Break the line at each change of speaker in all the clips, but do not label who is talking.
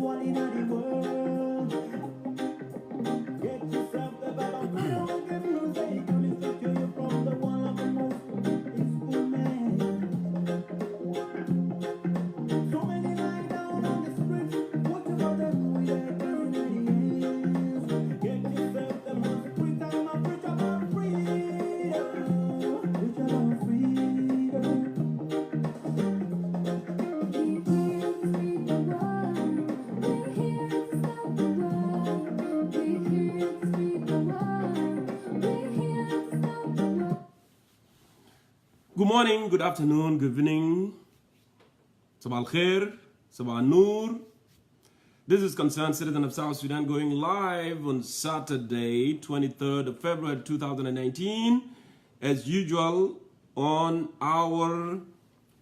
one in the world. Get yourself the Bible, get music, coming to you from the one of the most peaceful men. So many lie down on the street, what about them who are dancing in the ends? Get yourself the most free time, I preach about freedom. Preach about freedom.
Good morning, good afternoon, good evening. Sabah al-Khair, Sabah al-Noor. This is Concerned Citizen of South Sudan going live on Saturday, 23rd of February 2019. As usual, on our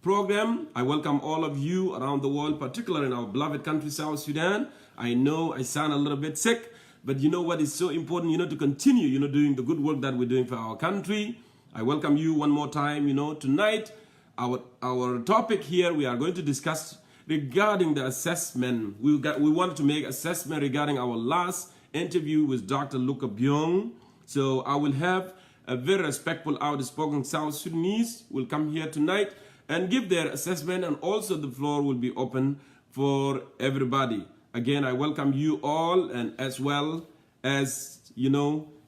program, I welcome all of you around the world, particularly in our beloved country, South Sudan. I know I sound a little bit sick, but you know what is so important, to continue, doing the good work that we're doing for our country. I welcome you one more time. Tonight, our topic here, we are going to discuss regarding the assessment. We want to make assessment regarding our last interview with Dr. Luka Biong. So I will have a very respectful, outspoken South Sudanese will come here tonight and give their assessment, and also the floor will be open for everybody. Again, I welcome you all, and as well as,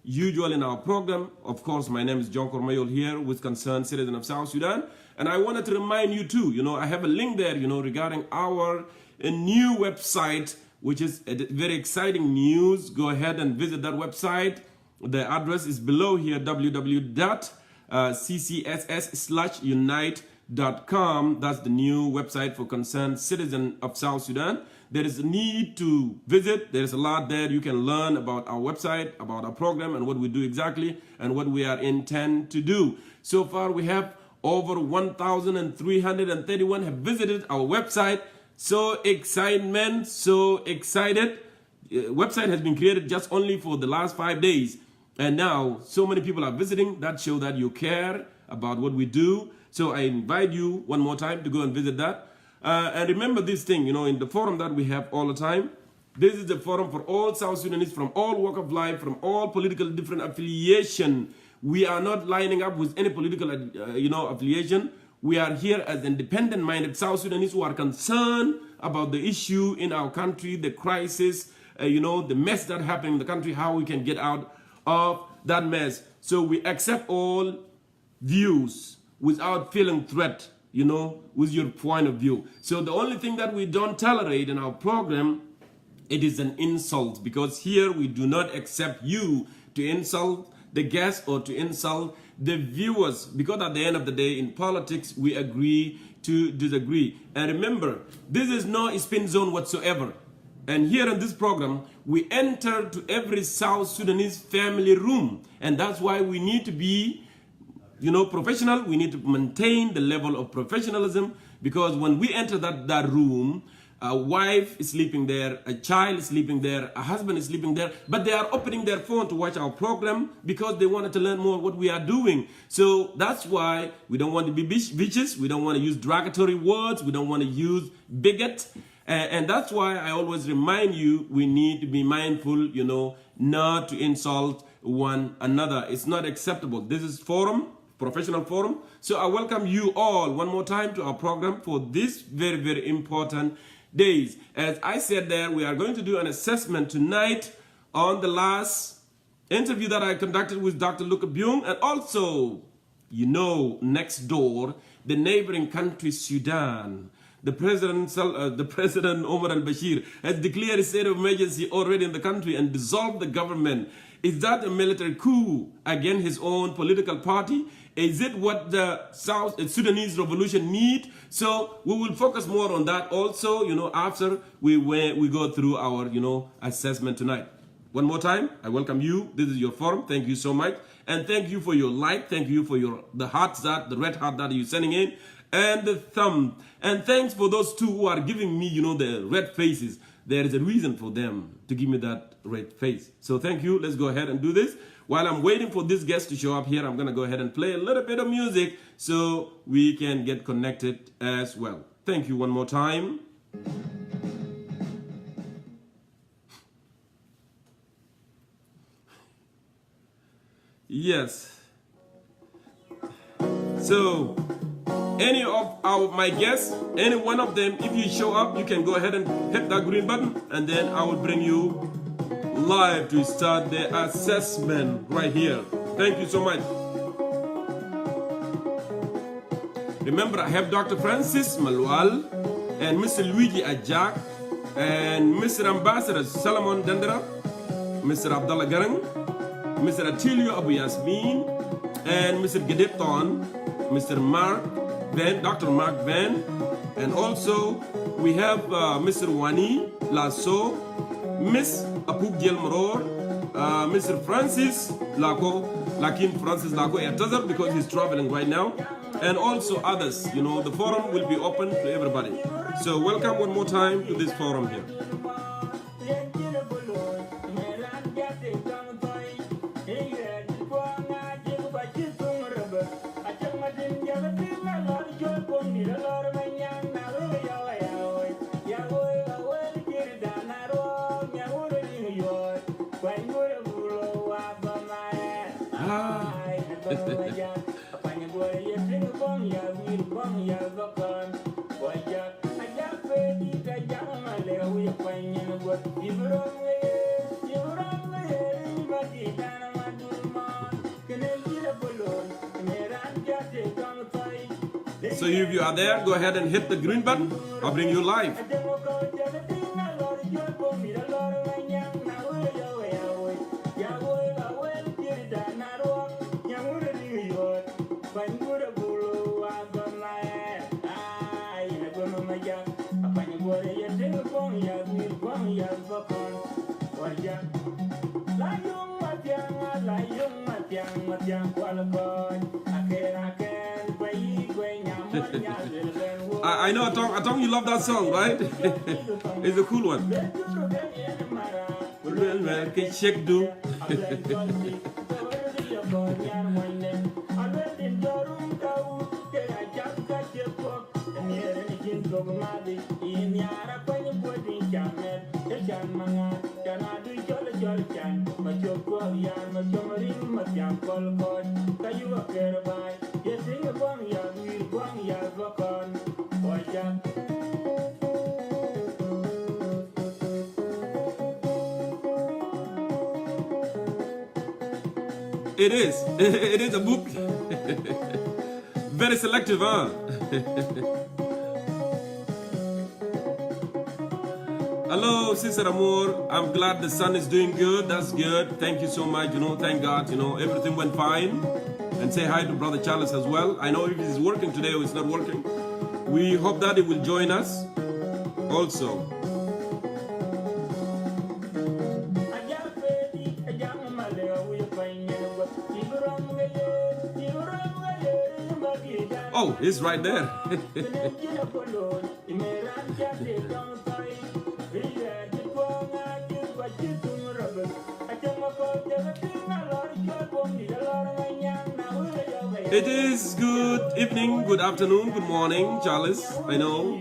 usual in our program. Of course, my name is Jongkor Mayol here with Concerned Citizen of South Sudan. And I wanted to remind you too, I have a link there, regarding our new website, which is a very exciting news. Go ahead and visit that website. The address is below here, www.CCSS/unite.com. That's the new website for Concerned Citizen of South Sudan. There is a need to visit. There's a lot there. You can learn about our website, about our program, and what we do exactly, and what we are intend to do. So far, we have over 1,331 have visited our website. So excitement, so excited. Website has been created just only for the last 5 days. And now, so many people are visiting. That shows that you care about what we do. So I invite you one more time to go and visit that. And remember this thing, in the forum that we have all the time, this is the forum for all South Sudanese from all walk of life, from all political different affiliation. We are not lining up with any political, affiliation. We are here as independent-minded South Sudanese who are concerned about the issue in our country, the crisis, the mess that happened in the country, how we can get out of that mess. So we accept all views without feeling threat, with your point of view. So the only thing that we don't tolerate in our program, it is an insult, because here we do not accept you to insult the guests or to insult the viewers, because at the end of the day in politics we agree to disagree. And remember, this is no spin zone whatsoever. And here in this program, we enter to every South Sudanese family room, and that's why we need to be professional. We need to maintain the level of professionalism, because when we enter that room, a wife is sleeping there, a child is sleeping there, a husband is sleeping there, but they are opening their phone to watch our program because they wanted to learn more what we are doing. So that's why we don't want to be vicious. We don't want to use derogatory words. We don't want to use bigot. And that's why I always remind you, we need to be mindful, not to insult one another. It's not acceptable. This is forum, professional forum. So I welcome you all one more time to our program for this very, very important days. As I said there, we are going to do an assessment tonight on the last interview that I conducted with Dr. Luka Biong, and also, next door, the neighboring country, Sudan. The President Omar al-Bashir has declared a state of emergency already in the country and dissolved the government. Is that a military coup against his own political party? Is it what the South Sudanese revolution need? So we will focus more on that also, after we go through our, assessment tonight. One more time, I welcome you. This is your forum. Thank you so much. And thank you for your like. Thank you for the red heart that you're sending in, and the thumb. And thanks for those two who are giving me, the red faces. There is a reason for them to give me that red face. So thank you. Let's go ahead and do this. While I'm waiting for this guest to show up here, I'm going to go ahead and play a little bit of music so we can get connected as well. Thank you one more time. Yes. So, any of my guests, any one of them, if you show up, you can go ahead and hit that green button, and then I will bring you live to start the assessment right here. Thank you so much. Remember, I have Dr. Francis Malwal and Mr. Luigi Ajak and Mr. Ambassador Solomon Dandrs, Mr.Abdalla Garang, Mr. Atileo Abu Yasmin, and Mr. Thon, Mr. Dr. Mark Van, and also we have Mr.Wani Lasu, Ms.Apuk Jiel Maror, Mr. Francis Laku, Francis Laku because he's traveling right now, and also others. You know, the forum will be open to everybody. So welcome one more time to this forum here. So if you are there, go ahead and hit the green button. I'll bring you live. I know, Thon, you love that song, right? It's a cool one. It is. It is a book. Very selective, huh? Hello, Sister Amor. I'm glad the son is doing good. That's good. Thank you so much. You know, thank God. You know, everything went fine. And say hi to Brother Charles as well. I know if he's working today or he's not working. We hope that he will join us also. Oh, he's right there. It is good evening, good afternoon, good morning, Charles. I know.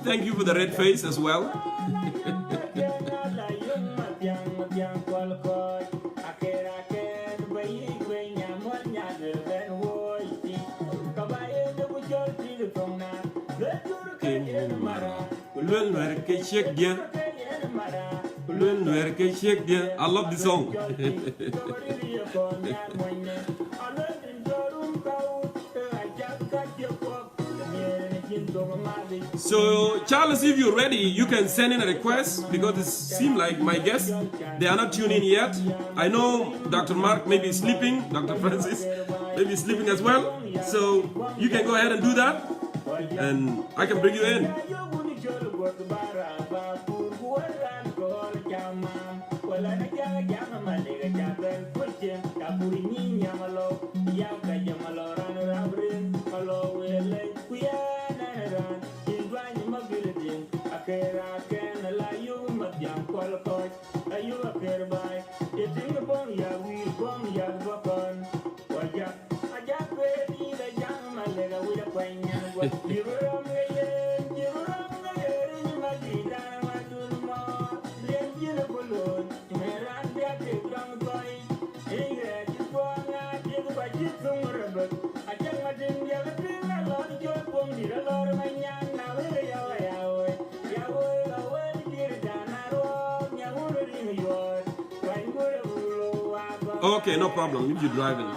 Thank you for the red face as well. I love this song. So, Charles, if you're ready, you can send in a request because it seems like my guests, they are not tuned in yet. I know Dr. Mark may be sleeping, Dr. Francis may be sleeping as well. So, you can go ahead and do that, and I can bring you in. Okay, no problem. If you're driving.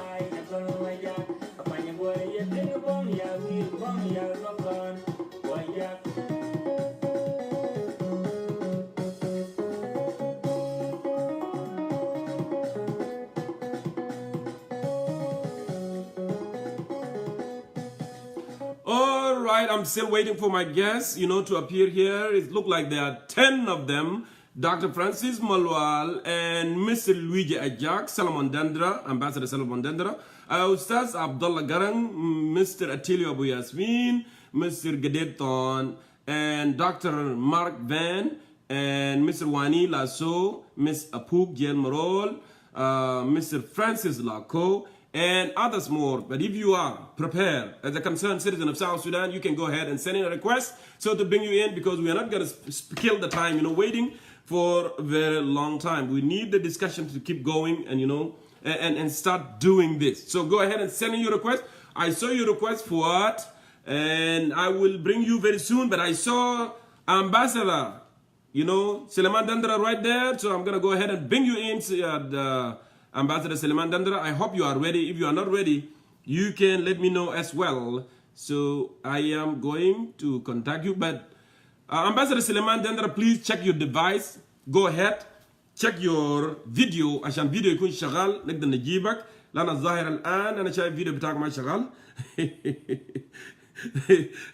All right, I'm still waiting for my guests, to appear here. It looks like there are 10 of them. Dr. Francis Malwal and Mr. Luigi Ajak, Salomon Dandra, Ambassador Salomon Dandra, Ustaz Abdalla Garang, Mr. Atileo Abu Yasmin, Mr. Thon, and Dr. Mark Van, and Mr.Wani Lasu, Ms.Apuk, Jiel Maror, Mr. Francis Laku, and others more. But if you are prepared as a concerned citizen of South Sudan, you can go ahead and send in a request so to bring you in, because we are not going to kill the time, waiting for a very long time. We need the discussion to keep going and, and start doing this. So go ahead and send in your request. I saw your request for what, and I will bring you very soon. But I saw Ambassador, Suleiman Dandra right there. So I'm going to go ahead and bring you in, the Ambassador Suleiman Dandra. I hope you are ready. If you are not ready, you can let me know as well. So I am going to contact you. But Ambassador Suleiman Dandra, please check your device. Go ahead. Check your video. عشان فيديو يكون شغال نقدر نجيبك. لأن الظاهر الآن أنا شايف فيديو بتاعك ما شغال.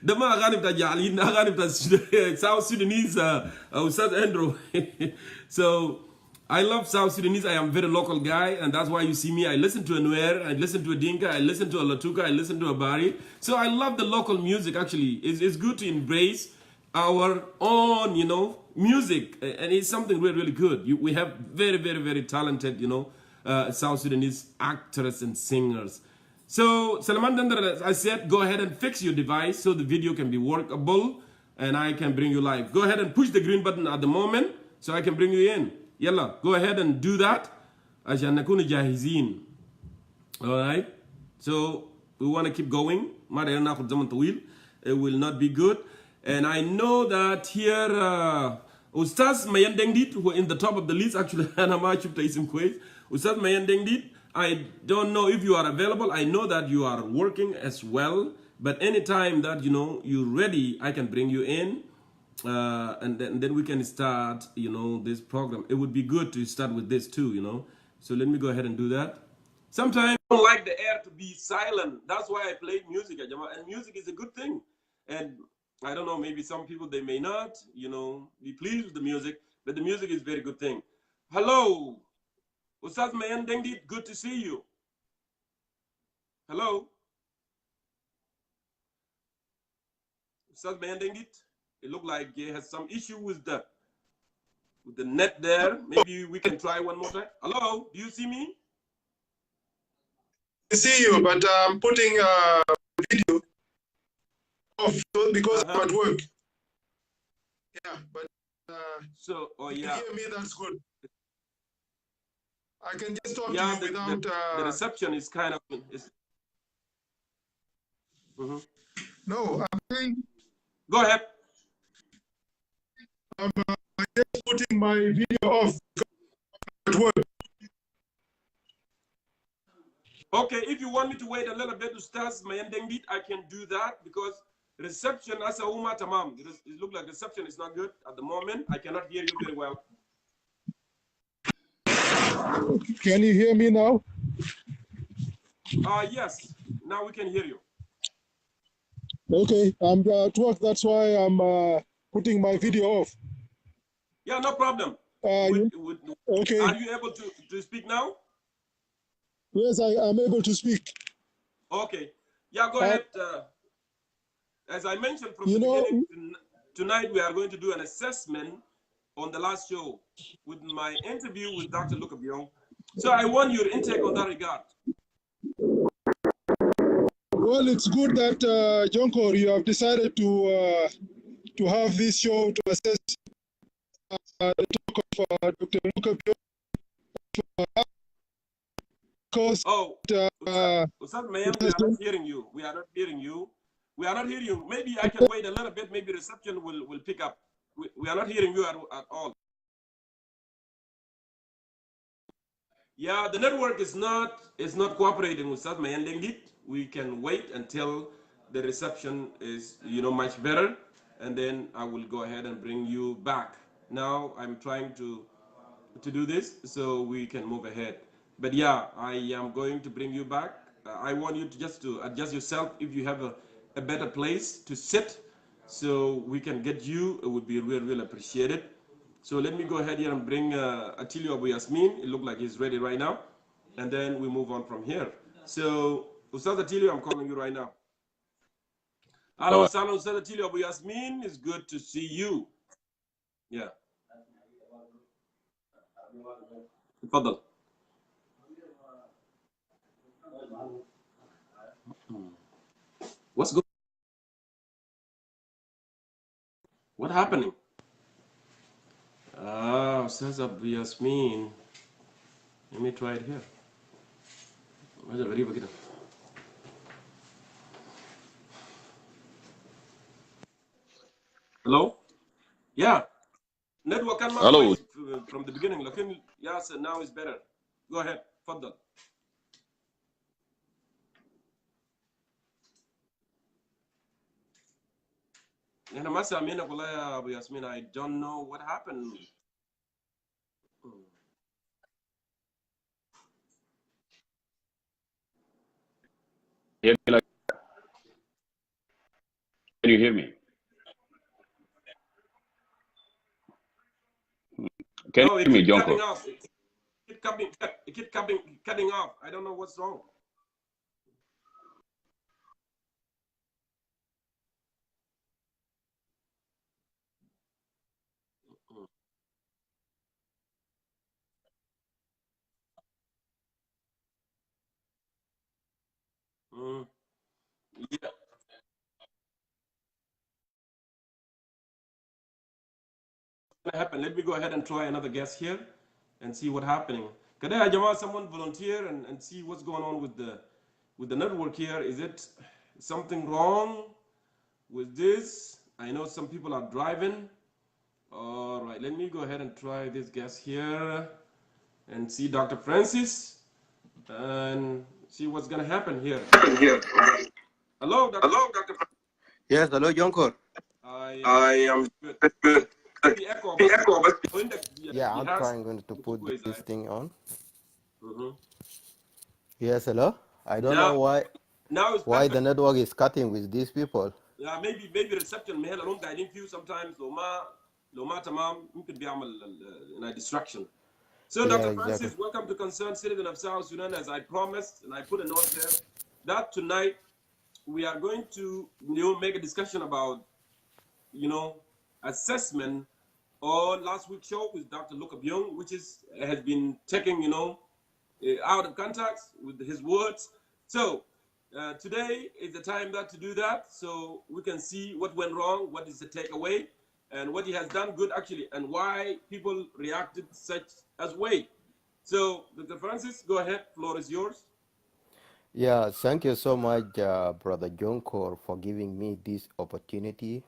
ده ما أغاني بتاع جعلين، أغاني بتاع South Sudanese أستاذ Andrew. So I love South Sudanese. I am a very local guy, and that's why you see me. I listen to a Nuer, I listen to a Dinka, I listen to a Latuka, I listen to a Bari. So I love the local music, actually. It's good to embrace our own, music, and it's something really, really good. We have very, very, very talented, South Sudanese actors and singers. So, Salaman Dandra, as I said, go ahead and fix your device so the video can be workable, and I can bring you live. Go ahead and push the green button at the moment so I can bring you in. Yalla, go ahead and do that. عشان نكون جاهزين. Alright? So, we want to keep going. ما رأينا ناخد زمن طويل. It will not be good. And I know that here, Ustaz Mayen Dengdit, who are in the top of the list, actually, أنا ما شفت اسم كويس. Ustaz Mayen Dengdit, I don't know if you are available. I know that you are working as well. But anytime that, you're ready, I can bring you in. And then we can start, this program. It would be good to start with this too, So let me go ahead and do that. Sometimes I don't like the air to be silent. That's why I play music, and music is a good thing. And I don't know, maybe some people, they may not, be pleased with the music, but the music is a very good thing. Hello, Ustaz Mayen Dengdit, good to see you. Hello. Ustaz Mayen Dengdit, it looked like he has some issue with the net there. Maybe we can try one more time. Hello, do you see me?
I see you, but I'm putting video off because I'm at work. Yeah, but
so,
if you hear me, that's good. I can just talk to
yeah,
you without...
the reception is kind of...
No, I'm saying...
Go ahead.
I'm just putting my video off at work.
Okay, if you want me to wait a little bit to start Mayen Dengdit, I can do that, because reception as a Uma Tamam. It looks like reception is not good at the moment. I cannot hear you very well.
Can you hear me now?
Yes, now we can hear you.
Okay, I'm at work. That's why I'm putting my video off.
Yeah, no problem.
Okay.
Are you able to speak now?
Yes, I am able to speak.
Okay. Yeah, go ahead. As I mentioned from the beginning, tonight we are going to do an assessment on the last show with my interview with Dr. Luka Biong. So I want your intake on that regard.
Well, it's good that, Jongkor, you have decided to have this show to assess the talk of Dr. Luka Biong. Because,
Ustaz Mayem, we are not hearing you. We are not hearing you. We are not hearing you. Maybe I can wait a little bit. Maybe reception will pick up. We are not hearing you at all. Yeah, the network is not cooperating with us, Mayen Dengdit. We can wait until the reception is much better, and then I will go ahead and bring you back. Now I'm trying to do this so we can move ahead. But yeah, I am going to bring you back. I want you to just to adjust yourself if you have a better place to sit so we can get you. It would be real appreciated. So let me go ahead here and bring Atileo Abu Yasmin. It looks like he's ready right now. And then we move on from here. So, Ustaz Atileo, I'm calling you right now. Hello, Ustaz Atileo Abu Yasmin. It's good to see you. Yeah. Fadal. What's good? What happening? Ah, Ustaz Abu Yasmin. Let me try it here. Where's the غريبة كده? Hello? Yeah. Network كان ما
Hello.
كويس from the beginning. لكن yes, now it's better. Go ahead. فضل. احنا ما سامعينك والله يا ابو ياسمين. I don't know what happened.
Can you hear me? Can
No,
you
it
hear me,
keep
Jongkor?
cutting off. It keep cutting off. I don't know what's wrong. Mm. Yeah. What happened? Let me go ahead and try another guest here and see what's happening. Could I, Jamal, someone volunteer and see what's going on with the network here? Is it something wrong with this? I know some people are driving. All right, let me go ahead and try this guest here and see Dr. Francis and see what's gonna happen here. Hello, Dr.
Hello, Dr. Yes, hello, Jongkor.
I am
I am
good.
good.
في echo
في
بس
echo بس.
عندك
Yeah, I'm
جهاز
trying going to
مش
put
كويس
this
هاي.
thing on.
Mhm.
Yes, hello. I don't know
Now it's
why the
perfect.
network is cutting with these people.
Yeah, maybe reception مهلا لهم قاعدين فيه sometimes لو ما تمام ممكن بيعمل distraction. So
Yeah,
Dr.
exactly.
Francis, welcome to Concerned Citizen of South Sudan. As I promised, and I put a note there, that tonight we are going to make a discussion about assessment on last week's show with Dr. Luka Biong, which has been taken out of context with his words. So today is the time to do that, so we can see what went wrong, what is the takeaway, and what he has done good actually, and why people reacted such as way. So, Dr. Francis, go ahead. Floor is yours.
Yeah, thank you so much, Brother Jonkor, for giving me this opportunity.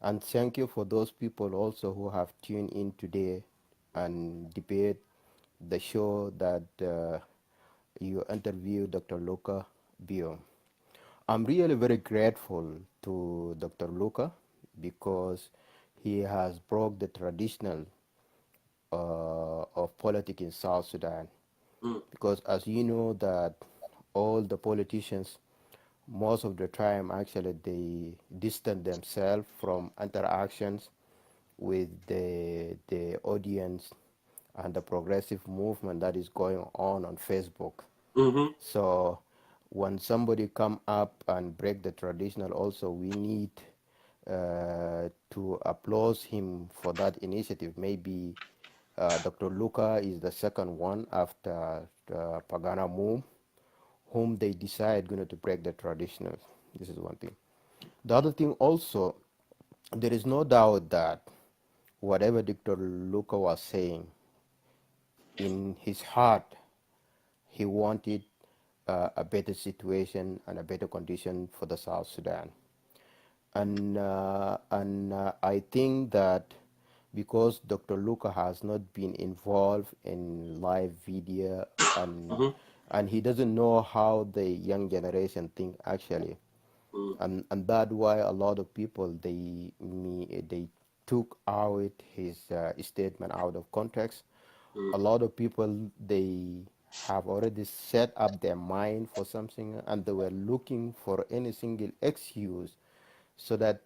And thank you for those people also who have tuned in today and debate the show that you interviewed Dr. Luka Biong. I'm really very grateful to Dr. Luka because he has broke the traditional of politics in South Sudan. Because as you know that all the politicians, most of the time actually they distance themselves from interactions with the audience and the progressive movement that is going on Facebook.
Mm-hmm.
So when somebody come up and break the traditional, also we need to applaud him for that initiative. Maybe Dr. Luka is the second one after Pagana Moom, whom they decide going to break the traditional. This is one thing. The other thing also, there is no doubt that whatever Dr. Luka was saying, in his heart, he wanted a better situation and a better condition for the South Sudan. And I think that because Dr. Luka has not been involved in live video, and he doesn't know how the young generation think actually, and that's why a lot of people they took out his statement out of context. A lot of people they have already set up their mind for something, and they were looking for any single excuse so that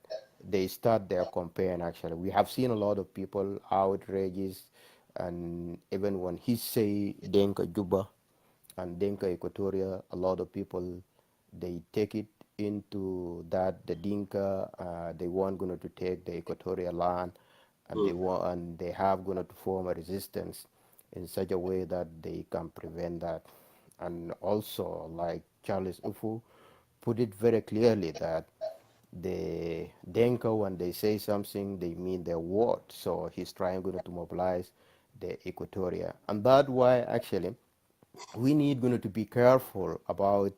they start their campaign. Actually, we have seen a lot of people outrageous, and even when he say Denka Juba and Dinka Equatoria, a lot of people they take it into that the Dinka they want going to take the Equatorial land, and they have going to form a resistance in such a way that they can prevent that. And also, like Charles Ufu put it very clearly that the Denka, when they say something, they mean their word. So he's trying going to mobilize the Equatoria, and that's why actually we need going to be careful about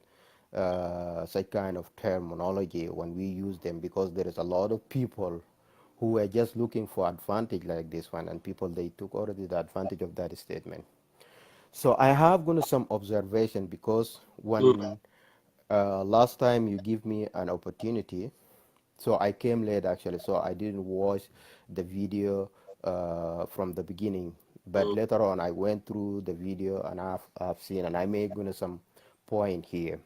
such kind of terminology when we use them, because there is a lot of people who are just looking for advantage like this one, and people they took already the advantage of that statement. So I have going to some observation, because when last time you give me an opportunity, so I came late actually, so I didn't watch the video from the beginning. But later on, I went through the video and I've seen, and I made gonna some point here.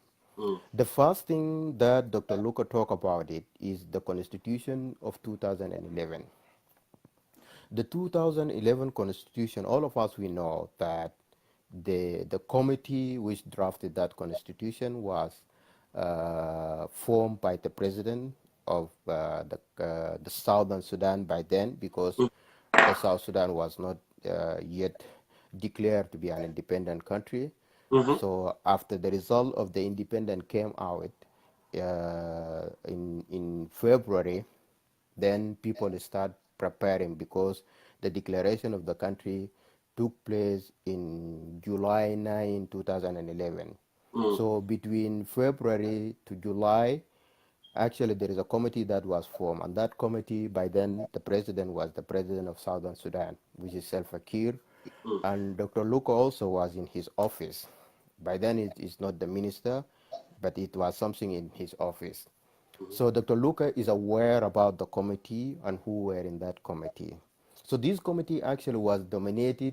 The first thing that Dr. Luka talked about it is the Constitution of 2011. The 2011 Constitution, all of us we know that the committee which drafted that Constitution was formed by the president of the Southern Sudan by then, because the South Sudan was not yet declared to be an independent country. So after the result of the independence came out in February, then people start preparing, because the declaration of the country took place in July 9, 2011. So between February to July, actually there is a committee that was formed, and that committee by then the president was the president of Southern Sudan, which is Salva Kiir, and Dr. Luka also was in his office. By then it is not the minister, but it was something in his office. So Dr. Luka is aware about the committee and who were in that committee. So this committee actually was dominated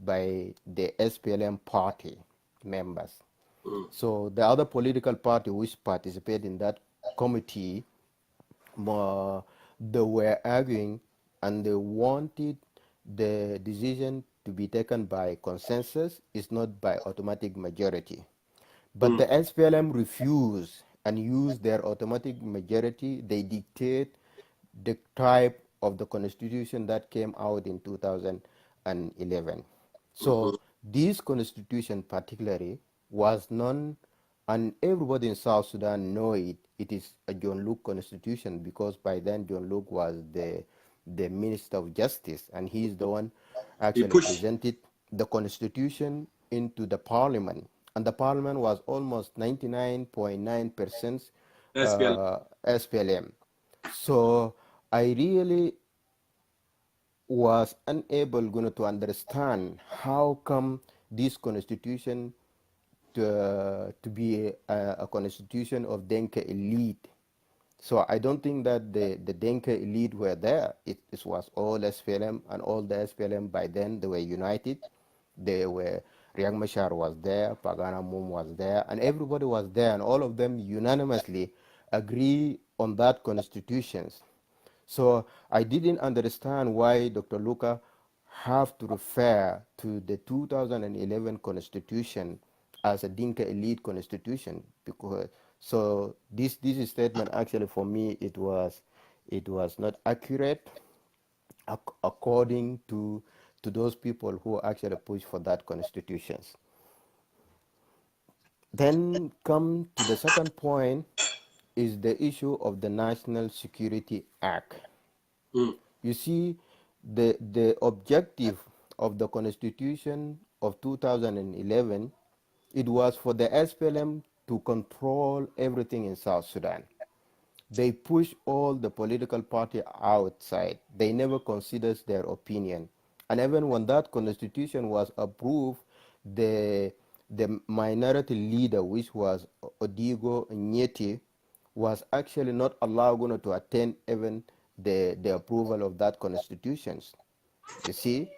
by the SPLM party members. So the other political party which participated in that committee, they were arguing and they wanted the decision to be taken by consensus, is not by automatic majority. But the SPLM refused and used their automatic majority. They dictate the type of the constitution that came out in 2011. So this constitution particularly was known, and everybody in South Sudan know it. It is a John Luke constitution, because by then John Luke was the Minister of Justice, and he is the one
He
actually
pushed
presented the constitution into the parliament, and the parliament was almost 99.9%
SPL.
SPLM. So I really was unable to understand how come this constitution to be a constitution of Denka elite. So I don't think that the Denka elite were there. It was all SPLM, and all the SPLM by then they were united. They were Riek Machar was there, Pagana Mum was there, and everybody was there, and all of them unanimously agree on that constitutions. So I didn't understand why Dr. Luka have to refer to the 2011 constitution as a Dinka elite constitution, because so this statement actually for me it was not accurate according to those people who actually push for that constitutions. Then come to the second point is the issue of the National Security Act. You see, the objective of the Constitution of 2011, it was for the SPLM to control everything in South Sudan. they push all the political party outside. They never considers their opinion. And even when that constitution was approved, the the minority leader, which was Odigo Nyeti, was actually not allowed to attend even the approval of that constitutions. You see,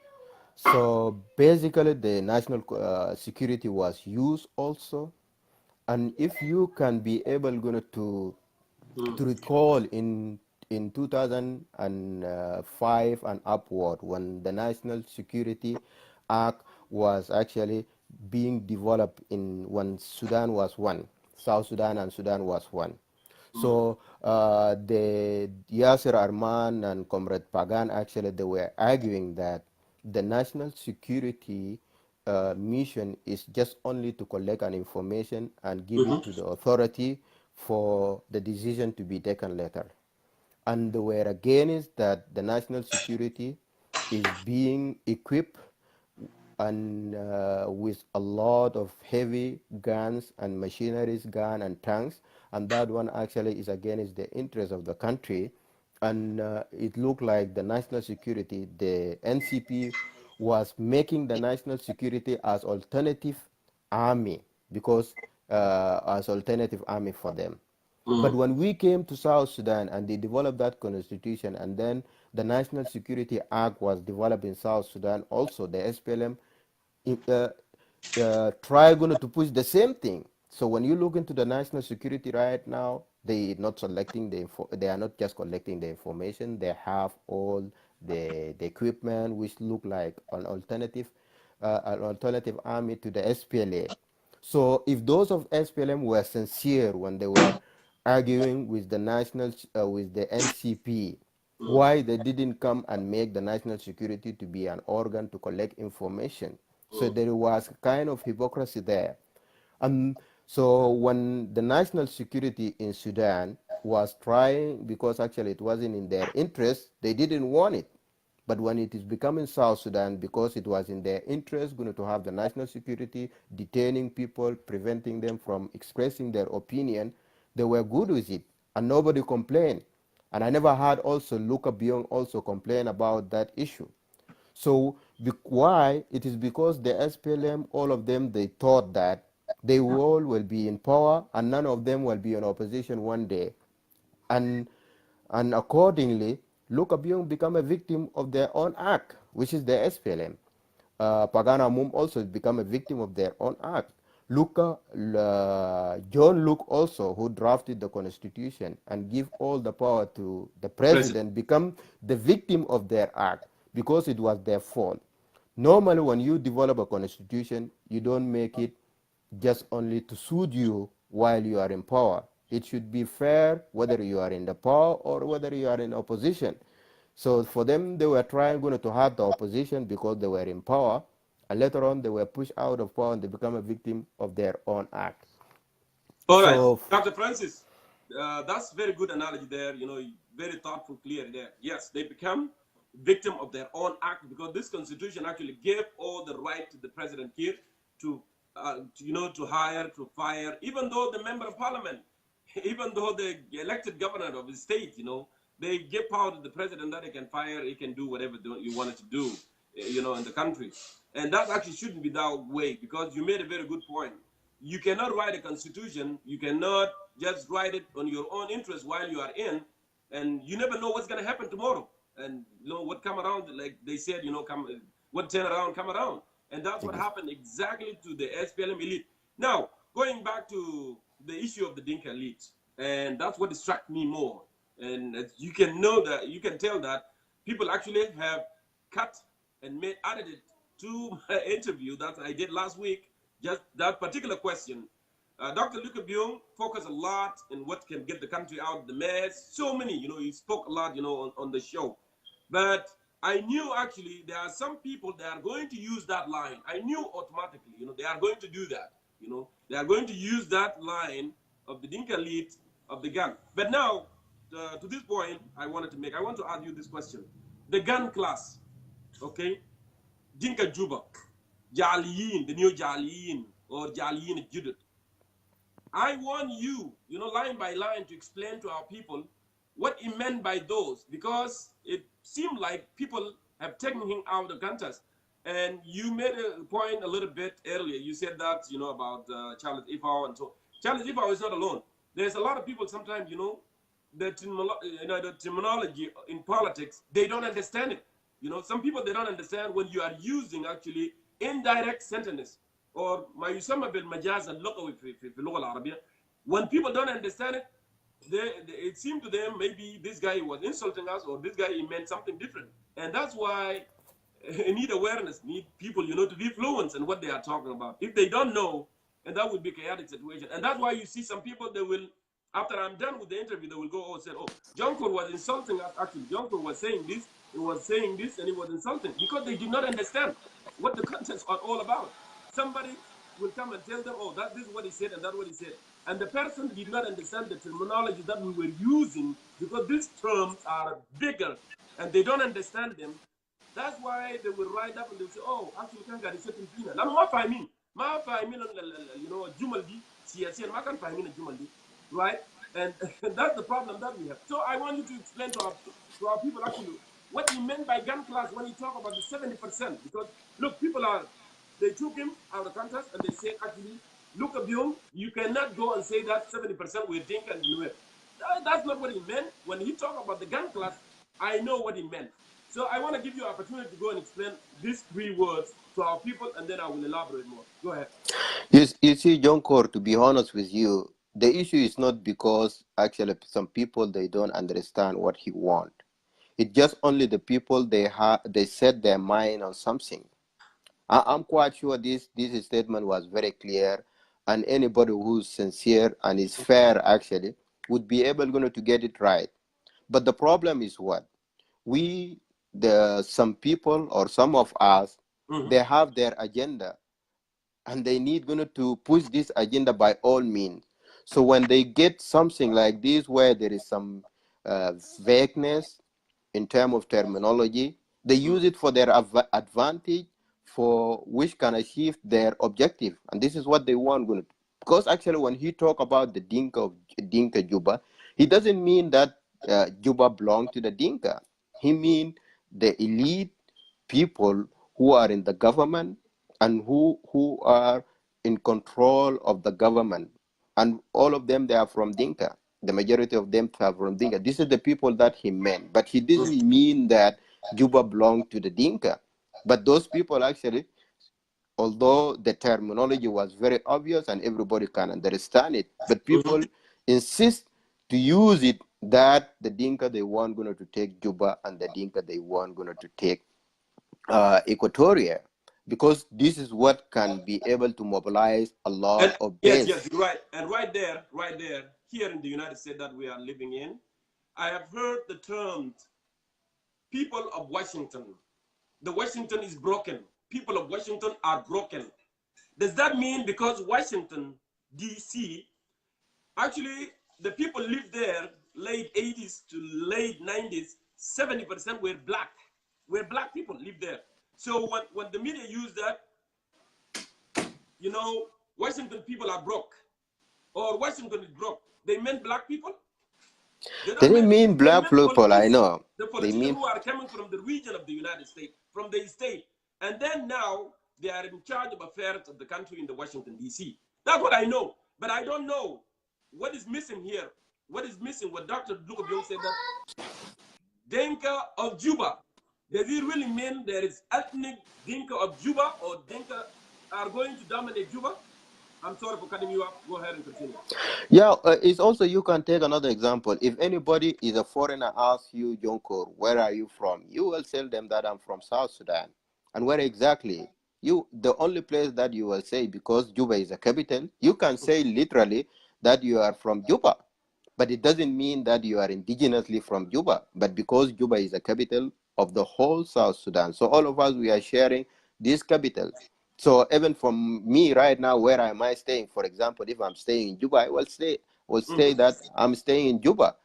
so basically the national security was used also. And if you can be able to recall in 2005 and upward, when the National Security Act was actually being developed, in when Sudan was one, South Sudan and Sudan was one. So the Yasser Arman and Comrade Pagan, actually they were arguing that the national security mission is just only to collect an information and give it to the authority for the decision to be taken later. And they were against that the national security is being equipped and with a lot of heavy guns and machineries, gun and tanks, and that one actually is against the interest of the country. And it looked like the national security, the NCP, was making the national security as alternative army, because as alternative army for them. But when we came to South Sudan and they developed that constitution, and then the National Security Act was developed in South Sudan, also the SPLM try going to push the same thing. So when you look into the national security right now, they not selecting they are not just collecting the information. They have all the equipment which look like an alternative army to the SPLA. So if those of SPLM were sincere when they were arguing with the with the NCP, why they didn't come and make the national security to be an organ to collect information? So there was kind of hypocrisy there. So when the national security in Sudan was trying, because actually it wasn't in their interest, they didn't want it. But when it is becoming South Sudan, because it was in their interest going to have the national security detaining people, preventing them from expressing their opinion, they were good with it, and nobody complained. And I never heard also Luka Biong also complain about that issue. So why? It is because the SPLM, all of them, they thought that they all will be in power and none of them will be in opposition one day. And accordingly, Luka Biong become a victim of their own act, which is the SPLM. Pagana Mum also become a victim of their own act. John Luke also, who drafted the constitution and give all the power to the president, become the victim of their act because it was their fault. Normally, when you develop a constitution, you don't make it just only to suit you while you are in power. It should be fair whether you are in the power or whether you are in opposition. So for them, they were trying to have the opposition because they were in power, and later on they were pushed out of power and they become a victim of their own act.
All right,
So
Dr. Francis, that's very good analogy there. You know, very thoughtful, clear there. Yes, they become victim of their own act because this constitution actually gave all the right to the president here to to hire, to fire, even though the member of parliament, even though the elected governor of the state, they give power to the president that he can fire, he can do whatever you wanted to do, in the country. And that actually shouldn't be that way because you made a very good point. You cannot write a constitution, you cannot just write it on your own interest while you are in, and you never know what's going to happen tomorrow. And what come around, like they said, what turn around, come around. And that's what happened exactly to the SPLM elite. Now, going back to the issue of the Dinka elite, and that's what distracts me more. And as you can you can tell that people actually have cut and added to my interview that I did last week, just that particular question. Dr. Luka Biong focused a lot on what can get the country out of the mess. So many, he spoke a lot, on the show. But I knew actually there are some people that are going to use that line. I knew automatically, they are going to do that. They are going to use that line of the Dinka elite of the gun. But now, to this point, I want to ask you this question. The gun class, okay? Dinka Juba, Jaliyin, the new Jaliyin, or Jaliyin Judith. I want you, line by line to explain to our people what he meant by those, because it seemed like people have taken him out of the contest. And you made a point a little bit earlier. You said that, about Charles Ifao and so. Charles Ifao is not alone. There's a lot of people sometimes, the terminology in politics, they don't understand it. Some people, they don't understand when you are using actually indirect sentences or ما يسمى بالمجاز اللغوي في اللغة العربية. When people don't understand it, it seemed to them maybe this guy was insulting us or this guy he meant something different. And that's why need awareness, need people, to be fluent in what they are talking about. If they don't know, and that would be a chaotic situation. And that's why you see some people, they will, after I'm done with the interview, they will go and say, oh, Jongkor was insulting us. Actually, Jongkor was saying this, he was saying this, and he was insulting, because they did not understand what the contents are all about. Somebody will come and tell them, oh, this is what he said, and that's what he said. And the person did not understand the terminology that we were using, because these terms are bigger, and they don't understand them. That's why they will write up and they'll say, oh, actually, can get a certain thing. Now, what I mean, Jumaldi, CSN, I can't find Jumaldi, right? And that's the problem that we have. So I want you to explain to our people actually what he meant by gun class when he talk about the 70%. Because look, they took him out of the contest and they said, actually, Luka Biong, you cannot go and say that 70% will think and do it. That's not what he meant. When he talked about the gun class, I know what he meant. So I want to give you an opportunity to go and explain these 3 words to our people, and then I will elaborate more. Go ahead.
You see, Jongkor, to be honest with you, the issue is not because actually some people, they don't understand what he want. It's just only the people, they set their mind on something. I'm quite sure this statement was very clear, and anybody who's sincere and is fair actually would be able to get it right. But the problem is what? Some people or some of us, they have their agenda, and they need to push this agenda by all means. So when they get something like this where there is some vagueness in terms of terminology, they use it for their advantage, for which can achieve their objective. And this is what they want. Because actually when he talk about the Dinka Juba, he doesn't mean that Juba belong to the Dinka. He mean the elite people who are in the government and who are in control of the government. And all of them, they are from Dinka. The majority of them are from Dinka. This is the people that he meant. But he didn't mean that Juba belonged to the Dinka. But those people actually, although the terminology was very obvious and everybody can understand it, but people insist to use it that the Dinka, they weren't going to take Juba, and the Dinka, they weren't going to take Equatoria, because this is what can be able to mobilize a lot of base.
Yes, you're right. And right there, here in the United States that we are living in, I have heard the term people of Washington. The Washington is broken. People of Washington are broken. Does that mean because Washington, D.C., actually the people live there, late 80s to late 90s, 70% were black. Black people live there. So when the media use that, Washington people are broke, or Washington is broke, they meant black people?
They didn't mean black people, I know.
The politicians who are coming from the region of the United States, from the state, and then now they are in charge of affairs of the country in the Washington, D.C. That's what I know. But I don't know what is missing here. What is missing? What Dr. Luka Biong said, that Dinka of Juba. Does it really mean there is ethnic Dinka of Juba, or Dinka are going to dominate Juba? I'm sorry for cutting you off. Go ahead and continue.
Yeah, it's also, you can take another example. If anybody is a foreigner asks you, Jongkor, where are you from? You will tell them that I'm from South Sudan. And where exactly? The only place that you will say, because Juba is a capital, you can say literally that you are from Juba. But it doesn't mean that you are indigenously from Juba. But because Juba is a capital of the whole South Sudan, so all of us, we are sharing this capital. So even from me right now, where am I staying? For example, if I'm staying in Juba, I will say that I'm staying in Juba.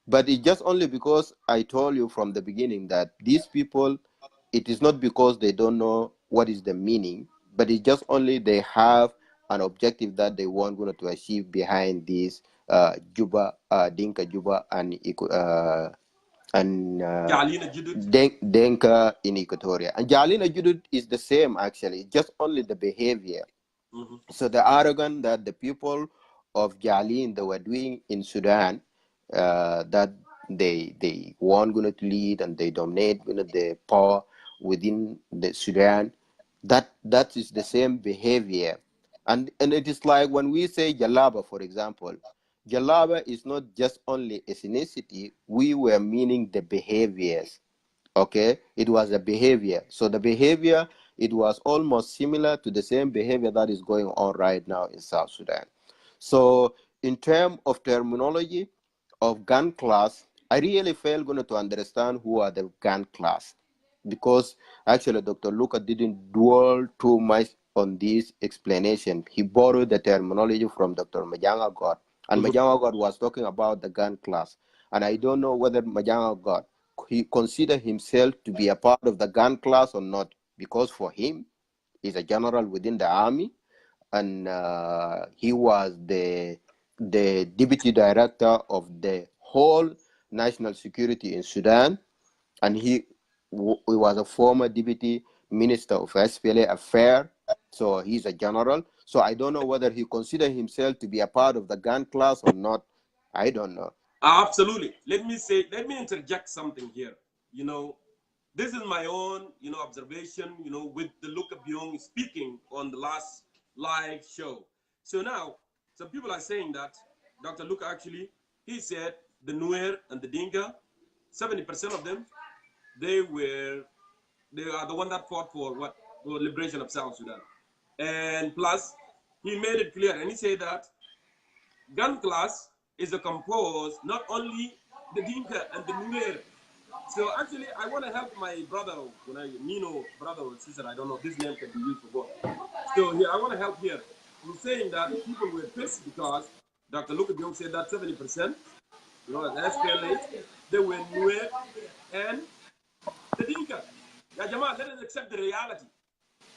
But it's just only because I told you from the beginning that these people, it is not because they don't know what is the meaning, but it's just only they have an objective that they want to achieve behind this Juba, Dinka Juba, and
Jalina Judut.
Denka in Equatoria. And Jalina Judut is the same actually, just only the behavior. So the arrogance that the people of Jalin they were doing in Sudan, that they want to lead and they dominate the power within the Sudan, that is the same behavior. And it is like when we say Jalaba, for example, Jalaba is not just only ethnicity, we were meaning the behaviors. Okay, it was a behavior. So the behavior, it was almost similar to the same behavior that is going on right now in South Sudan. So in terms of terminology of gun class, I really fail going to understand who are the gun class, because actually Dr. Luka didn't dwell too much on this explanation. He borrowed the terminology from Dr. Majanga God, and Majanga God was talking about the gun class. And I don't know whether Majanga God he consider himself to be a part of the gun class or not, because for him, he's a general within the army, and he was the deputy director of the whole national security in Sudan, and he was a former deputy minister of SPLA Affairs, so he's a general. So I don't know whether he consider himself to be a part of the gun class or not. I don't know.
Absolutely. Let me interject something here. This is my own, observation, with the Luka Biong speaking on the last live show. So now, some people are saying that Dr. Luka actually, he said the Nuer and the Dinka, 70% of them, they are the one that fought for what? For liberation of South Sudan. And plus, he made it clear, and he said that gun class is a composed not only the Dinka and the Nuer. So actually, I want to help my brother, Nino, brother or sister, I don't know, this name can be used for both. So here, I want to help here. He's saying that people were pissed because Dr. Luka Biong said that 70%, the SPLA, they were Nuer and the Dinka. Yeah, Jamal, let us accept the reality.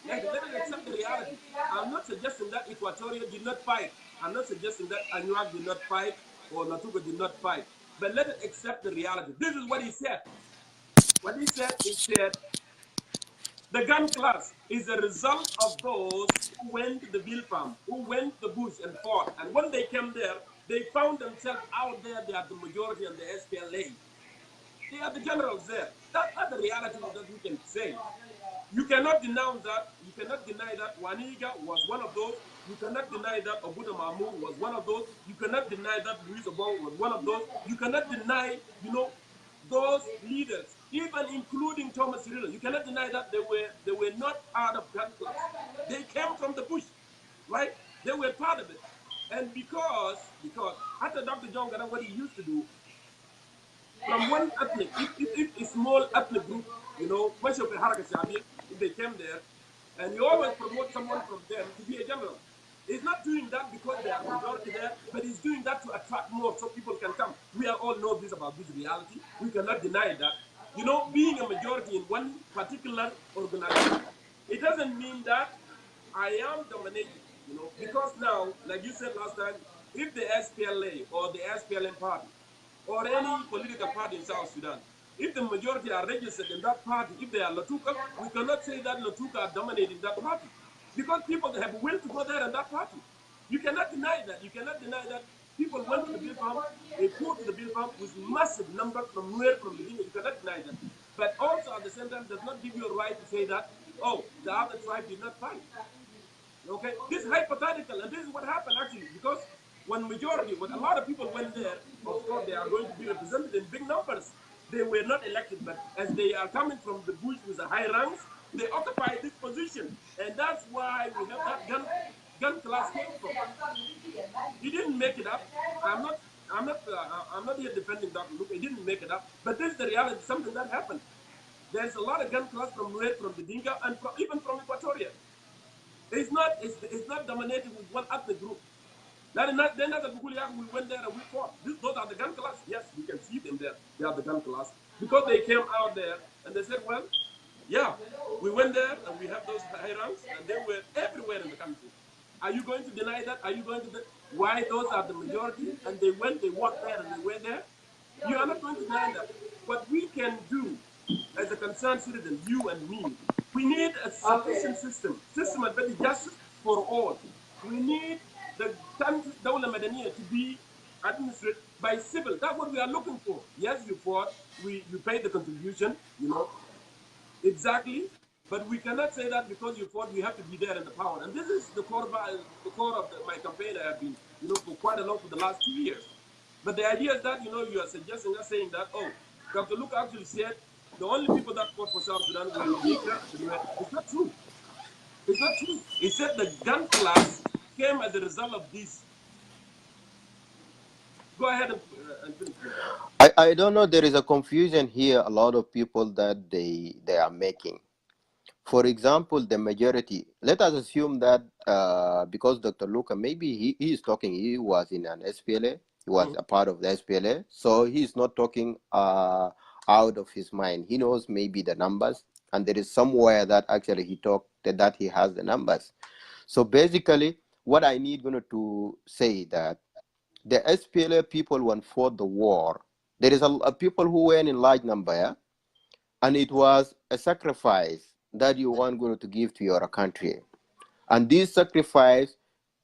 Let us accept the reality. I'm not suggesting that Equatoria did not fight. I'm not suggesting that Anuak did not fight or Natuka did not fight. But let us accept the reality. This is what he said. What he said, the gun class is a result of those who went to the bill farm, who went to the bush and fought. And when they came there, they found themselves out there. They are the majority of the SPLA. They are the generals there. That's the reality that we can say. You cannot deny that. You cannot deny that Waniga was one of those. You cannot deny that Obuda Mahmoud was one of those. You cannot deny that Luis Obong was one of those. You cannot deny, those leaders, even including Thomas Cirillo. You cannot deny that they were not part of gun class. They came from the bush, right? They were part of it. And because after Dr. John Garang, what he used to do, from one ethnic, if a small ethnic group, if they came there, and you always promote someone from them to be a general. He's not doing that because they are majority there, but he's doing that to attract more so people can come. We all know this about this reality. We cannot deny that. Being a majority in one particular organization, it doesn't mean that I am dominating, because now, like you said last time, if the SPLA or the SPLM party or any political party in South Sudan, if the majority are registered in that party, if they are Latuka, we cannot say that Latuka are dominating that party. Because people have will to go there in that party. You cannot deny that. You cannot deny that people went to the bill farm, they fought to the bill farm with massive numbers from where from the beginning. You cannot deny that. But also at the same time does not give you a right to say that, oh, the other tribe did not fight. Okay? This is hypothetical, and this is what happened actually, because when a lot of people went there, of course they are going to be represented in big numbers. They were not elected, but as they are coming from the bush with the high ranks, they occupy this position, and that's why we have that gun class came from. He didn't make it up. I'm not here defending Dr. Luka. He didn't make it up, but this is the reality. Something that happened. There's a lot of gun class from the Dinka, and even from Equatoria. It's not dominated with one ethnic group. Then we went there and we fought. Those are the gun class. Yes, you can see them there. They are the gun class. Because they came out there and they said, well, yeah, we went there and we have those high ranks and they were everywhere in the country. Are you going to deny that? Are you going to why those are the majority and they walked there and they were there? You are not going to deny that. What we can do as a concerned citizen, you and me, we need a sufficient system of better justice for all. We need the country, Dawla Madaniya, to be administered by civil. That's what we are looking for. Yes, you fought, you paid the contribution, exactly. But we cannot say that because you fought, you have to be there in the power. And this is the core of my campaign. I have been, for quite a long, for the last 2 years. But the idea is that, you are suggesting us saying that, oh, Dr. Luka actually said the only people that fought for South Sudan were the Dinka. It's not true. It's not true. He said the gun class came as a result of this. Go ahead and finish, please.
I don't know. There is a confusion here. A lot of people that they are making. For example, the majority. Let us assume that because Dr. Luka, maybe he is talking. He was in an SPLA. He was a part of the SPLA, so he is not talking out of his mind. He knows maybe the numbers, and there is somewhere that actually he talked that he has the numbers. So basically, what I need to say that the SPLA people when fought the war, there is a people who went in large number, yeah? And it was a sacrifice that you want going to give to your country. And this sacrifice,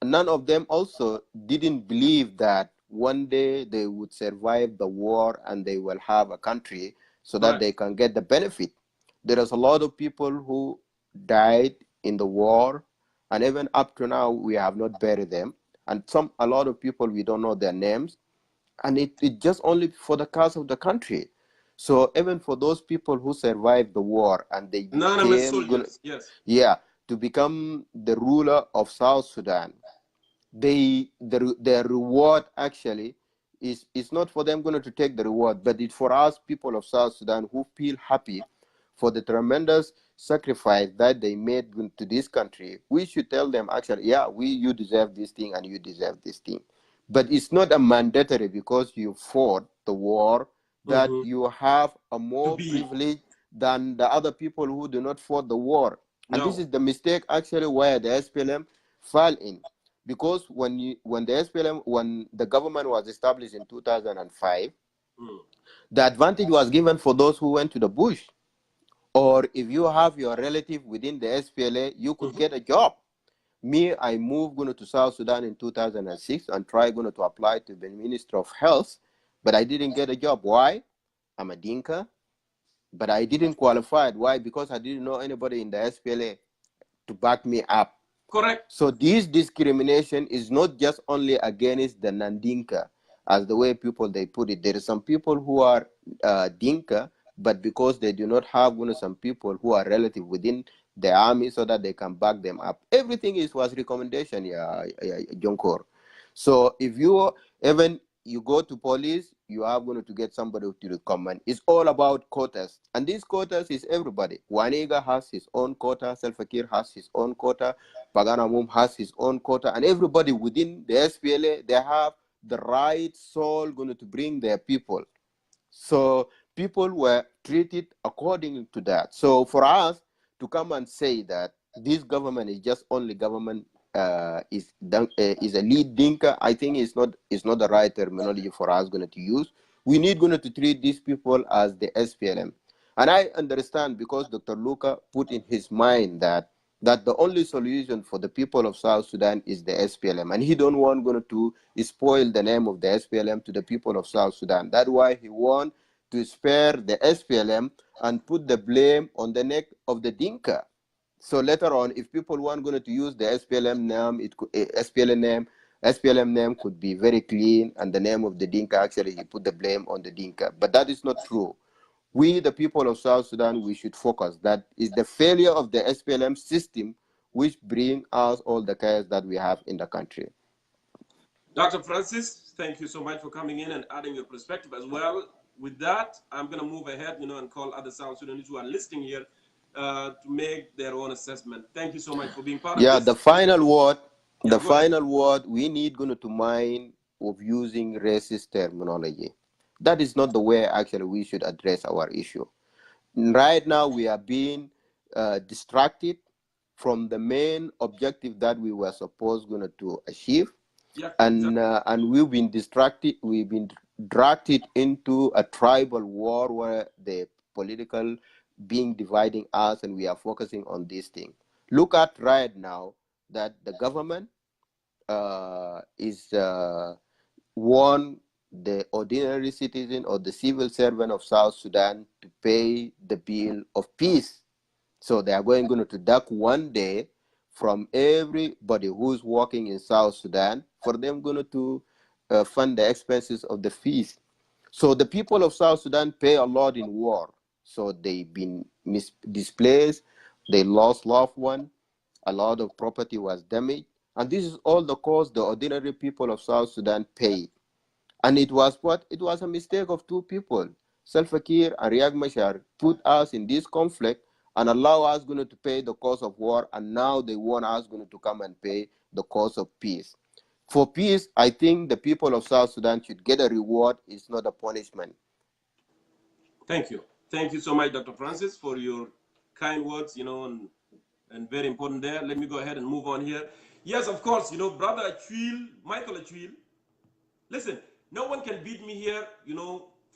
none of them also didn't believe that one day they would survive the war and they will have a country so that they can get the benefit. There is a lot of people who died in the war, and even up to now we have not buried them. And a lot of people we don't know their names, and it just only for the cause of the country. So even for those people who survived the war and they
Anonymous
became
soldiers, yes.
to become the ruler of South Sudan, their reward actually is not for them going to take the reward, but it's for us people of South Sudan who feel happy for the tremendous sacrifice that they made to this country. We should tell them actually, you deserve this thing and you deserve this thing. But it's not a mandatory because you fought the war that you have a more privilege than the other people who do not fought the war. And this is the mistake actually where the SPLM fell in. Because when the government was established in 2005, the advantage was given for those who went to the bush. Or if you have your relative within the SPLA, you could get a job. Me, I moved to South Sudan in 2006 and tried to apply to the Minister of Health, but I didn't get a job. Why? I'm a Dinka, but I didn't qualify. Why? Because I didn't know anybody in the SPLA to back me up.
Correct.
So this discrimination is not just only against the non-Dinka, as the way people they put it. There are some people who are Dinka, but because they do not have some people who are relative within the army so that they can back them up. Everything was recommendation, Jongkor. So if you go to police, you are going to get somebody to recommend. It's all about quotas. And these quotas is everybody. Waniga has his own quota, Selfakir has his own quota, Pagana Mum has his own quota, and everybody within the SPLA, they have the right soul going to bring their people. So people were treated according to that. So for us to come and say that this government is just only government is a lead Dinka, I think is not the right terminology for us going to use. We need going to treat these people as the SPLM. And I understand because Dr. Luka put in his mind that the only solution for the people of South Sudan is the SPLM. And he don't want going to spoil the name of the SPLM to the people of South Sudan. That's why he want to spare the SPLM and put the blame on the neck of the Dinka. So later on, if people want going to use the SPLM name, it could SPLM name could be very clean, and the name of the Dinka actually he put the blame on the Dinka. But that is not true. We, the people of South Sudan, we should focus. That is the failure of the SPLM system which bring us all the chaos that we have in the country.
Dr. Francis, thank you so much for coming in and adding your perspective as well. With that, I'm going to move ahead, and call other South Sudanese who are listening here to make their own assessment. Thank you so much for being part of this.
Yeah, the final word, we need going to mind of using racist terminology. That is not the way actually we should address our issue. Right now, we are being distracted from the main objective that we were supposed to achieve.
Yeah,
And we've been distracted, we've been dragged into a tribal war where the political being dividing us, and we are focusing on this thing. Look at right now that the government is want the ordinary citizen or the civil servant of South Sudan to pay the bill of peace. So they are going to deduct one day from everybody who's working in South Sudan for them going to fund the expenses of the fees. So the people of South Sudan pay a lot in war. So they've been displaced, they lost loved one, a lot of property was damaged, and this is all the cost the ordinary people of South Sudan paid. And it was what? It was a mistake of two people. Salva Kiir and Riek Machar put us in this conflict and allow us to pay the cost of war, and now they want us to come and pay the cost of peace. For peace, I think the people of South Sudan should get a reward. It's not a punishment.
Thank you. Thank you so much, Dr. Francis, for your kind words, and very important there. Let me go ahead and move on here. Yes, of course, Brother Achil, Michael Achil, listen, no one can beat me here,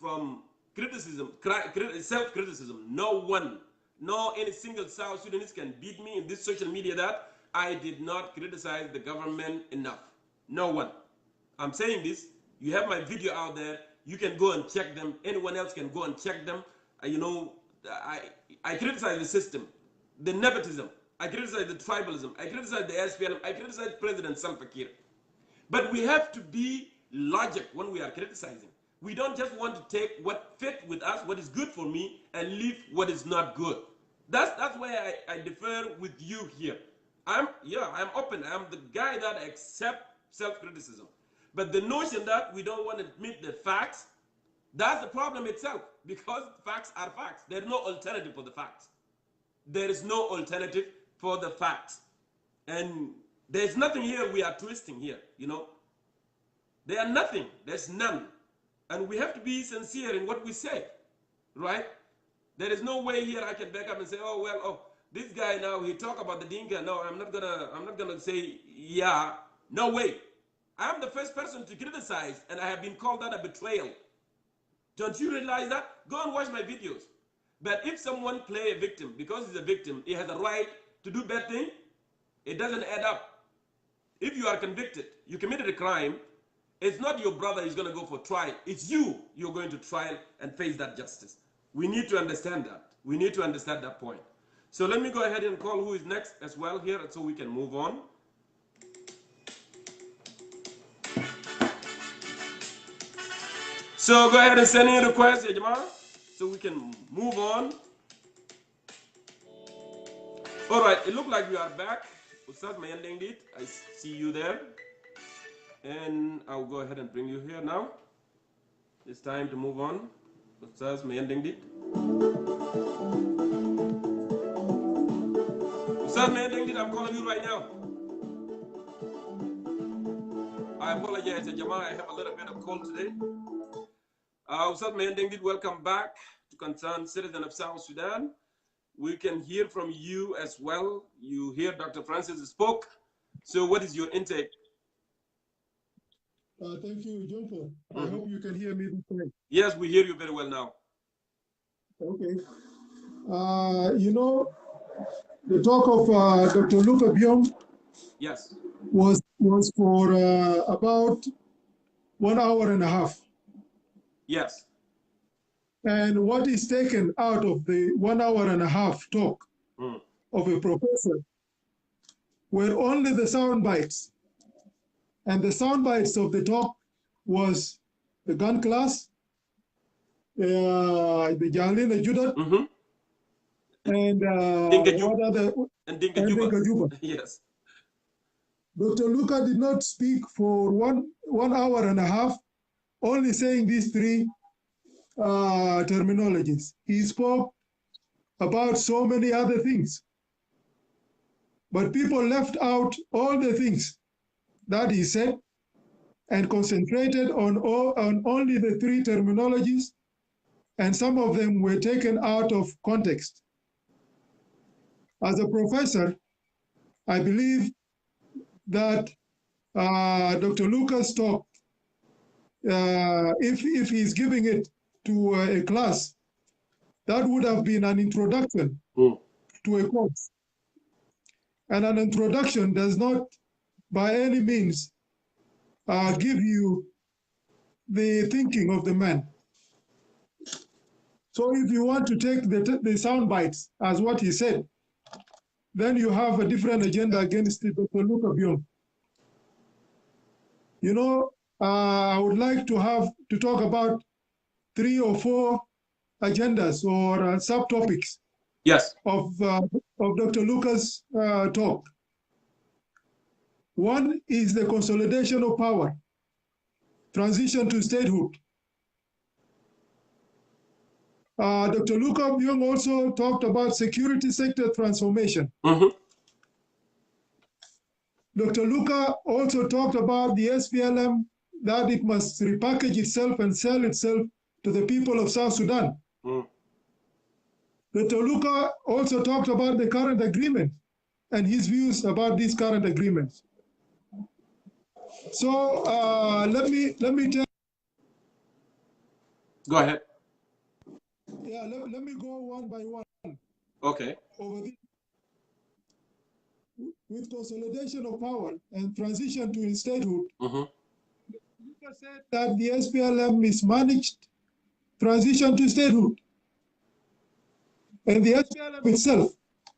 from criticism, self-criticism. No one, no any single South Sudanese can beat me in this social media that I did not criticize the government enough. No one. I'm saying this. You have my video out there. You can go and check them. Anyone else can go and check them. I criticize the system, the nepotism. I criticize the tribalism. I criticize the SPLM. I criticize President Salva Kiir. But we have to be logic when we are criticizing. We don't just want to take what fit with us, what is good for me, and leave what is not good. That's why I differ with you here. I'm open. I'm the guy that accepts self-criticism. But the notion that we don't want to admit the facts, that's the problem itself, because facts are facts. There's no alternative for the facts. There is no alternative for the facts. And there's nothing here we are twisting here, There are nothing. There's none. And we have to be sincere in what we say, right? There is no way here I can back up and say, this guy now, he talk about the Dinka. No, I'm not gonna say, yeah. No way. I'm the first person to criticize, and I have been called that a betrayal. Don't you realize that? Go and watch my videos. But if someone play a victim, because he's a victim, he has a right to do bad thing, it doesn't add up. If you are convicted, you committed a crime, it's not your brother who's going to go for trial. It's you're going to trial and face that justice. We need to understand that. We need to understand that point. So let me go ahead and call who is next as well here so we can move on. So go ahead and send in requests, Yajama, so we can move on. All right, it looks like we are back. Ustaz Mayen Dengdit, I see you there. And I'll go ahead and bring you here now. It's time to move on. Ustaz Mayen Dengdit. Ustaz Mayen Dengdit, I'm calling you right now. I apologize, Jama. I have a little bit of cold today. Ustaz Mayen Dengdit, welcome back to Concerned Citizen of South Sudan. We can hear from you as well. You hear Dr. Francis spoke. So what is your intake?
Thank you, Jongkor. I hope you can hear me this time.
Yes, we hear you very well now.
Okay. The talk of Dr. Luka Biong
Yes.
was for about 1 hour and a half.
Yes.
And what is taken out of the 1 hour and a half talk of a professor were only the sound bites. And the sound bites of the talk was the gun class, the Jalina Judat, and what other?
And Dinka Juba. Yes.
Dr. Luka did not speak for one hour and a half, only saying these three terminologies. He spoke about so many other things, but people left out all the things that he said and concentrated on only the three terminologies, and some of them were taken out of context. As a professor, I believe that Dr. Luka's talk, if he's giving it to a class, that would have been an introduction to a course. And an introduction does not, by any means, give you the thinking of the man. So if you want to take the sound bites as what he said, then you have a different agenda against Dr. Luka Biong. You know, I would like to talk about 3 or 4 agendas or subtopics
Yes.
of Dr. Luka's talk. One is the consolidation of power, transition to statehood. Dr. Luka Biong also talked about security sector transformation. Dr. Luka also talked about the SPLM, that it must repackage itself and sell itself to the people of South Sudan. Dr. Luka also talked about the current agreement and his views about these current agreements. So let me tell.
Go ahead.
Yeah, let me go one by one.
Okay.
Over this. With consolidation of power and transition to statehood, Luka said that the SPLM mismanaged transition to statehood. And the SPLM itself,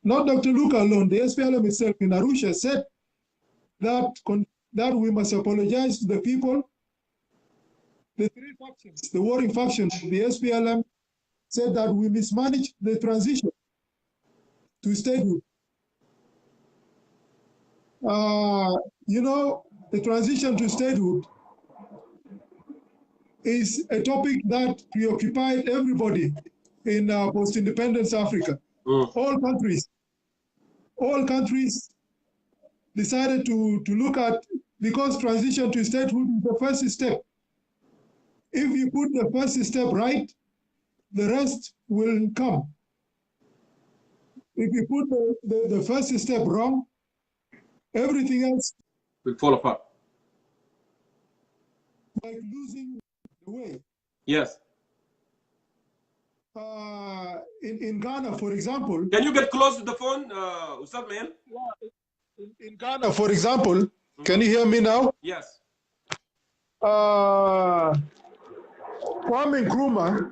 not Dr. Luka alone, the SPLM itself in Arusha said that we must apologize to the people. The 3 factions, the warring factions, the SPLM said that we mismanaged the transition to statehood. You know, the transition to statehood is a topic that preoccupied everybody in post-independence Africa. All countries decided to look at, because transition to statehood is the first step. If you put the first step right, the rest will come. If you put the first step wrong, everything else
will fall apart.
Like losing the way.
Yes.
In Ghana, for example.
Can you get close to the phone, Ustad Mayen?
In Ghana, for example, can you hear me now?
Yes.
Kwame Nkrumah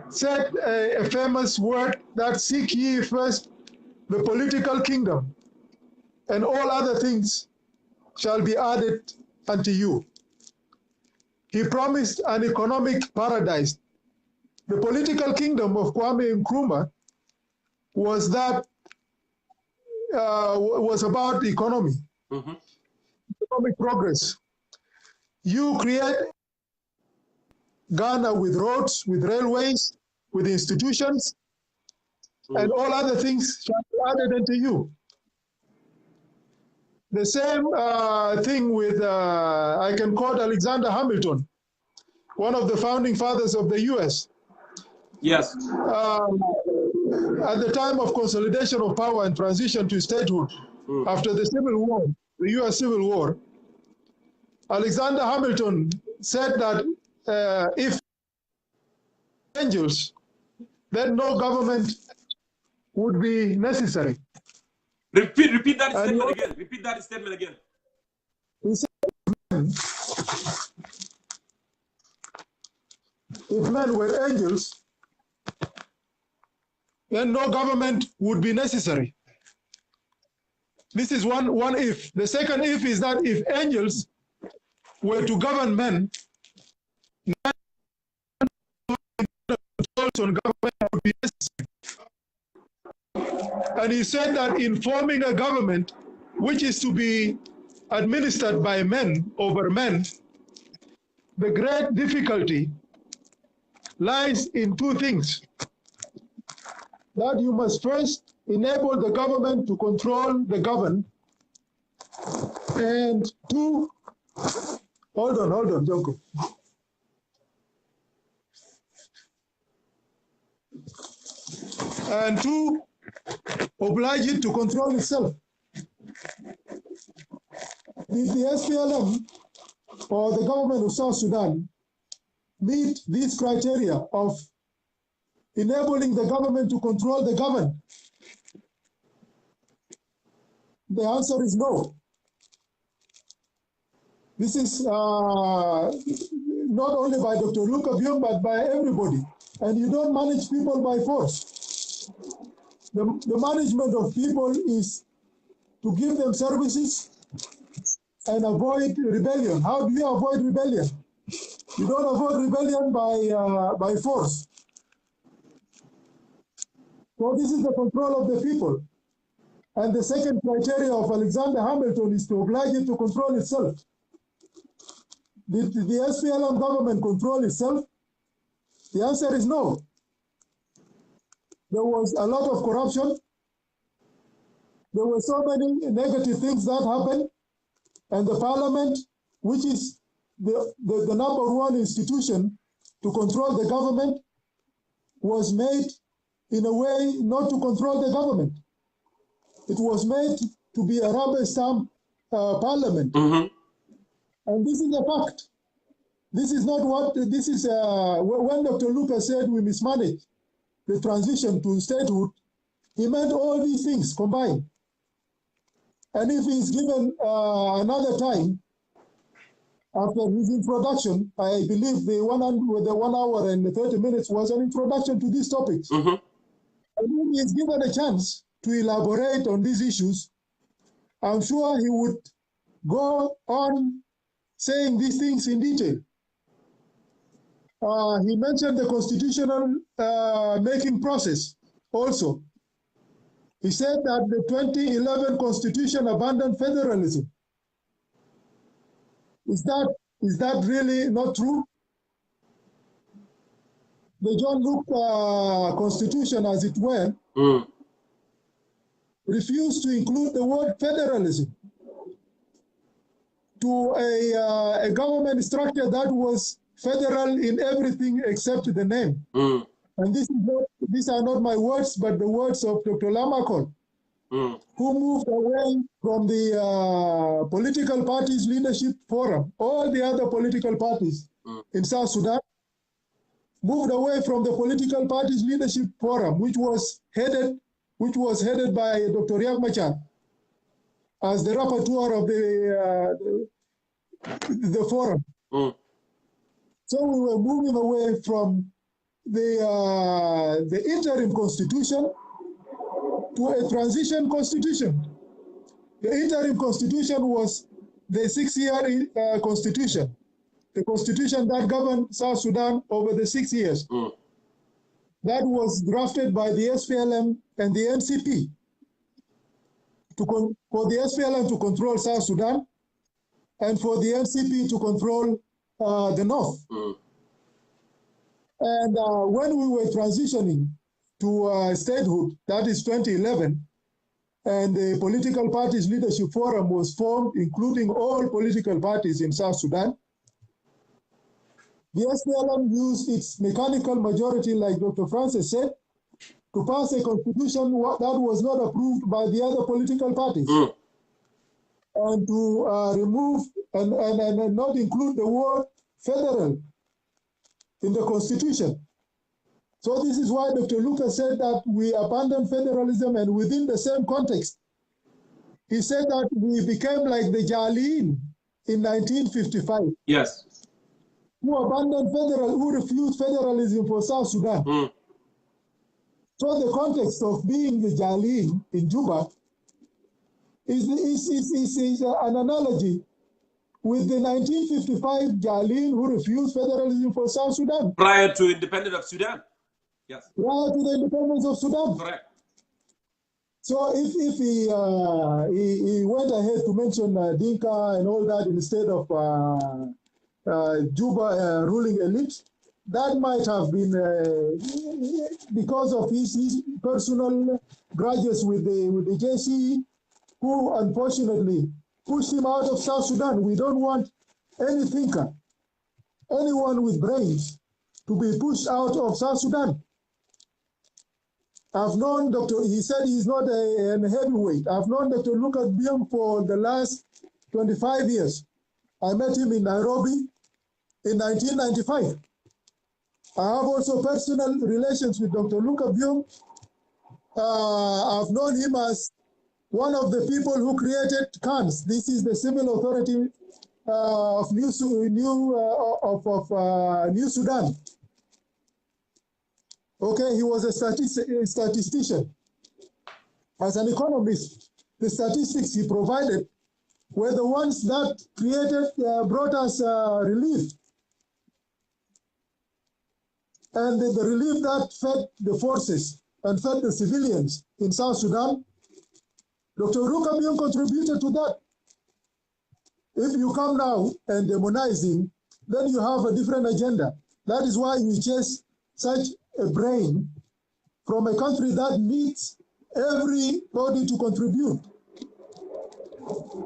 said a famous word that seek ye first the political kingdom, and all other things shall be added unto you. He promised an economic paradise. The political kingdom of Kwame Nkrumah was that was about the economy, economic progress. You create Ghana with roads, with railways, with institutions, and all other things shall be added unto you. The same thing with, I can quote Alexander Hamilton, one of the founding fathers of the US.
Yes.
At the time of consolidation of power and transition to statehood, after the Civil War, the US Civil War, Alexander Hamilton said that if angels, then no government would be necessary.
Repeat that statement again. Repeat that statement again.
He said, if men were angels, then no government would be necessary. This is one if. The second if is that if angels were to govern men, on government would be necessary. And he said that in forming a government which is to be administered by men over men, the great difficulty lies in 2 things. That you must first enable the government to control the governed, and 2, hold on, Jongkor. And 2, oblige it to control itself. Did the SPLM or the government of South Sudan meet these criteria of enabling the government to control the governed? The answer is no. This is not only by Dr. Luka Biong, but by everybody. And you don't manage people by force. The management of people is to give them services and avoid rebellion. How do you avoid rebellion? You don't avoid rebellion by force. So this is the control of the people. And the second criteria of Alexander Hamilton is to oblige it to control itself. Did the SPLM government control itself? The answer is no. There was a lot of corruption. There were so many negative things that happened. And the parliament, which is the number one institution to control the government, was made in a way not to control the government. It was made to be a rubber stamp parliament.
Mm-hmm.
And this is a fact. This is not what, this is, when Dr. Luka said we mismanaged the transition to statehood, he meant all these things combined. And if he's given another time, after his introduction, I believe the 1 hour and 30 minutes was an introduction to these topics.
Mm-hmm.
And if he's given a chance to elaborate on these issues, I'm sure he would go on saying these things in detail. He mentioned the constitutional making process also. He said that the 2011 constitution abandoned federalism. Is that really not true? The John Locke constitution, as it were, refused to include the word federalism to a government structure that was federal in everything except the name. And these are not my words, but the words of Dr. Lamakol, who moved away from the political parties leadership forum. All the other political parties in South Sudan moved away from the political parties leadership forum, which was headed by Dr. Riek Machar as the rapporteur of the forum. So we were moving away from the interim constitution to a transition constitution. The interim constitution was the 6-year constitution, the constitution that governed South Sudan over the 6 years. That was drafted by the SPLM and the NCP for the SPLM to control South Sudan and for the NCP to control the North. And when we were transitioning to statehood, that is 2011, and the political parties leadership forum was formed, including all political parties in South Sudan, the SPLM used its mechanical majority, like Dr. Francis said, to pass a constitution that was not approved by the other political parties, and to remove and not include the word federal in the constitution. So this is why Dr. Luka said that we abandoned federalism, and within the same context, he said that we became like the Jalin in 1955.
Yes.
Who abandoned who refused federalism for South Sudan. So the context of being the Jalin in Juba is an analogy with the 1955 Jalin who refused federalism for South Sudan.
Prior to independence of Sudan. Yes.
Prior to the independence of Sudan.
Correct.
So if he went ahead to mention Dinka and all that instead of Juba ruling elite, that might have been because of his personal grudges with the JC, who unfortunately pushed him out of South Sudan. We don't want any thinker, anyone with brains, to be pushed out of South Sudan. I've known Dr. He said he's not a heavyweight. I've known Dr. Luka Biong for the last 25 years. I met him in Nairobi in 1995. I have also personal relations with Dr. Luka Biong. I've known him as one of the people who created CANS. This is the civil authority of New Sudan. Okay, he was a statistician. As an economist, the statistics he provided were the ones that brought us relief. And the relief that fed the forces and fed the civilians in South Sudan, Dr. Luka Biong contributed to that. If you come now and demonize him, then you have a different agenda. That is why you chase such a brain from a country that needs everybody to contribute.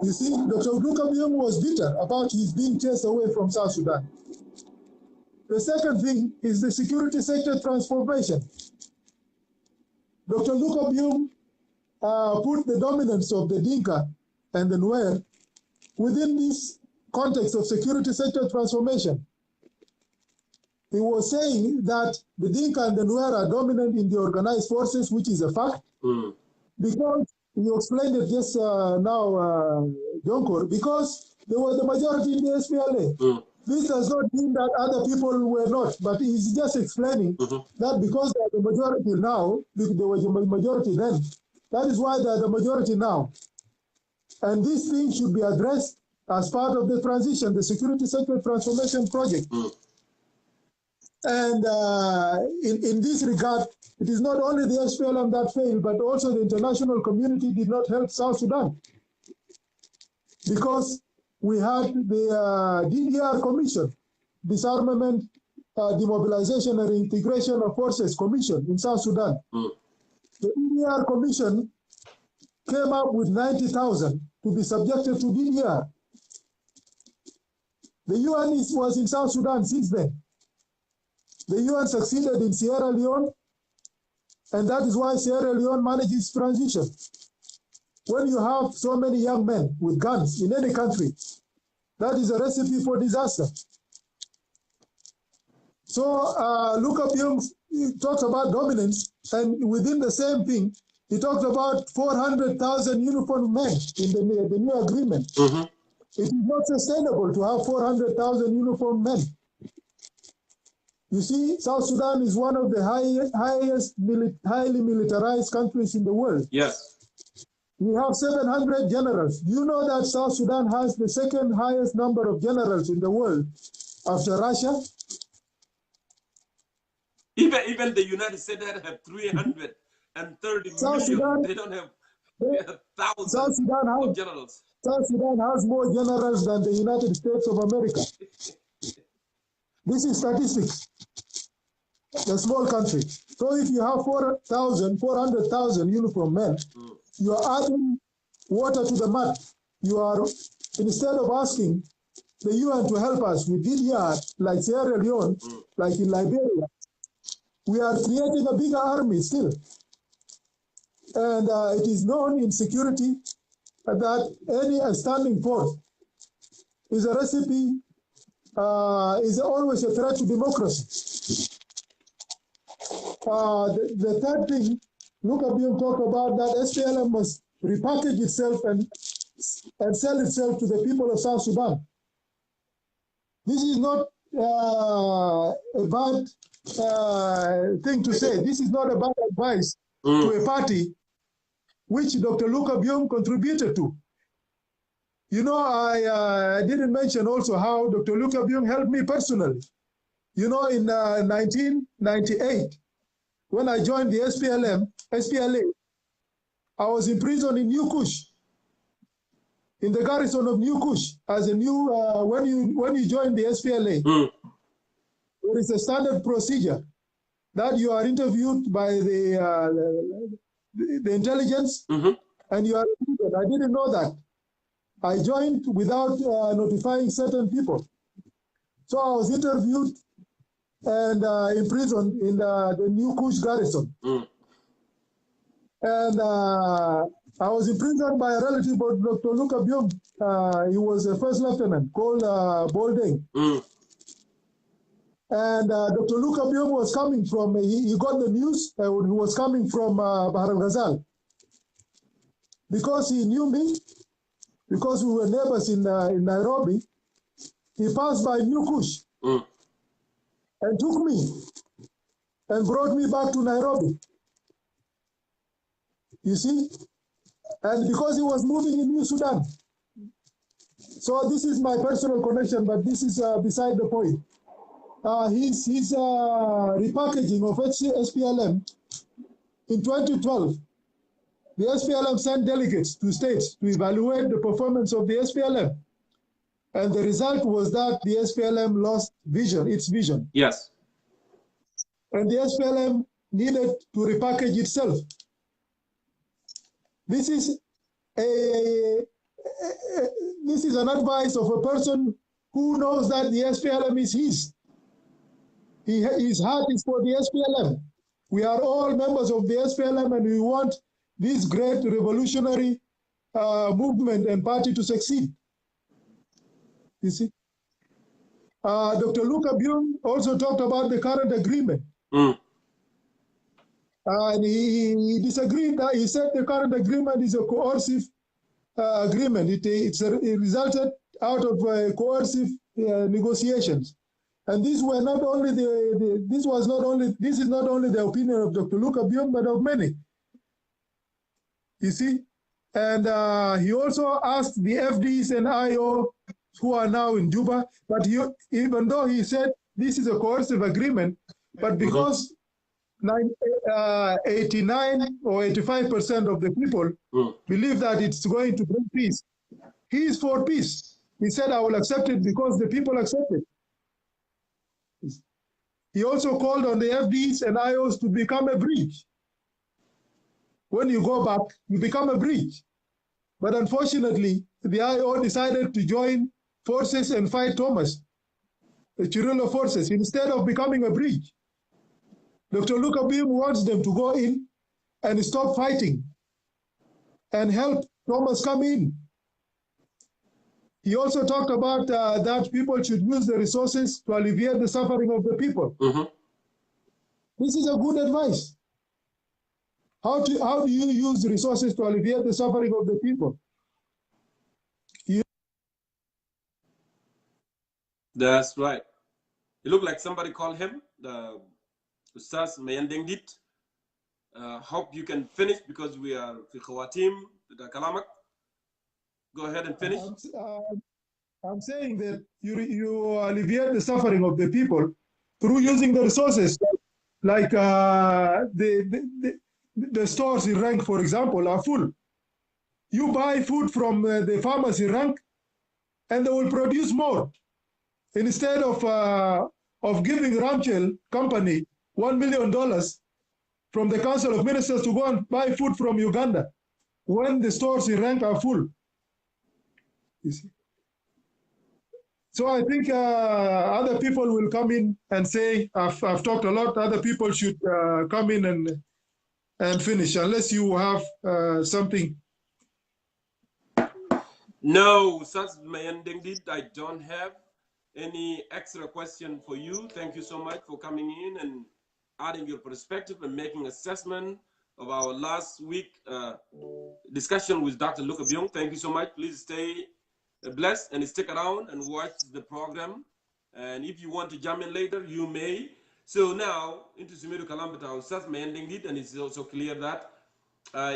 You see, Dr. Luka Biong was bitter about his being chased away from South Sudan. The second thing is the security sector transformation. Dr. Luka Biong put the dominance of the Dinka and the Nuer within this context of security sector transformation. He was saying that the Dinka and the Nuer are dominant in the organized forces, which is a fact, because you explained it just now, Jongkor, because they were the majority in the SPLA. This does not mean that other people were not, but he's just explaining that because they are the majority now, they were the majority then, that is why they are the majority now. And this thing should be addressed as part of the transition, the security sector transformation project. And in this regard, it is not only the SPLM that failed, but also the international community did not help South Sudan. Because we had the DDR Commission, Disarmament, Demobilization and Reintegration of Forces Commission in South Sudan. The DDR Commission came up with 90,000 to be subjected to DDR. The UN was in South Sudan since then. The UN succeeded in Sierra Leone, and that is why Sierra Leone manages transition. When you have so many young men with guns in any country, that is a recipe for disaster. So Luka Biong talks about dominance, and within the same thing, he talked about 400,000 uniformed men in the new agreement. It is not sustainable to have 400,000 uniformed men. You see, South Sudan is one of the highly militarized countries in the world.
Yes.
We have 700 generals. Do you know that South Sudan has the second highest number of generals in the world after Russia?
Even the United States have 330
South
million.
Sudan,
They don't have thousands of generals.
South Sudan has more generals than the United States of America. This is statistics. A small country. So if you have 400,000 uniformed men, you are adding water to the mud. You are, instead of asking the UN to help us with DDR, like Sierra Leone, like in Liberia, we are creating a bigger army still. And it is known in security that any standing force is a recipe, is always a threat to democracy. The third thing, Luka Biong talked about that SPLM must repackage itself and sell itself to the people of South Sudan. This is not a bad thing to say. This is not a bad advice to a party which Dr. Luka Biong contributed to. You know, I didn't mention also how Dr. Luka Biong helped me personally. You know, in 1998, when I joined the SPLA, I was in prison in New Kush, in the garrison of New Kush, as a new, when you join the SPLA, there is a standard procedure that you are interviewed by the intelligence, and you are interviewed. I didn't know that. I joined without notifying certain people. So I was interviewed and imprisoned in the New Kush garrison. And I was imprisoned by a relative of Dr. Luka Biong. He was a first lieutenant called Bolding. And Dr. Luka Biong was coming from, he got the news, he was coming from Bahar al-Ghazal. Because he knew me, because we were neighbors in Nairobi, he passed by New Kush and took me and brought me back to Nairobi. You see? And because he was moving in New Sudan. So this is my personal connection, but this is beside the point. His repackaging of SPLM in 2012, the SPLM sent delegates to states to evaluate the performance of the SPLM. And the result was that the SPLM lost its vision.
Yes.
And the SPLM needed to repackage itself. This is an advice of a person who knows that the SPLM is his. His heart is for the SPLM. We are all members of the SPLM and we want this great revolutionary movement and party to succeed. You see? Dr. Luka Biong also talked about the current agreement. And he disagreed. He said the current agreement is a coercive agreement. It resulted out of coercive negotiations. And this were not only this is not only the opinion of Dr. Luka Biong, but of many. You see? And he also asked the FDs and IO who are now in Juba, but even though he said this is a coercive agreement, but because 89 or 85% of the people believe that it's going to bring peace, he is for peace. He said, I will accept it because the people accept it. He also called on the FDs and IOs to become a bridge. When you go back, you become a bridge. But unfortunately, the IO decided to join forces and fight Thomas, the Chirilo forces, instead of becoming a bridge. Dr. Luka Biong wants them to go in and stop fighting and help Thomas come in. He also talked about that people should use the resources to alleviate the suffering of the people. This is a good advice. How do you use the resources to alleviate the suffering of the people?
That's right. It looked like somebody called him, the Ustaz Mayen Dengdit. Hope you can finish because we are fi khawatim the kalamak. Go ahead and finish.
I'm saying that you alleviate the suffering of the people through using the resources, like the stores in Rank, for example, are full. You buy food from the farmers in Rank, and they will produce more. Instead of giving Ramchel company $1 million from the Council of Ministers to go and buy food from Uganda, when the stores in Rank are full. You see? So I think other people will come in and say, I've talked a lot, other people should come in and finish, unless you have something.
No, Ustaz Mayen Dengdit, I don't have any extra question for you. Thank you so much for coming in and adding your perspective and making assessment of our last week discussion with Dr. Luka Biong. Thank you so much. Please stay blessed and stick around and watch the program. And if you want to jump in later, you may. So now, into Sumeru Kalambata, Ustaz Mayen Dengdit, and it's also clear that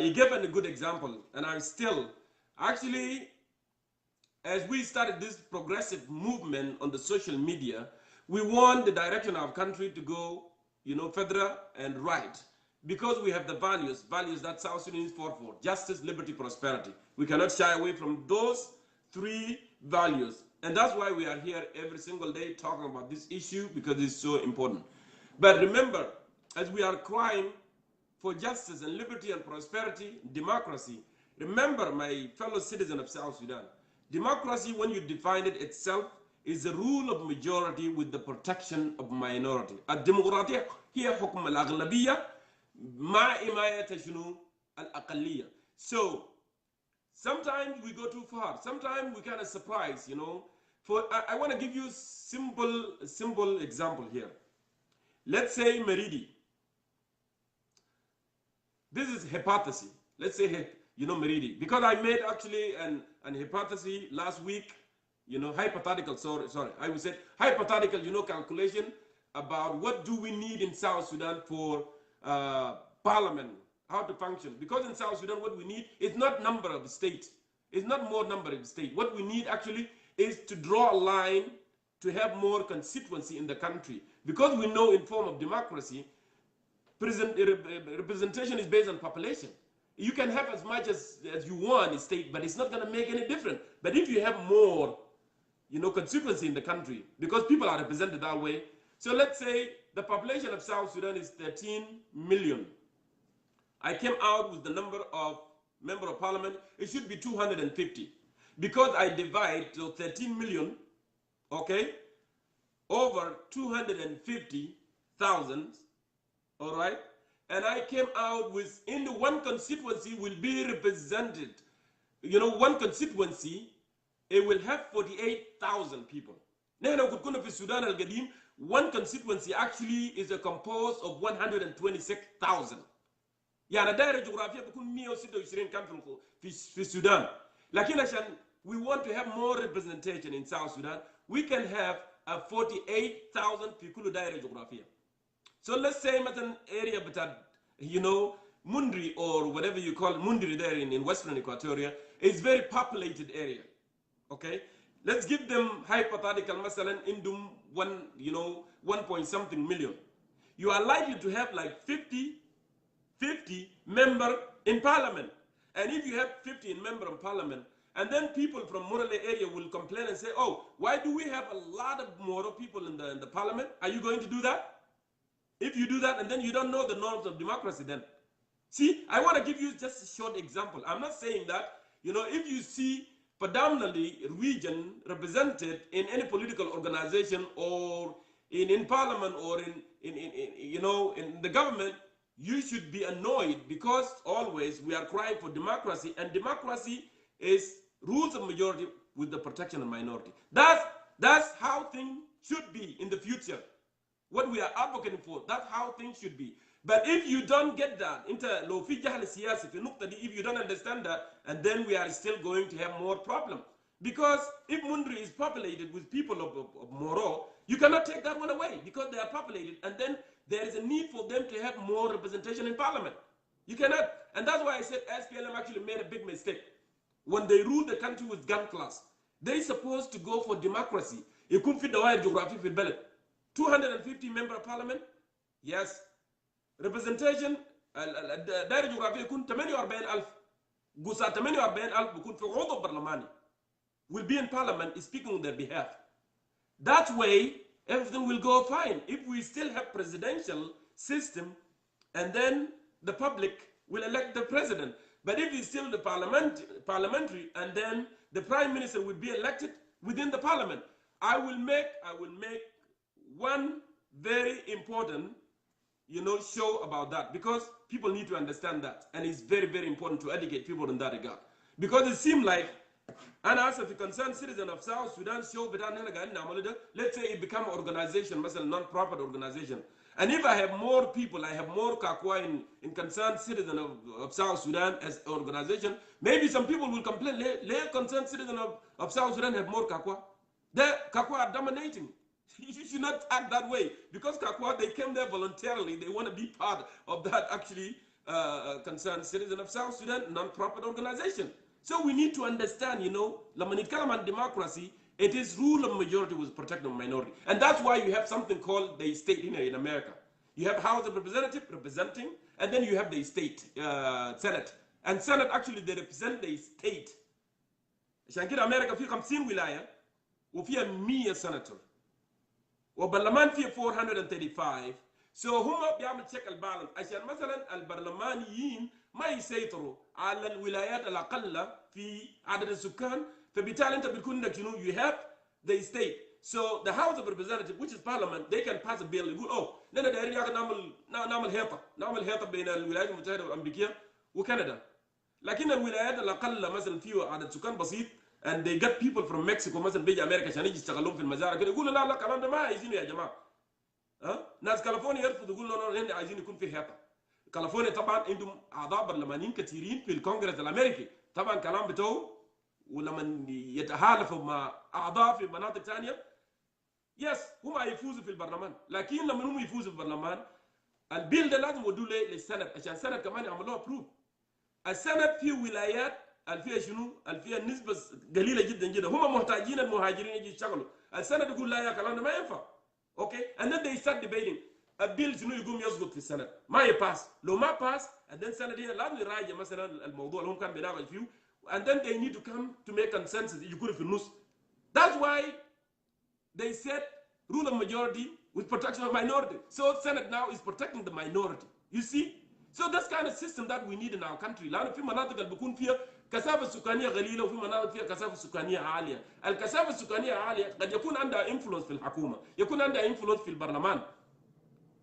he gave a good example. And I'm still, actually, as we started this progressive movement on the social media, we want the direction of our country to go, federal and right. Because we have the values that South Sudanese fought for: justice, liberty, prosperity. We cannot shy away from those three values. And that's why we are here every single day talking about this issue, because it's so important. But remember, as we are crying for justice and liberty and prosperity, democracy, remember, my fellow citizen of South Sudan, democracy, when you define it itself, is the rule of majority with the protection of minority. الديمقراطية هي حكم الأغلبية مع حماية شنو al-aqalliya. So sometimes we go too far. Sometimes we kind of surprise, you know. I want to give you simple example here. Let's say Meridi. This is hypothesis. Let's say, you know, Meridi. Because I made actually an hypothesis last week, you know, hypothetical, sorry, I would say hypothetical, you know, calculation about what do we need in South Sudan for parliament, how to function. Because in South Sudan, what we need is not number of states. It's not more number of states. What we need actually is to draw a line to have more constituency in the country. Because we know in form of democracy, representation is based on population. You can have as much as you want in state, but it's not going to make any difference. But if you have more, you know, constituency in the country, because people are represented that way. So let's say the population of South Sudan is 13 million. I came out with the number of member of parliament. It should be 250. Because I divide so 13 million, okay, over 250,000, all right? And I came out with, in the one constituency will be represented, you know, one constituency, it will have 48,000 people. Now, Sudan al-Gadim, one constituency actually is composed of 126,000. يعني دائرة جغرافية بكون 126 كان في السودان. لكن عشان we want to have more representation in South Sudan, we can have 48,000 في كل دائرة جغرافية. So let's say مثلا area بتاع, you know, Mundri or whatever you call Mundri there in Western Equatoria, is very populated area. Okay, let's give them hypothetical مثلا indum 1 point something million. You are likely to have like 50 member in parliament. And if you have 50 member in parliament, and then people from Morale area will complain and say, oh, why do we have a lot of Moro people in the parliament? Are you going to do that? If you do that, and then you don't know the norms of democracy then. See, I want to give you just a short example. I'm not saying that, you know, if you see predominantly region represented in any political organization or in parliament or in you know, in the government, you should be annoyed, because always we are crying for democracy, and democracy is rules of majority with the protection of minority. That's how things should be in the future. What we are advocating for, that's how things should be. But if you don't get that, if you don't understand that, and then we are still going to have more problems. Because if Mundri is populated with people of Moro, you cannot take that one away, because they are populated, and then there is a need for them to have more representation in parliament. You cannot, and that's why I said SPLM actually made a big mistake. When they ruled the country with gun class, they supposed to go for democracy. You couldn't fit the wide geography for ballot. 250 member of parliament, yes. Representation, دائرة جغرافية يكون 48,000. قصة 48,000 بيكون في عضو برلماني. Will be in parliament speaking on their behalf. That way, everything will go fine. If we still have presidential system, and then the public will elect the president. But if it's still the parliamentary, and then the prime minister will be elected within the parliament, I will make one very important, you know, show about that, because people need to understand that, and it's very, very important to educate people in that regard. Because it seems like, and as a concerned citizen of South Sudan, let's say it become an organization, a non-profit organization. And if I have more people, I have more Kakwa in concerned citizen of South Sudan as an organization, maybe some people will complain, let concerned citizen of South Sudan have more Kakwa. The Kakwa are dominating. You should not act that way, because Kakwa, they came there voluntarily. They want to be part of that actually concerned citizen of South Sudan non-profit organization. So we need to understand, you know, Lamanit democracy, it is rule of majority with protection of minority. And that's why you have something called the state in America. You have House of Representatives representing, and then you have the state, Senate. And Senate actually, they represent the state. عشان كده أمريكا فيه 50 ولاية وفيها 100 senator. وبرلمان فيه 435. So هم بيعمل check البالانس عشان مثلا البرلمانيين ما يسيطروا على الولايات الأقل في عدد السكان. فبالتالي أنت بتكون إنك you have the state. So the House of Representatives, which is Parliament, they can pass a bill. يقول نحن دايرين نعمل هيطة بين الولايات المتحدة الأمريكية وكندا. لكن الولايات الاقل مثلا فيه عدد سكان بسيط and they get people from Mexico مثلا بيجي امريكا عشان يجي يشتغلون في المزارع كده يقولوا لا لا الكلام ده ما عايزينه يا جماعه. ناس كاليفورنيا يرفضوا يقولوا لا عايزين يكون في هيئه. كاليفورنيا طبعا عندهم اعضاء برلمانيين كثيرين في الكونغرس الامريكي، طبعا كلام بتوعه ولما يتحالفوا مع اعضاء في مناطق ثانيه يس هم هيفوزوا في البرلمان، لكن لما هم يفوزوا في البرلمان البيل ده لازم يودوه للسنت عشان السنت كمان يعملوها ابروف. السنت في ولايات فيها شنو؟ فيها نسبه قليله جدا جدا، هم محتاجين المهاجرين يجي يشتغلوا. السنت يقول لا يا كلام ده ما ينفع. اوكي؟ and then they start debating. البيل شنو يقوم يسقط في السنت، ما يباس، لو ما باس and then السنت هنا لازم يراجع مثلا الموضوع اللي هم كانوا بيناقشوا فيه and then they need to come to make consensus يكونوا في النص. That's why they said rule of majority with protection of minority. So Senate now is protecting the minority. You see? So that's kind of system that we need in our country. لأنه في مناطق اللي بيكون فيها كثافة سكانية قليلة وفي مناطق فيها كثافة سكانية عالية. الكثافة السكانية عالية قد يكون عندها influence في الحكومة، يكون عندها influence في البرلمان.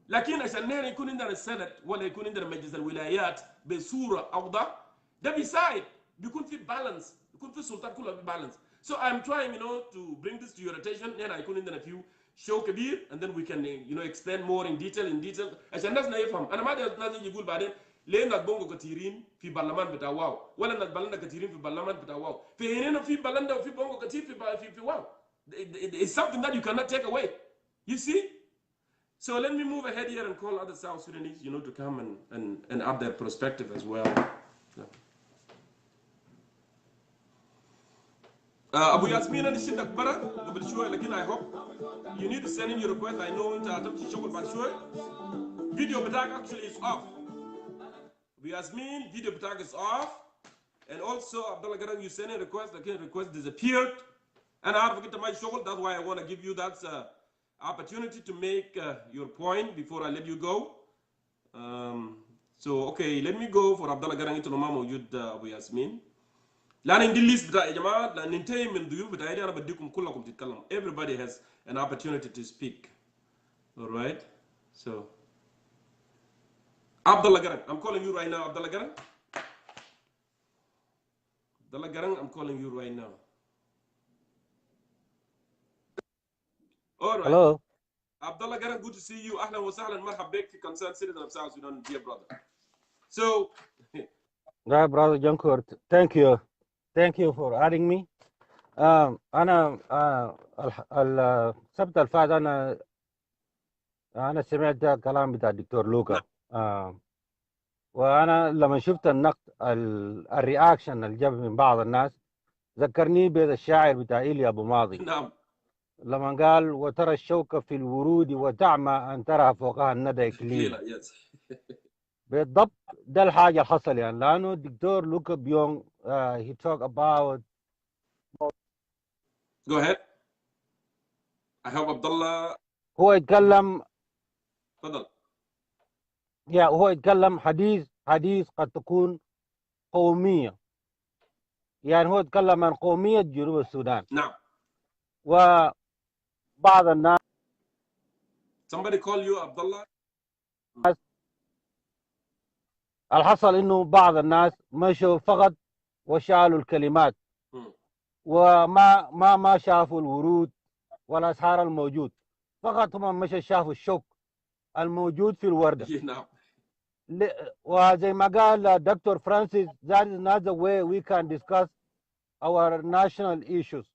لكن عشان نحن يكون عندنا السنت ولا يكون عندنا مجلس الولايات بصورة أوضح، ده بيساعد بيكون في بالانس، بيكون في السلطات كلها في بالانس. So I'm trying, to bring this to your attention. هنا هيكون عندنا few show كبير and then we can, explain more in detail عشان الناس يفهم. أنا ما أدري الناس يقول بعدين ليه ناس بونغو كثيرين في برلمان بتاع واو ولا ناس بلندا كثيرين في برلمان بتاع واو. في هنا في بلندا وفي بونغو كثير في واو. It's something that you cannot take away. You see? So let me move ahead here and call other South Sudanese, to come and add their perspective as well. Abu Yasmin أنا شدك برا قبل شوي لكن I hope you need to send in your request. I know أنت هتمشي شغل بعد شوي. Video بتاعك actually is off. Abu Yasmin video بتاعك is off. And also Abdalla Garang you sent a request لكن request disappeared. أنا عارفك أنت ما شغل, that's why I want to give you that opportunity to make your point before I let you go. So okay, let me go for Abdalla Garang into ما موجود أبو ياسمين. لأن عندي list بتاع يا جماعة لأن ننتهي من ضيوف بتاعي أنا بديكم كلكم تتكلم. Everybody has an opportunity to speak. All right. So Abdalla Garang, I'm calling you right now. Abdalla Garang. Abdalla Garang, I'm calling you right now. All right.
Hello.
Abdalla Garang, good to see you. أهلا وسهلا مرحبا بك في concerned citizen of South Sudan, dear brother. So,
Right, brother Jongkor, thank you for adding me. أنا السبت الفات أنا سمعت كلام بتاع الدكتور لوكا. وأنا لما شفت النقد الرياكشن اللي جاب من بعض الناس ذكرني بهذا الشاعر بتاع إيليا أبو ماضي.
نعم.
لما قال وترى الشوكة في الورود وتعمى أن ترى فوقها الندى إكليلا. بالضبط ده الحاجة اللي حصل يعني لأنه الدكتور لوكا بيونغ he talk about.
Go ahead. I hope Abdullah.
هو يتكلم.
تفضل.
هو يتكلم حديث قد تكون قومية. يعني هو يتكلم عن قومية جنوب السودان.
نعم.
وبعض الناس.
Somebody call you Abdullah.
الحصل إنه بعض الناس مشوا فقط وشالوا الكلمات. وما شافوا الورود والأسحار الموجود، فقط هم مشوا شافوا الشوك الموجود في الوردة.
نعم.
وزي ما قال دكتور فرانسيس that is not the way we can discuss our national issues.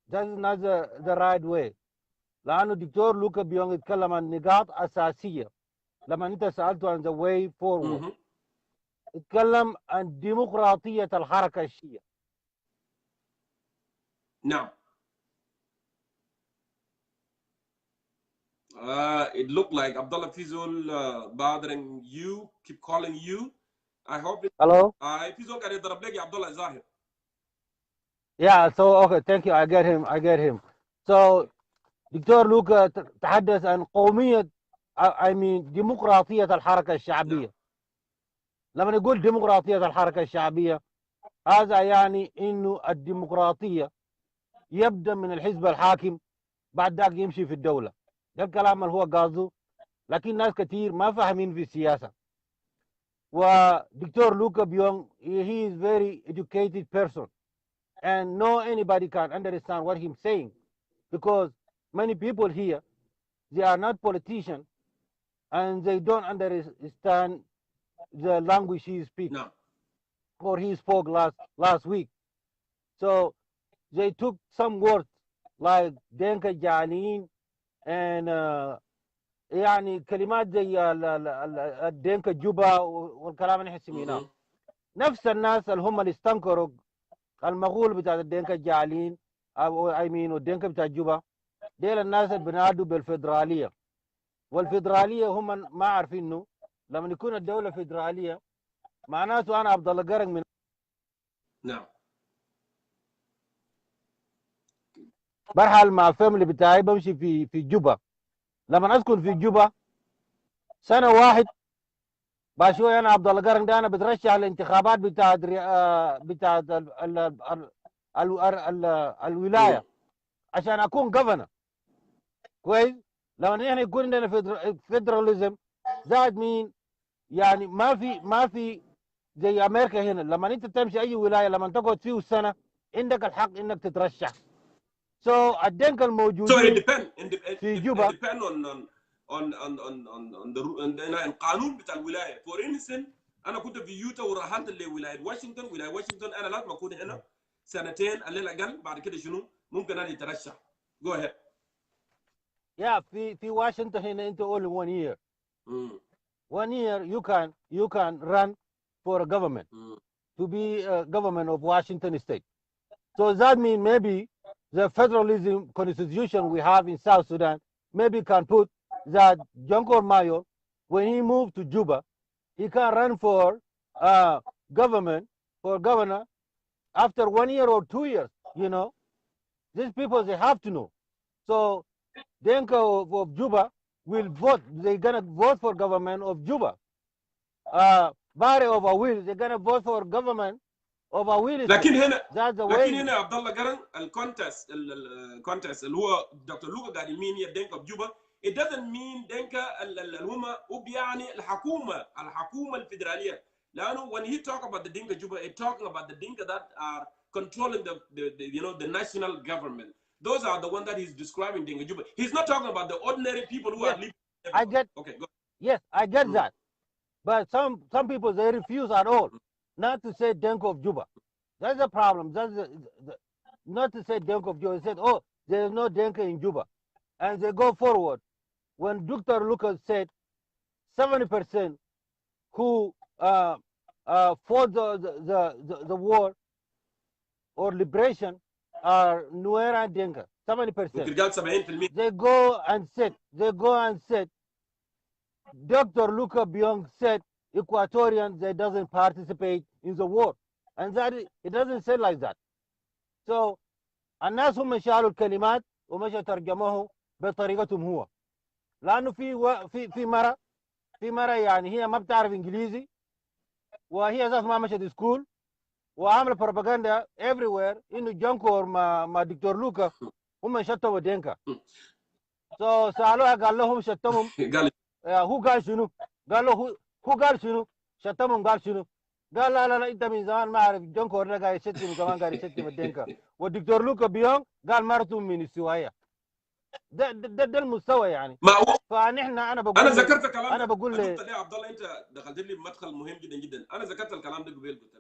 That is not the right way. لأنه الدكتور لوكا بيونغ يتكلم عن نقاط أساسية. لما أنت سألته عن the way forward يتكلم عن ديمقراطية الحركة الشيعية.
نعم. It looked like Abdullah Fizul bothering you, keep calling you. I hope it.
Hello?
Fizul قاعد يضرب لك يا عبدالله ظاهر.
Yeah, so okay, thank you. I get him. So دكتور لوكا تحدث عن قومية ديمقراطية الحركة الشعبية. لما نقول ديمقراطية الحركة الشعبية هذا يعني إنه الديمقراطية يبدأ من الحزب الحاكم بعد ذاك يمشي في الدولة. ده الكلام اللي هو قاصده، لكن ناس كتير ما فاهمين في السياسة. Dr. Luka Biong, he is very educated person, and no anybody can understand what he's saying, because many people here, they are not politicians, and they don't understand the language he speaks
No.
or he spoke last week. So they took some words like Denka Jalin and يعني كلمات زي الدنكا جوبا والكلام اللي احنا سمعناه. نفس الناس اللي هم اللي استنكروا المغول بتاع الدنكا الجعلين او اي مين والدنكا بتاع جوبا، ديل الناس اللي بنادوا بالفدراليه. والفدراليه هم ما عارفين انه لما يكون الدوله فدراليه معناته انا عبد الله قرن من
نعم.
برحل مع الفاميلي بتاعي بمشي في جوبا. لما اسكن في جوبا سنه واحد بشوي انا عبد الله قرن ده انا بترشح الانتخابات بتاعت الولايه عشان اكون جفنر كويس. لما احنا يكون عندنا فيدراليزم زائد مين يعني ما في زي امريكا هنا، لما انت تمشي اي ولايه لما تقعد فيه سنه عندك الحق انك تترشح. الدنك
So it
الموجودين
depends.
في جوبا
It depends on the القانون بتاع الولايه. For instance انا كنت في يوتا ورحلت لولايه واشنطن. ولايه واشنطن انا لازم اكون هنا سنتين على الاقل، بعد كده شنو ممكن انا اترشح. Go ahead.
Yeah, في واشنطن هنا انت only 1 year. 1 year you can run for a government to be a government of Washington State. So that means maybe the federalism constitution we have in South Sudan maybe can put that Jongkor Mayol, when he moved to Juba, he can run for governor after 1 year or 2 years. You know, these people, they have to know. So Denka of Juba will vote. They're gonna vote for government of Juba. Bari of Awil, they're gonna vote for government of Awil.
لكن هنا
That's the
لكن
way.
هنا عبد الله قرن الكونتست اللي هو دكتور لوكا قاعد يمين يدنك بجوبا. It doesn't mean دنكا اللي هم وبيعني الحكومه الفدراليه. لانه when he talk about the Dinka Juba, it talking about the Dinka that are controlling the national government. Those are the one that he's describing Dinka Juba. He's not talking about the ordinary people who are living.
I get.
Okay, go.
Yes, I get that. But some people, they refuse at all not to say Denko of Juba. That's the problem. That's not to say Denko of Juba. They said, oh, there is no Denka in Juba. And they go forward. When Dr. Lucas said 70% who fought the war or liberation are Nuera and Denka. 70%. They go and said, Dr. Luka Biong said Equatorians they doesn't participate in the war, and that it doesn't say like that. So الناس هم شالوا الكلمات ومشوا ترجموه بطريقتهم هو، لأنه في مرة يعني هي ما بتعرف إنجليزي وهي ذات ما مشت سكول وعامله بروباغندا everywhere إنه جونكور مع دكتور لوكا هم شتموا دينكا. So سألوها قال لهم شتمهم. هو قال شنو؟ قال له هو قال شنو؟ شتمهم قال شنو؟ قال لا انت من زمان ما اعرف جونكور ده قاعد يشتم كمان قاعد يشتم الدنكا. والدكتور لوكا بيونغ قال مرته من السوايه. ده المستوى يعني. فنحن انا بقول
انا ذكرت الكلام
انا بقول
قلت لي عبد الله انت دخلت لي بمدخل مهم جدا جدا. انا ذكرت الكلام ده قبل،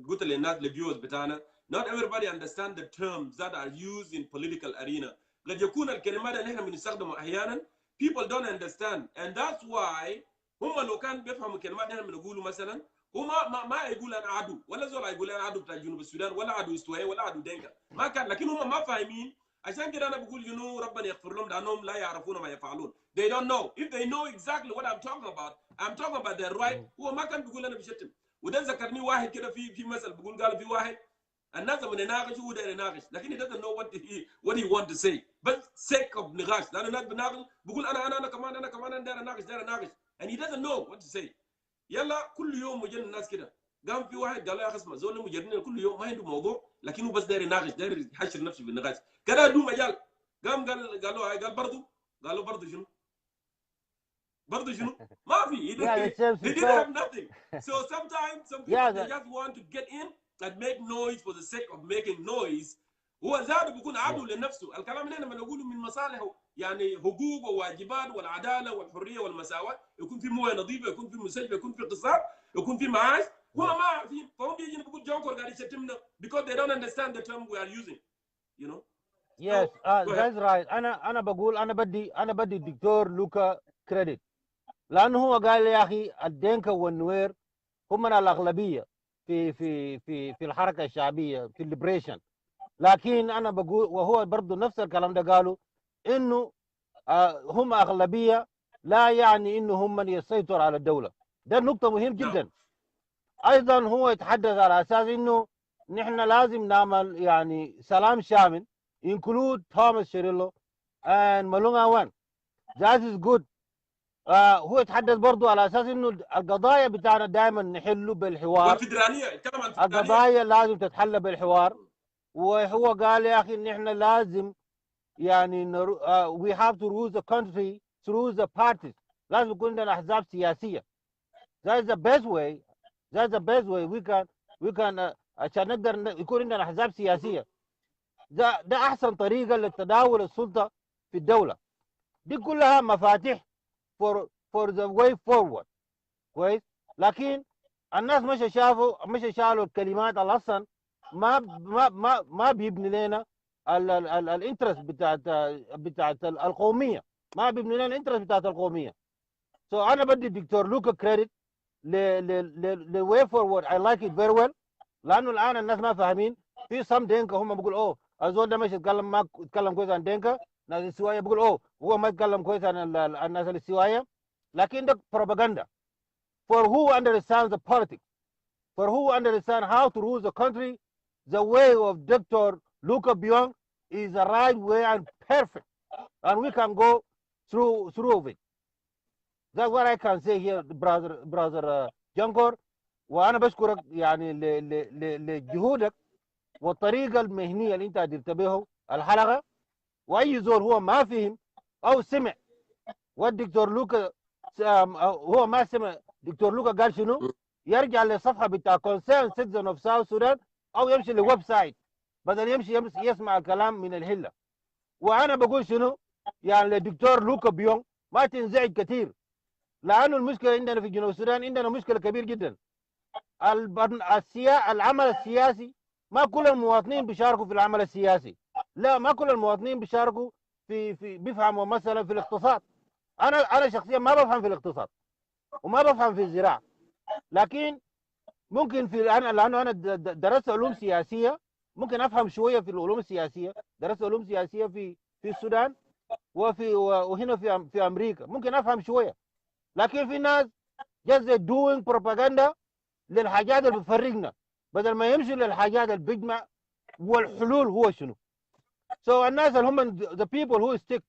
قلت للناس الفيوز بتاعنا not everybody understand the terms that are used in political arena. قد يكون الكلمات اللي احنا بنستخدمها احيانا people don't understand, and that's why هم لو كان بيفهموا الكلمات اللي احنا بنقوله مثلا هم ما يقول انا عدو ولا زول يقول انا عدو بتاع جنوب السودان ولا عدو استوائي ولا عدو دنكا، ما كان. لكن هم ما فاهمين، عشان كده انا بقول ربنا يغفر لهم لانهم لا يعرفون ما يفعلون. They don't know. If they know exactly what I'm talking about their right. هو ما كان بيقول انا بشتم. وده ذكرني واحد كده في مثل بيقول قال في واحد الناس لما يناقش هو داير يناقش لكن he doesn't know what he want to say but sake of نقاش، لانه الناس بناقش بيقول انا كمان داير اناقش and he doesn't know what to say. يلا كل يوم مجنن الناس كده. قام في واحد قال له يا اخي اسمع زول مجنن كل يوم ما عنده موضوع لكنه بس داير يناقش، داير يحشر نفسه بالنقاش كده ادو مجال. قام قال له برضه شنو؟ برضه شنو؟ ما في.
Yeah, the same
They
thing.
didn't have
So
nothing. So sometimes some people
yeah,
they just want to get in and make noise for the sake of making noise. هو زاد بيكون
yeah,
عدو لنفسه. الكلام اللي احنا بنقوله من مصالحه يعني حقوق وواجبات والعداله والحريه والمساواه، يكون في مويه نظيفه، يكون في مستشفى، يكون في اقتصاد، يكون في معاش. هم
yeah.
ما عارفين، فهم بيجي بيقول جوكر قاعد يشتمنا because they don't understand the term we are using. You know?
Yes,
So go ahead.
that's right. انا بقول انا بدي الدكتور لوكا كريدت، لانه هو قال لي يا اخي الدنكا والنوير هم من الاغلبيه في الحركه الشعبيه في الليبريشن. لكن انا بقول وهو برضه نفس الكلام ده قالوا انه هم اغلبيه، لا يعني انه هم من يسيطر على الدوله. ده نقطه مهم
No.
جدا. ايضا هو يتحدث على اساس انه نحن لازم نعمل يعني سلام شامل include Thomas Cirillo and Malunga Wan. That is good. هو يتحدث برضو على اساس انه القضايا بتاعنا دائما نحله بالحوار.
والفدراليه، اتكلم عن الفدراليه.
القضايا لازم تتحل بالحوار. وهو قال يا اخي ان احنا لازم يعني we have to rule the country through the parties. لازم يكون عندنا احزاب سياسيه. That is the best way. That's the best way we can عشان نقدر يكون عندنا احزاب سياسيه. ده احسن طريقه لتداول السلطه في الدوله. دي كلها مفاتيح for the way forward. كويس. لكن الناس مش شالوا الكلمات اللي اصلا ما بيبني لنا الانترست بتاعت القوميه. ما بيبني لنا الانترست بتاعت القوميه. انا بدي الدكتور لوكا كريدت ل way forward. I like it very well. لانه الان الناس ما فاهمين. في سم دينكا هم بيقول الزول ده مش يتكلم، ما يتكلم كويس عن دينكا. ناس السوايه بيقول هو ما يتكلم كويس عن الناس السوايه. لكن ده propaganda for who understands the politics, for who understand how to rule the country. The way of Dr. Luka Biong is the right way and perfect, and we can go through of it. That's what I can say here, brother Jongkor. وانا بشكرك يعني لجهودك والطريقه المهنيه اللي انت درت به الحلقه. واي زول هو ما فهم او سمع والدكتور لوكا هو ما سمع دكتور لوكا قال شنو، يرجع للصفحه بتاع concern Citizens of South Sudan او يمشي للويب سايت بدل يمشي يسمع الكلام من الهله. وانا بقول شنو يعني للدكتور لوكا بيونغ ما تنزعج كثير، لانه المشكله عندنا في جنوب السودان عندنا مشكله كبير جدا. العمل السياسي ما كل المواطنين بيشاركوا في العمل السياسي. لا، ما كل المواطنين بيشاركوا في بيفهموا مثلا في الاقتصاد. انا شخصيا ما بفهم في الاقتصاد وما بفهم في الزراعه. لكن ممكن لانه انا درست علوم سياسيه ممكن افهم شويه في العلوم السياسيه. درست علوم سياسيه في السودان وهنا في امريكا ممكن افهم شويه. لكن في ناس just doing propaganda للحاجات اللي بتفرقنا بدل ما يمشي للحاجات اللي بيجمع. والحلول هو شنو؟ الناس اللي هم the people who stick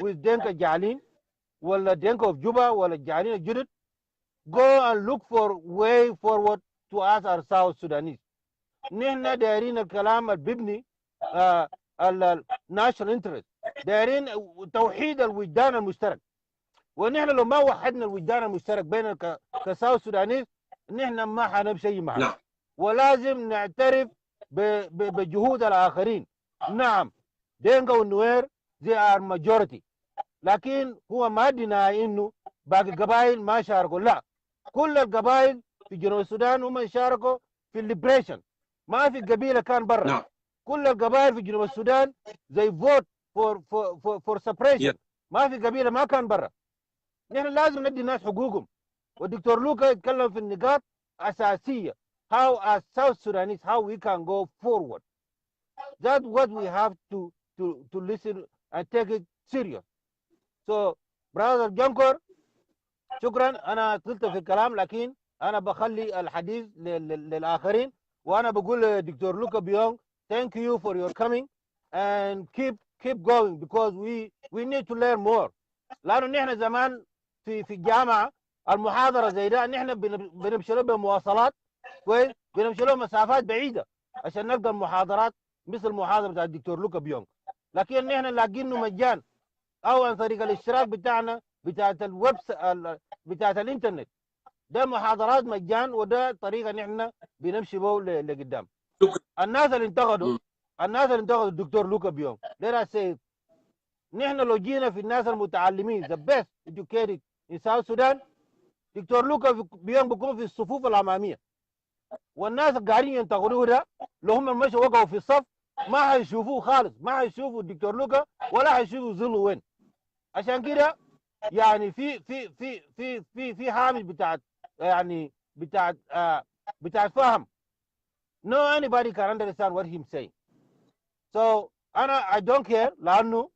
with دينكا الجعلين ولا دينكا of جوبا ولا الجعلين الجدد go and look for way forward to us our South Sudanese. نحن دايرين الكلام اللي بيبني الناشونال انترست، دايرين توحيد الوجدان المشترك. ونحن لو ما وحدنا الوجدان المشترك بين كساوث سودانيز نحن ما حنمشي اي محل. ولازم نعترف بجهود الاخرين. نعم دينكا والنوير they are majority، لكن هو ما ديناي انه باقي القبائل ما شاركوا. لا، كل القبائل في جنوب السودان هم شاركوا في الليبريشن. ما في قبيله كان برا. كل القبائل في جنوب السودان زي فوت فور سبريشن. ما في قبيله ما كان برا. نحن لازم ندي الناس حقوقهم. والدكتور لوكا يتكلم في النقاط اساسيه how as South Sudanese how we can go forward. That's what we have to listen and take it serious. So brother جونكور شكرا. انا طلت في الكلام لكن انا بخلي الحديث للاخرين. وانا بقول لدكتور لوكا بيونغ thank you for your coming and keep going because we need to learn more. لانه نحن زمان في الجامعه المحاضره زي ده نحن بنمشي له بمواصلات كويس، بنمشي له مسافات بعيده عشان نلقى المحاضرات مثل المحاضره بتاع الدكتور لوكا بيونغ. لكن نحن لاقينه مجان او عن طريق الاشتراك بتاعنا بتاعت الويب بتاعت الانترنت. ده محاضرات مجان، وده طريقه نحن بنمشي به لقدام. الناس اللي انتقدوا الدكتور لوكا بيونغ، let us say نحن لو جينا في الناس المتعلمين the best educated in South Sudan، دكتور لوكا بيونغ بيكون في الصفوف الاماميه، والناس قاعدين ينتقدوه ده لو هم مشوا وقعوا في الصف ما هيشوفوه خالص، ما هيشوفوا الدكتور لوكا ولا هيشوفوا ظله وين. عشان كده يعني في حامل بتاعت يعني بتاعت فهم. No anybody can understand what he's saying. So I don't care، لانه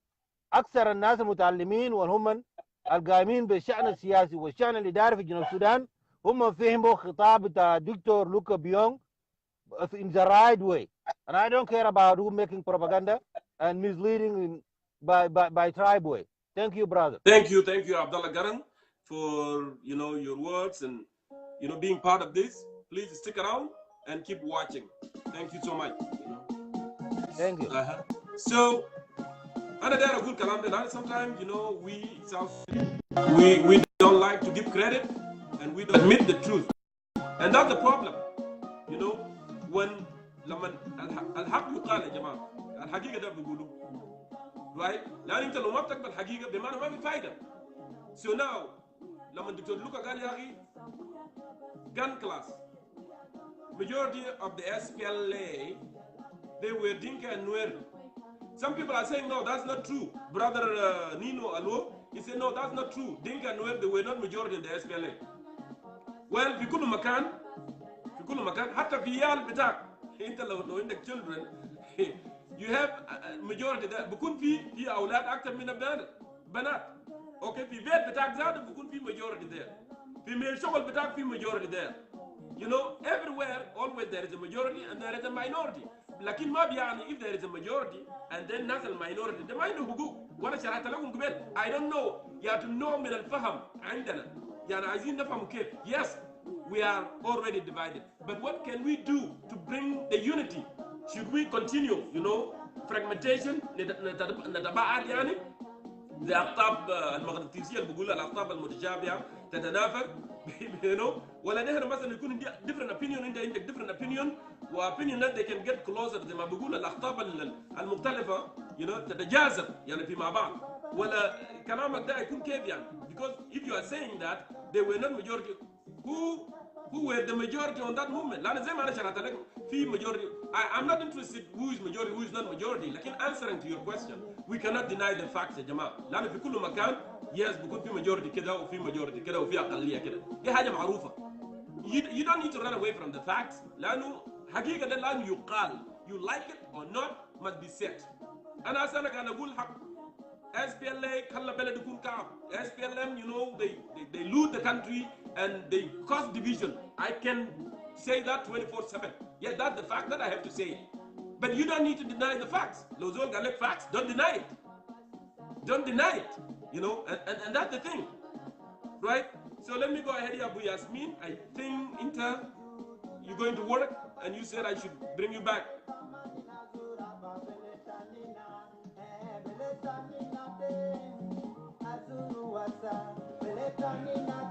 اكثر الناس المتعلمين والهم القائمين بالشأن السياسي والشأن الاداري في جنوب السودان هم فهموا خطاب بتاع دكتور لوكا بيونغ in the right way. And I don't care about who making propaganda and misleading by tribe way. Thank you, brother.
Thank you, Abdalla Garang, for your words and being part of this. Please stick around and keep watching. Thank you so much.
Thank you.
So, sometimes we don't like to give credit and we don't admit the truth, and that's the problem. When الحق يقال يا جماعه، الحقيقه ده بيقولوا right؟ لان انت لو ما بتقبل الحقيقه بمعنى ما في فايده. So now لما الدكتور لوكا قال يا اخي gun class majority of the SPLA they were Dinka and Nuer. Some people are saying no, that's not true. Brother Nino Alwo, he said no, that's not true. Dinka and Nuer, they were not majority in the SPLA. Well, في كل مكان حتى في يال بتاعك انت لو عندك children you have majority ده بكون في اولاد اكثر من بنات. اوكي، في بيت بتاعك زاد بكون في majority there. في الشغل بتاعك في majority there. Everywhere always there is a majority and there is a minority. لكن ما بيعني if there is a majority and then ناس minority ده ما عنده حقوق. وانا شرحت لكم قبل. I don't know. يعني النوع من الفهم عندنا. يعني عايزين نفهم كيف. Yes, we are already divided. But what can we do to bring the unity? Should we continue, fragmentation? نتباعد يعني؟ الأقطاب المغناطيسية اللي بيقولها الأقطاب المتشابهة تتنافر ولا نحن مثلا يكون عندي different opinion، انت عندك different opinion وopinion that they can get closer زي ما بيقول الأقطاب المختلفة تتجاذب يعني فيما بعض. ولا كلامك ده يكون كيف يعني؟ Because if you are saying that they were not majority, who were the majority on that movement؟ لأن زي ما أنا شرحت لك في majority. I'm not interested who is majority who is not majority. لكن answering to your question we cannot deny the facts يا جماعة. لأن في كل مكان yes بيكون في majority كده وفي majority كده وفي أقلية كده. دي حاجة معروفة. You don't need to run away from the facts. لأنه حقيقة ده لازم يقال. You like it or not must be said. أنا أسألك أنا أقول حق. SPLA خلى بلد يكون كعب. SPLM they loot the country and they cause division. I can say that 24/7. Yeah, that's the fact that I have to say it. But you don't need to deny the facts. لو زول قال لك facts, don't deny it. Don't deny it. And that's the thing. Right? So let me go ahead here, Abu Yasmin. I think you're going to work and you said I should bring you back.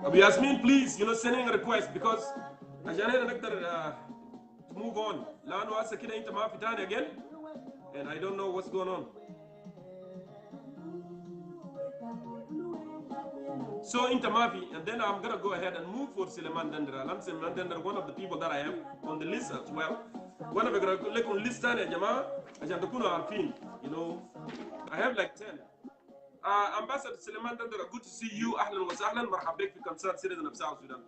Abu Yasmin, please, sending a request because عشان هنا نقدر to move on. لأنه هسه كده أنت ما في تاني again and I don't know what's going on. So أنت ما في and then I'm gonna go ahead and move for Mayen Dengdit. Mayen Dengdit one of the people that I have on the list as well. وأنا بقرأ لكم list تاني يا جماعة عشان تكونوا عارفين. I have like 10. Ambassador Mayen Dengdit, good to see you. أهلا وسهلا. مرحبا بك في concerned citizen of South Sudan.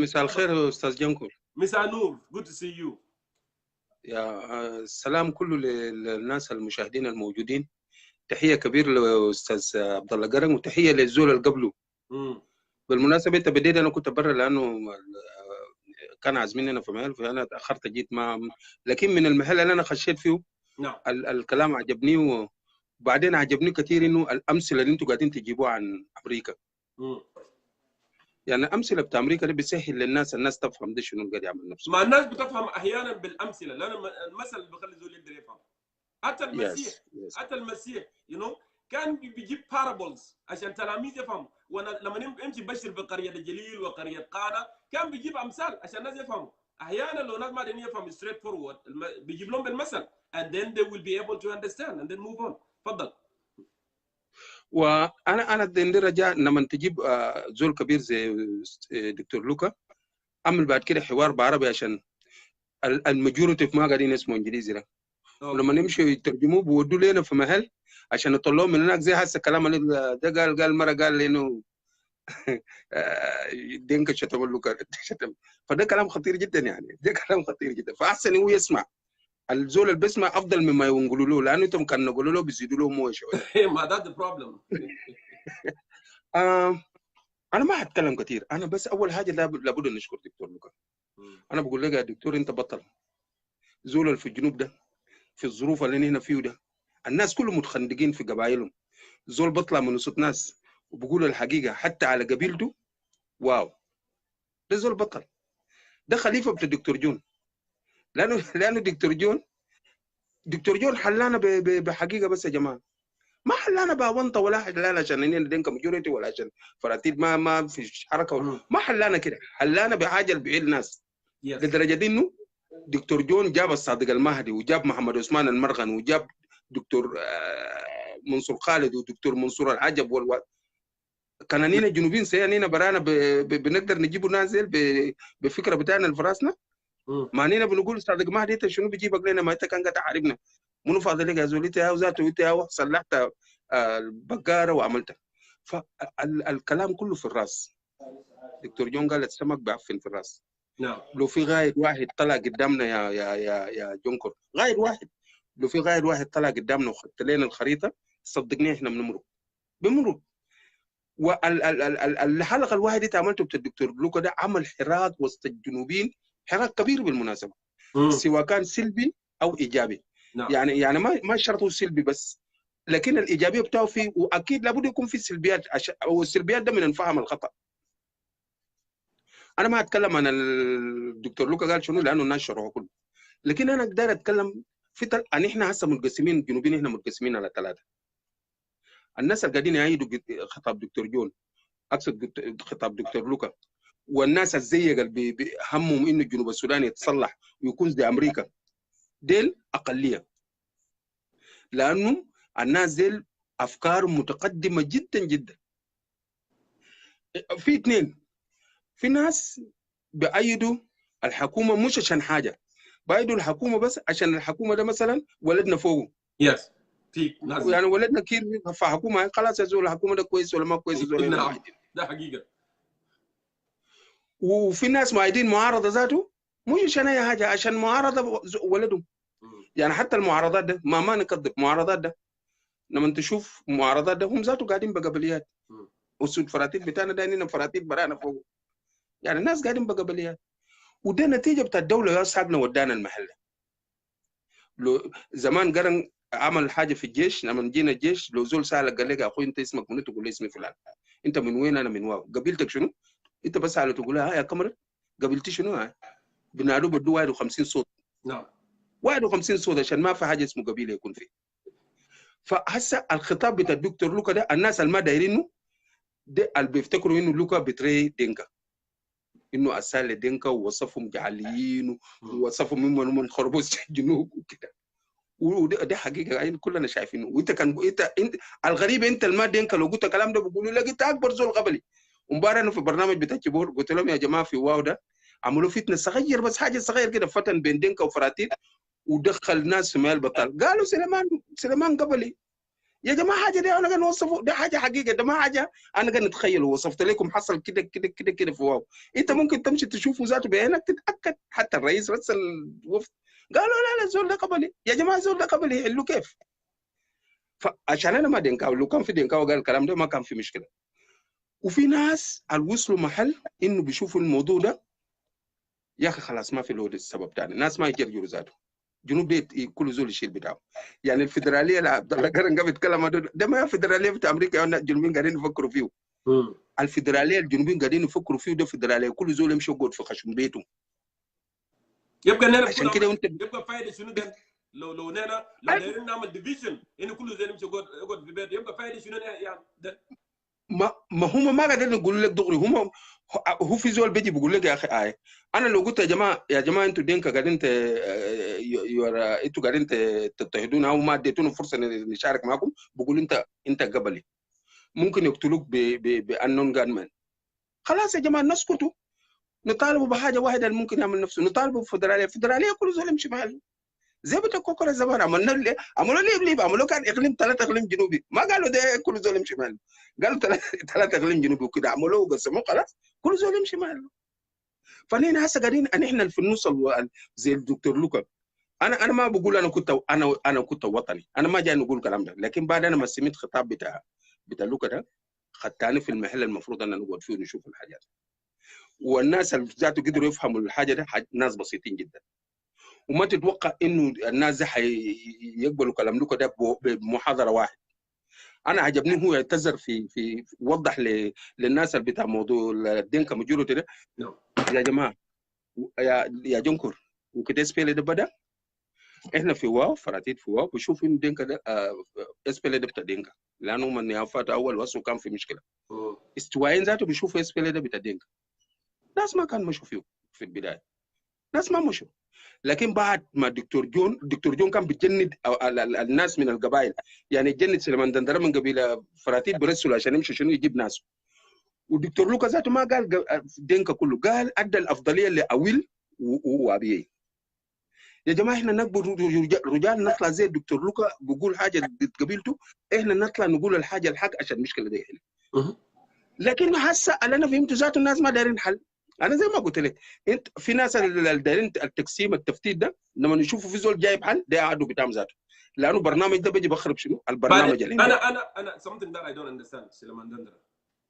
مساء الخير أستاذ جونكور.
مساء النور. Good to see you.
يا السلام كله للناس المشاهدين الموجودين. تحية كبيرة لأستاذ عبد الله جرنج وتحية للزول اللي قبله. بالمناسبة أنت بديت أنا كنت برا لأنه كان عازمين أنا في محل فأنا تأخرت جيت لكن من المحل اللي أنا خشيت فيه الكلام عجبني وبعدين عجبني كثير إنه الأمثلة اللي أنتم قاعدين تجيبوها عن أمريكا. يعني أمثلة بتاع أمريكا دي بتسهل الناس تفهم ده شنو قاعد يعمل نفسه.
ما الناس بتفهم أحيانا بالأمثلة لأن المثل بيخلي زول يقدر يفهم. حتى المسيح كان بيجيب parables عشان تلاميذ يفهموا. وانا لما نمشي بشر في قريه جليل وقريه قاده كان بيجيب امثال عشان الناس يفهموا. احيانا لو ناس ما قادرين يفهموا straight forward بيجيب لهم بالمثل and then they will be able to understand and then move on. تفضل.
وانا دندره جاء لما تجيب زول كبير زي دكتور لوكا عمل بعد كده حوار بعربي عشان الماجوريتي ما قاعدين يسمعوا انجليزي ده. ولما نمشي يترجموه بيودوا لنا في محل عشان يطلعوا من هناك زي هسه الكلام اللي ده قال مره قال انه دينك شتم لوكا شتم. فده كلام خطير جدا يعني، ده كلام خطير جدا. فاحسن هو يسمع الزول اللي بيسمع افضل مما يقولوا له، لانه انتم كان نقولوا له بيزيدوا له مويه شويه.
ما ده بروبلم.
انا ما هتكلم كثير، انا بس اول حاجه لابد نشكر دكتور لوكا. انا بقول لك يا دكتور انت بطل. زول اللي في الجنوب ده في الظروف اللي هنا فيه ده الناس كلهم متخندقين في قبائلهم، زول بطلع من وسط ناس وبقول الحقيقه حتى على قبيلته. واو، ده زول بطل. ده خليفه بتاع دكتور جون، لانه دكتور جون حلانا بحقيقه. بس يا جماعه ما حلانا باونطه ولا حلانا عشان اننا دينك ماجوريتي ولا عشان فراتيد ما في حركه ما حلانا كده، حلانا بحاجه لبيع الناس. لدرجه انه دكتور جون جاب الصادق المهدي وجاب محمد عثمان المرغن وجاب دكتور منصور خالد ودكتور منصور العجب كان اننا جنوبيين سيانينا برانا بنقدر نجيبوا نازل بفكره بتاعنا الفراسنا. ما اننا بنقول صادق مهدي انت شنو بيجيبك لنا؟ ما انت كان قاعد تحاربنا. منو فاضل لك يا زولتي يا ذاته انت يا صلحت البقاره وعملتها. فالكلام كله في الراس. دكتور جون قال السمك بيعفن في الراس.
نعم.
لو في غايد واحد طلع قدامنا يا جونكور، غايد واحد، لو في غايد واحد طلع قدامنا وخدت لنا الخريطه صدقني احنا بنمرق. والحلقه الواحده اللي عملته بتاع الدكتور لوكا ده عمل حراك وسط الجنوبيين، حراك كبير بالمناسبه. سواء كان سلبي او ايجابي.
نعم.
يعني ما شرط هو سلبي بس، لكن الايجابيه بتاعه فيه، واكيد لابد يكون في سلبيات او السلبيات ده من الفهم الخطا. انا ما اتكلم عن الدكتور لوكا قال شنو لانه الناس شرحوا كله، لكن انا اقدر اتكلم في ان احنا هسه متقسمين الجنوبيين، احنا متقسمين على 3. الناس اللي قاعدين يعيدوا خطاب دكتور جون، اقصد خطاب دكتور لوكا، والناس الزيق اللي بهمهم انه جنوب السودان يتصلح ويكون زي امريكا، ديل اقليه. لانه الناس ديل افكار متقدمه جدا جدا. في 2، في ناس بأيدوا الحكومه مش عشان حاجه، بأيدوا الحكومه بس عشان الحكومه ده مثلا ولدنا فوقه.
يس. في ناس
يعني ولدنا كير في حكومه، خلاص يا زول الحكومه ده كويس ولا ما كويس زول.
نعم. ده حقيقه.
وفي ناس معايدين معارضه ذاته مش عشان اي حاجه، عشان معارضه ولدهم. يعني حتى المعارضات ده ما نكذب، معارضات ده لما تشوف معارضات ده هم ذاته قاعدين بقبليات. والسود فراتيب بتاعنا ده اننا فراتيب برانا فوق. يعني الناس قاعدين بقبليات، وده نتيجه بتاع الدوله يا صاحبنا ودانا المحل. لو زمان قرن عمل حاجه في الجيش، لما جينا الجيش لو زول سالك قال لك يا اخوي انت اسمك منو؟ تقول له اسمي فلان. انت من وين؟ انا من واو. قبيلتك شنو؟ انت بس على تقول ها يا كمر قبيلتي شنو؟ ها بنادوا بدو 51 صوت.
نعم.
51 صوت عشان ما في حاجه اسمه قبيله يكون فيه. فهسه الخطاب بتاع الدكتور لوكا ده الناس اللي ما دايرينه ده اللي بيفتكروا انه لوكا بتري دينكا، انه اسال دينكا ووصفهم جعليين ووصفهم من خربوش الجنوب وكده. وده حقيقه يعني كلنا شايفينه. وانت انت الغريب انت الما دينكا لو قلت الكلام ده بيقولوا لك انت اكبر زول قبلي. ومباراه انا في برنامج بتاع كيبور قلت لهم يا جماعه في واو ده عملوا فتنه صغير بس حاجه صغير كده فتن بين دينكا وفراتيل ودخل ناس في مال بطال. قالوا سليمان قبلي. يا جماعه حاجه دي انا قاعد نوصفه، ده حاجه حقيقه، ده ما حاجه انا قاعد نتخيل ووصفت لكم حصل كده كده كده كده في واو. انت ممكن تمشي تشوفه ذاته بعينك تتاكد. حتى الرئيس رسل الوفد قالوا لا زول ده قبلي. يا جماعه زول ده قبلي يحلوا كيف؟ فعشان انا ما دينكاو، لو كان في دينكاو قال الكلام ده ما كان في مشكله. وفي ناس وصلوا محل انه بيشوفوا الموضوع ده يا اخي خلاص ما في له السبب ثاني، الناس ما يجرجروا ذاته. جنوب دي كل زول يشيل بتاعه. يعني الفدراليه اللي عبد الله قرن قبل يتكلم ده ما فدراليه بتاع امريكا الجنوبيين قاعدين يفكروا فيه. الفدراليه الجنوبيين قاعدين يفكروا فيه ده فدراليه كل زول يمشي يقعد في خشم بيته.
يبقى
عشان كده انت
يبقى فايده شنو ده؟ لو نحن لو دايرين نعمل ديفيجن انه كل زي نمشي يقعد في بيت يبقى فايده شنو يعني ده
ما هم ما قاعدين نقول لك دغري هم هو في زول بيجي بيقول لك يا اخي انا لو قلت يا جماعه انتوا دينكا قاعدين انتوا قاعدين تضطهدون او ما اديتونا فرصه نشارك معكم بقول انت قبلي ممكن يقتلوك بانون جانمان. خلاص يا جماعه نسكتوا نطالبوا بحاجه واحده اللي ممكن يعمل نفسه نطالبوا فدراليه كل زول يمشي محله زي بتاع كوكولا زمان عملوا ليه عملوا كان اقليم 3 اقليم جنوبي ما قالوا ده كل زول يمشي محله قالوا 3 اقليم جنوبي وكده عملوه وقسموه خلاص كل زول يمشي محله. فنحن هسه قاعدين احنا في النص زي الدكتور لوكا انا ما بقول انا كنت وطني انا ما جاي نقول الكلام ده لكن بعد انا ما سمعت خطاب بتاع لوكا ده خدتني في المحل المفروض ان نقعد فيه ونشوف الحاجات والناس اللي ذاته قدروا يفهموا الحاجه ده ناس بسيطين جدا وما تتوقع انه الناس ده يقبلوا كلام لوكا ده بمحاضره واحد. انا عجبني هو يعتذر في وضح للناس اللي بتاع موضوع الدينكا مجورتي ده يا جماعه يا جونكور وكده اسبيل ده بدا احنا في واو فراتيت في واو بشوف انه دينكا ده اسبيل ده بتاع دينكا لانه من يافات اول وصو كان في مشكله استوائين ذاته بيشوفوا اسبيل ده بتاع دينكا ناس ما كان مشوا فيه في البدايه ناس ما مشوا لكن بعد ما دكتور جون كان بيجند الناس من القبائل يعني جند سليمان دندره من قبيله فراتيت برسل عشان يمشي شنو يجيب ناس ودكتور لوكا ذاته ما قال دينكا كله قال ادى الافضليه لاويل وابيه. يا جماعه احنا نقبل رجال نطلع زي الدكتور لوكا بيقول حاجه ضد قبيلته احنا نطلع نقول الحاجه الحق عشان المشكله دي لكن هسه اللي انا فهمته ذاته الناس ما دايرين حل. انا زي ما قلت لك انت في ناس اللي دايرين التقسيم التفتيت ده لما نشوفوا في زول جايب حل ده قعدوا بتاعهم ذاته لانه برنامج ده بيجي بخرب شنو البرنامج اللي
انا something that I don't understand سليمان دندره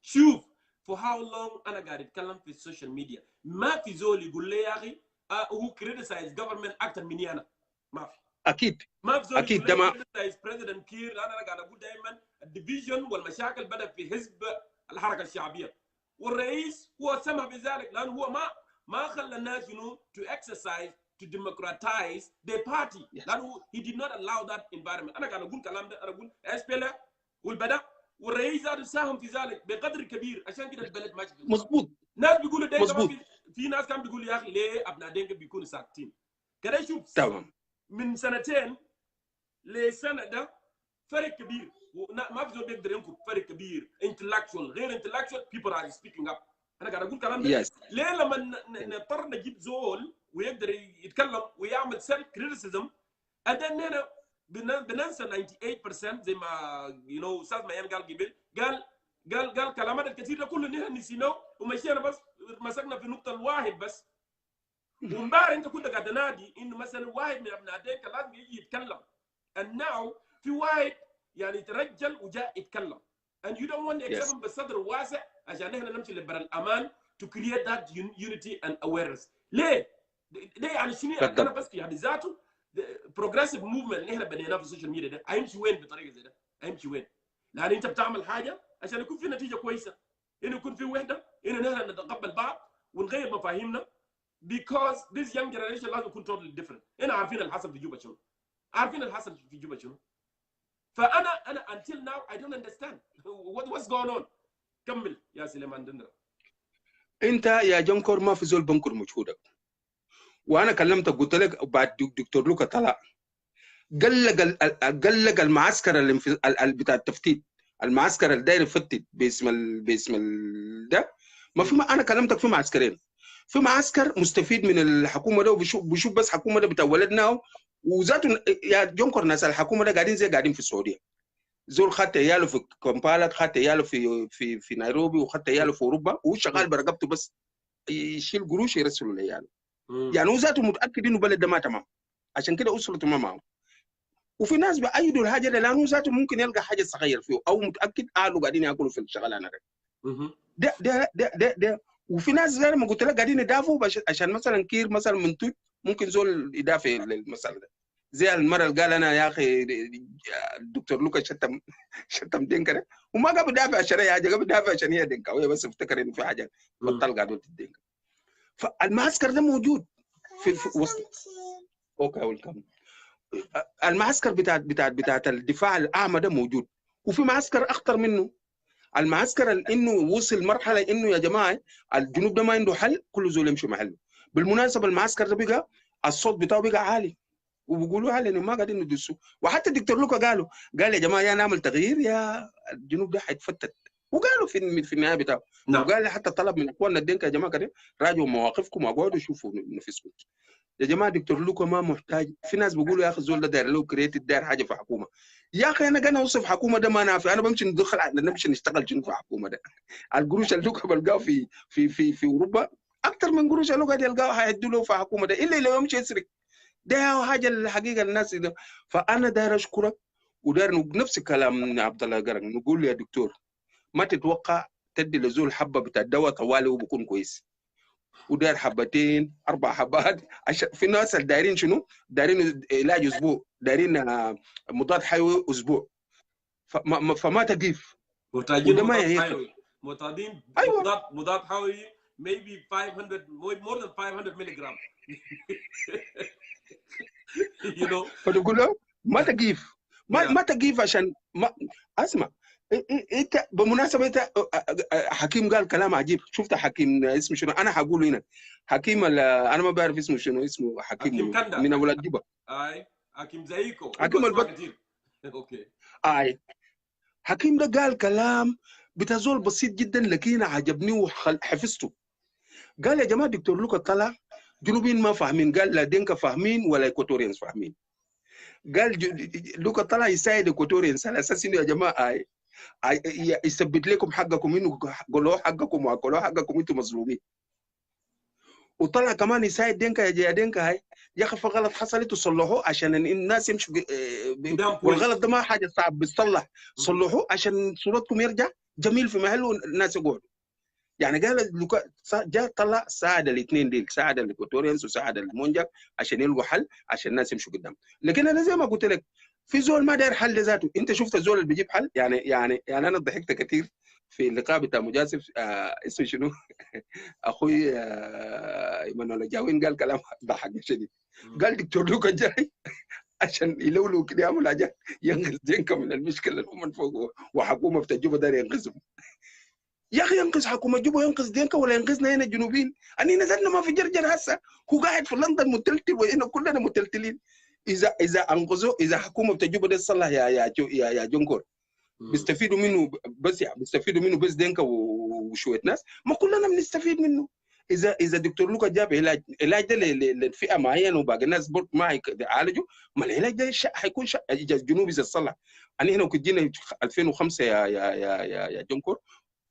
شوف for how long انا قاعد اتكلم في السوشيال ميديا ما في زول يقول لي يا اخي هو criticize government اكثر مني انا ما في
اكيد
ما في زول
اكيد
يقول
ده
criticize president كير انا قاعد اقول دائما الديفيجن والمشاكل بدا في حزب الحركه الشعبيه والرئيس هو سمح بذلك لانه هو ما خلى الناس to exercise to democratize their party لانه he did not allow that environment. انا قاعد اقول كلام ده انا اقول SPLA والبدا والرئيس هذا ساهم في ذلك بقدر كبير عشان كده البلد ماشي
مظبوط.
ناس بيقولوا ده
مظبوط.
في ناس كانوا بيقولوا يا اخي ليه ابناء دينك بيكونوا ساكتين كده شوف
تمام
من سنتين لسنه ده فرق كبير ما في زول بيقدر ينكر فرق كبير intellectual غير intellectual people are speaking up. انا قاعد اقول كلام ده ليه لما نضطر نجيب زول ويقدر يتكلم ويعمل سيلف كريتيسيزم ادننا بننسى 98% زي ما استاذ ميان قال قبل قال كلامات الكثير ده كله نحن نسيناه ومشينا بس مسكنا في نقطه الواحد بس. ومبارح انت كنت قاعد تنادي انه مثلا واحد من ابناء دينك لازم يجي يتكلم and now في واحد يعني ترجل وجاء يتكلم and you don't want to accept بالصدر واسع عشان احنا نمشي لبر الامان to create that unity and awareness. ليه؟ ده يعني شنو يعني انا بس في حد ذاته progressive movement اللي احنا بنيناه في السوشيال ميديا ده هيمشي وين بطريقه زي ده؟ هيمشي وين؟ لان انت بتعمل حاجه عشان يكون في نتيجه كويسه انه يكون في وحده انه نحن نتقبل بعض ونغير مفاهيمنا because this young generation لازم يكون totally different. احنا عارفين اللي حصل في جوبا شنو؟ عارفين اللي حصل في جوبا شنو؟ فانا until now I don't understand what's going on. كمل يا سليمان دندره.
انت يا جونكور ما في زول بنكر مجهودك وانا كلمتك قلت لك بعد دكتور لوكا طلع قلق المعسكر اللي بتاع التفتيت المعسكر اللي داير يفتت باسم ده ما في انا كلمتك في معسكرين في معسكر مستفيد من الحكومه ده وبيشوف بس حكومه ده بتاع ولدنا وذاته يا جونكور ناس الحكومه ده قاعدين زي قاعدين في السعوديه زول خدت عياله في كومبالا خدت عياله في نيروبي وخدت عياله في اوروبا وهو شغال برقبته بس يشيل قروش يرسلوا لعياله يعني هو ذاته متاكد انه بلد ده ما تمام عشان كده اسرته ما معه وفي ناس بأيدوا الحاجه ده لانه ذاته ممكن يلقى حاجه صغير فيه او متاكد اهله قاعدين ياكلوا في الشغلانه ده وفي ناس زي ما قلت لك قاعدين يدافعوا عشان مثلا كير مثلا منتج ممكن زول يدافع للمساله ده زي المره اللي قال انا يا اخي الدكتور لوكا شتم دينكا ده وما قام يدافع عشان هي حاجه قام يدافع عشان هي دينكا وهي بس افتكر انه في حاجه بطل قاعدين الدينكا. فالمعسكر ده موجود في وسط اوكي ويلكم المعسكر بتاعت الدفاع الاعمى ده موجود، وفي معسكر اخطر منه، المعسكر انه وصل مرحله انه يا جماعه الجنوب ده ما عنده حل، كل زول يمشي محله. بالمناسبه المعسكر ده بقى الصوت بتاعه بقى عالي، وبيقولوا على انه ما قاعدين ندسوا، وحتى الدكتور لوكا قال يا جماعه يا نعمل تغيير يا الجنوب ده حيتفتت، وقالوا في النهايه بتاعه.
نعم.
وقال حتى طلب من اخواننا الدنكا يا جماعه كده راجعوا مواقفكم وقعدوا شوفوا نفسكم. يا جماعه دكتور لوكا ما محتاج، في ناس بيقولوا يا اخي الزول ده داير له كريتد، داير حاجه في حكومه. يا اخي انا قاعد اوصف حكومه ده ما نافع، انا بمشي ندخل نمشي نشتغل شنو في حكومه ده؟ القروش اللي لوكا بلقاه في اوروبا اكثر من قروش اللي قاعد يلقاه هيدوا له في حكومه ده، الا لو يمشي يسرق. ده حاجه الحقيقه الناس ده. فانا داير اشكرك، وداير نفس الكلام عبد الله قرن، نقول له يا دكتور ما تتوقع تدي لزول حبه بتاع الدواء طوالي وبكون كويس، وداير حبتين 4 حبات، عشان في ناس اللي دايرين شنو؟ دايرين علاج اسبوع، دايرين مضاد حيوي اسبوع، فما تقيف.
محتاجين
وده ما
مضاد
يهيك.
حيوي، محتاجين
ايوه
مضاد حيوي maybe 500 more than 500 milligram. You know.
فتقول له ما تقيف، ما تقيف عشان ما اسمع. انت بمناسبه انت حكيم قال كلام عجيب، شفت حكيم اسمه شنو؟ انا حقول هنا حكيم انا ما بعرف اسمه شنو، اسمه حكيم
كندا.
من اولاد جبه.
اي حكيم زيكو
حكيم البط.
كتير. اوكي.
اي حكيم ده قال كلام بتزول بسيط جدا لكن عجبني وحفظته. قال يا جماعه دكتور لوكا طلع جنوبيين ما فاهمين، قال لا دينكا فاهمين ولا ايكواتوريانز فاهمين. قال لوكا طلع يساعد ايكواتوريانز على اساس انه يا جماعه يثبت لكم حقكم، انه قولوا حقكم وقولوا حقكم انتم مظلومين. وطلع كمان يساعد دينكا يا دينكا هاي يا اخي في غلط حصلت وصلحوه عشان الناس يمشوا، والغلط ده ما حاجه صعب بيصلح، صلحوه عشان صورتكم يرجع جميل في محله والناس يقعدوا. يعني قال لوكا جاء طلع ساعد الاثنين ديل، ساعد الاكواتوريانز وساعد المونجاك عشان يلقوا حل عشان الناس يمشوا قدام. لكن انا زي ما قلت لك في زول ما داير حل ذاته. انت شفت الزول اللي بيجيب حل؟ يعني انا ضحكت كثير في اللقاء بتاع مجازف اسمه شنو؟ اخوي ايمانويل جاوين قال كلام ضحكني شديد. قال دكتور لوكا جاي عشان يلولو كده يعمل حاجات ينقذ دينكا من المشكله اللي هم فوق، وحكومه بتجوبه داير ينقذهم. يا اخي ينقذ حكومه جوبا ينقذ دينكا ولا ينقذنا هنا الجنوبيين؟ اني نزلنا ما في جرجر هسه، هو قاعد في لندن متلتل وهنا كلنا متلتلين. اذا انقذوا، اذا حكومه بتجوبا دي تصلح يا جونكور بيستفيدوا منه بس، يعني بيستفيدوا منه بس دينكا وشويه ناس، ما كلنا بنستفيد منه. اذا دكتور لوكا جاب علاج ده لفئه معينه وباقي الناس ما يعالجوا، ما العلاج ده حيكون الجنوب اذا صلح. انا هنا كنت جينا 2005 يا جونكور،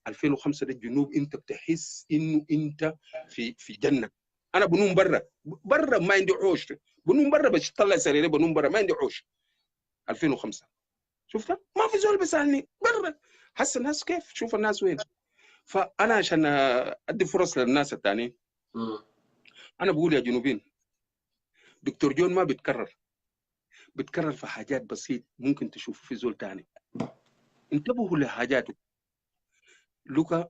2005 ده الجنوب انت بتحس انه انت في جنه. انا بنوم برا ما عندي عوش، بنوم برا بطلع سريري بنوم برا ما عندي عوش. 2005 شفتها ما في زول بيسالني برا. حس الناس كيف؟ شوف الناس وين. فانا عشان ادي فرص للناس الثانيين انا بقول يا جنوبيين دكتور جون ما بيتكرر في حاجات بسيط ممكن تشوفوا في زول ثاني. انتبهوا لحاجاته. لوكا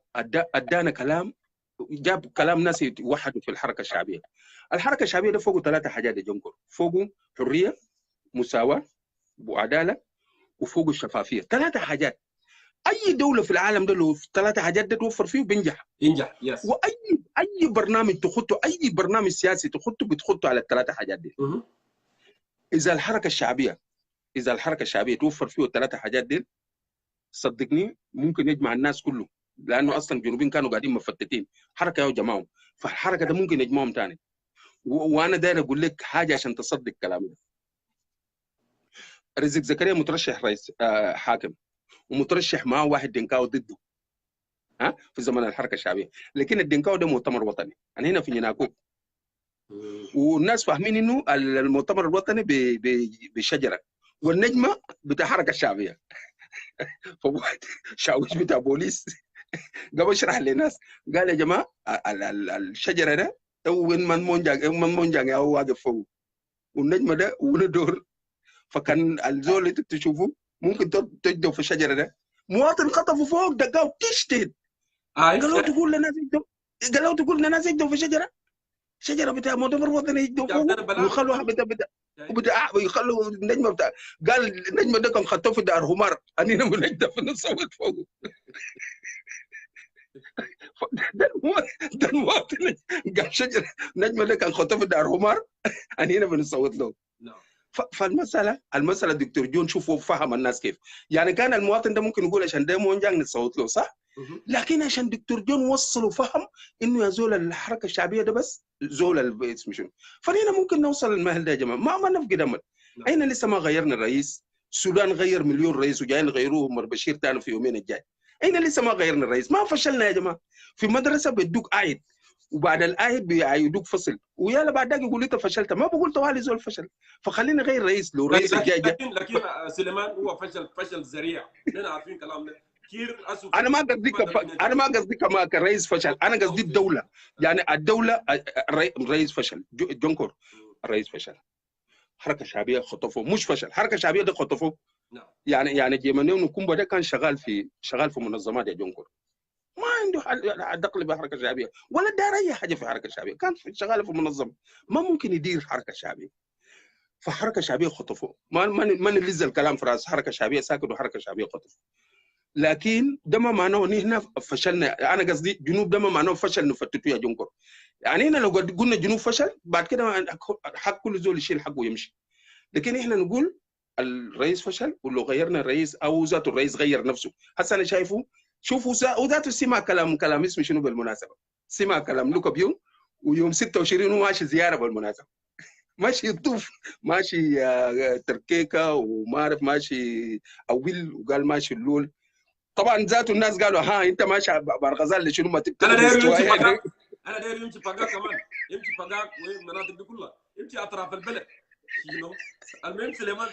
ادانا كلام، جاب كلام ناس يوحدوا في الحركه الشعبيه. الحركه الشعبيه ده فوقه 3 حاجات يا جنكر، فوقه حريه، مساواه وعداله، وفوقه الشفافيه. 3 حاجات. اي دوله في العالم ده لو 3 حاجات ده توفر فيه بينجح.
يس.
واي برنامج تخطه، اي برنامج سياسي تخطه بتخطه على ال3 حاجات دي. اذا الحركه الشعبيه توفر فيه ال3 حاجات دي، صدقني ممكن يجمع الناس كله، لانه اصلا الجنوبيين كانوا قاعدين مفتتين، حركه يا جماعه، فالحركه ده ممكن يجمعهم ثاني. وانا داير اقول لك حاجه عشان تصدق كلامي ده. رزق زكريا مترشح رئيس حاكم، ومترشح معه واحد دنكاو ضده في زمن الحركه الشعبيه، لكن الدنكاو ده مؤتمر وطني. انا هنا في نيناكوك، والناس فاهمين انه المؤتمر الوطني بشجره، والنجمه بتاع الحركه الشعبيه. فواحد شاويش بتاع بوليس قام اشرح للناس، قال يا جماعه الشجره ده وين من مونجان هو واقف فوق، والنجمه ده ولدور. فكان الزول اللي تشوفوه ممكن تجدوا في الشجره ده مواطن خطفوا فوق دقاو تشتت. قالوا تقول للناس يجدوا في الشجره. شجره بتاع مؤتمر وطني يدفوه ويخلوها بدا ويخلوا النجمه بتاع قال النجمه ده كان خطوه في دار همار انينا بنجدف نصوت فوقه. ده المواطن قال شجره النجمه ده كان خطوه في دار همار انينا بنصوت له. فالمساله الدكتور جون شوفوا فهم الناس كيف يعني كان المواطن ده ممكن يقول عشان ده مونجان نصوت له صح، لكن عشان دكتور جون وصلوا فهم انه يا زول الحركه الشعبيه ده بس زول اسمه شنو. فنحن ممكن نوصل للمهل ده يا جماعه، ما نفقد امل. اين لسه ما غيرنا الرئيس؟ السودان غير مليون رئيس وجايين يغيروه عمر بشير تاني في يومين الجاي. اين لسه ما غيرنا الرئيس؟ ما فشلنا يا جماعه. في مدرسه بيدوك عايد وبعد الآيد بيعيدوك فصل ويلا بعد ذاك يقول انت فشلت، ما بقول طوالي زول فشل. فخلينا غير رئيس لو رئيس الجاي
لكن سليمان هو فشل ذريع، نحن عارفين كلامنا.
انا ما قصدي كما كرئيس فشل، انا قصدي الدوله. يعني الدوله رئيس فشل، جونكور الرئيس فشل، حركه شعبيه خطفوه مش فشل، حركه شعبيه ده خطفوه. يعني جيمانيون كومبا ده كان شغال في منظمات يا جونكور، ما عنده دخل بحركه شعبيه ولا دار اي حاجه في حركه شعبيه، كان شغال في منظمه ما ممكن يدير حركه شعبيه. فحركه شعبيه خطفوه، ما نلز الكلام في راس حركه شعبيه ساكت وحركه شعبيه خطفوه. لكن ده ما معناه ان احنا فشلنا، انا قصدي جنوب ده ما معناه فشل نفتتوا يا جونكور. يعني احنا لو قلنا جنوب فشل بعد كده حق كل زول يشيل حقه ويمشي، لكن احنا نقول الرئيس فشل ولو غيرنا الرئيس او ذاته الرئيس غير نفسه. هسه انا شايفه شوفوا وذاته سمع كلام اسمه شنو بالمناسبه، سمع كلام لوكا بيونغ ويوم 26 هو ماشي زياره بالمناسبه، ماشي يطوف ماشي تركيكه وما اعرف ماشي اويل وقال ماشي اللول. طبعا ذاته الناس قالوا ها انت ماشي بارغزال لشنو ما تبتدي
انا داير يمشي بقاك كمان، يمشي بقاك والمناطق دي كلها، يمشي اطراف البلد المهم سليمان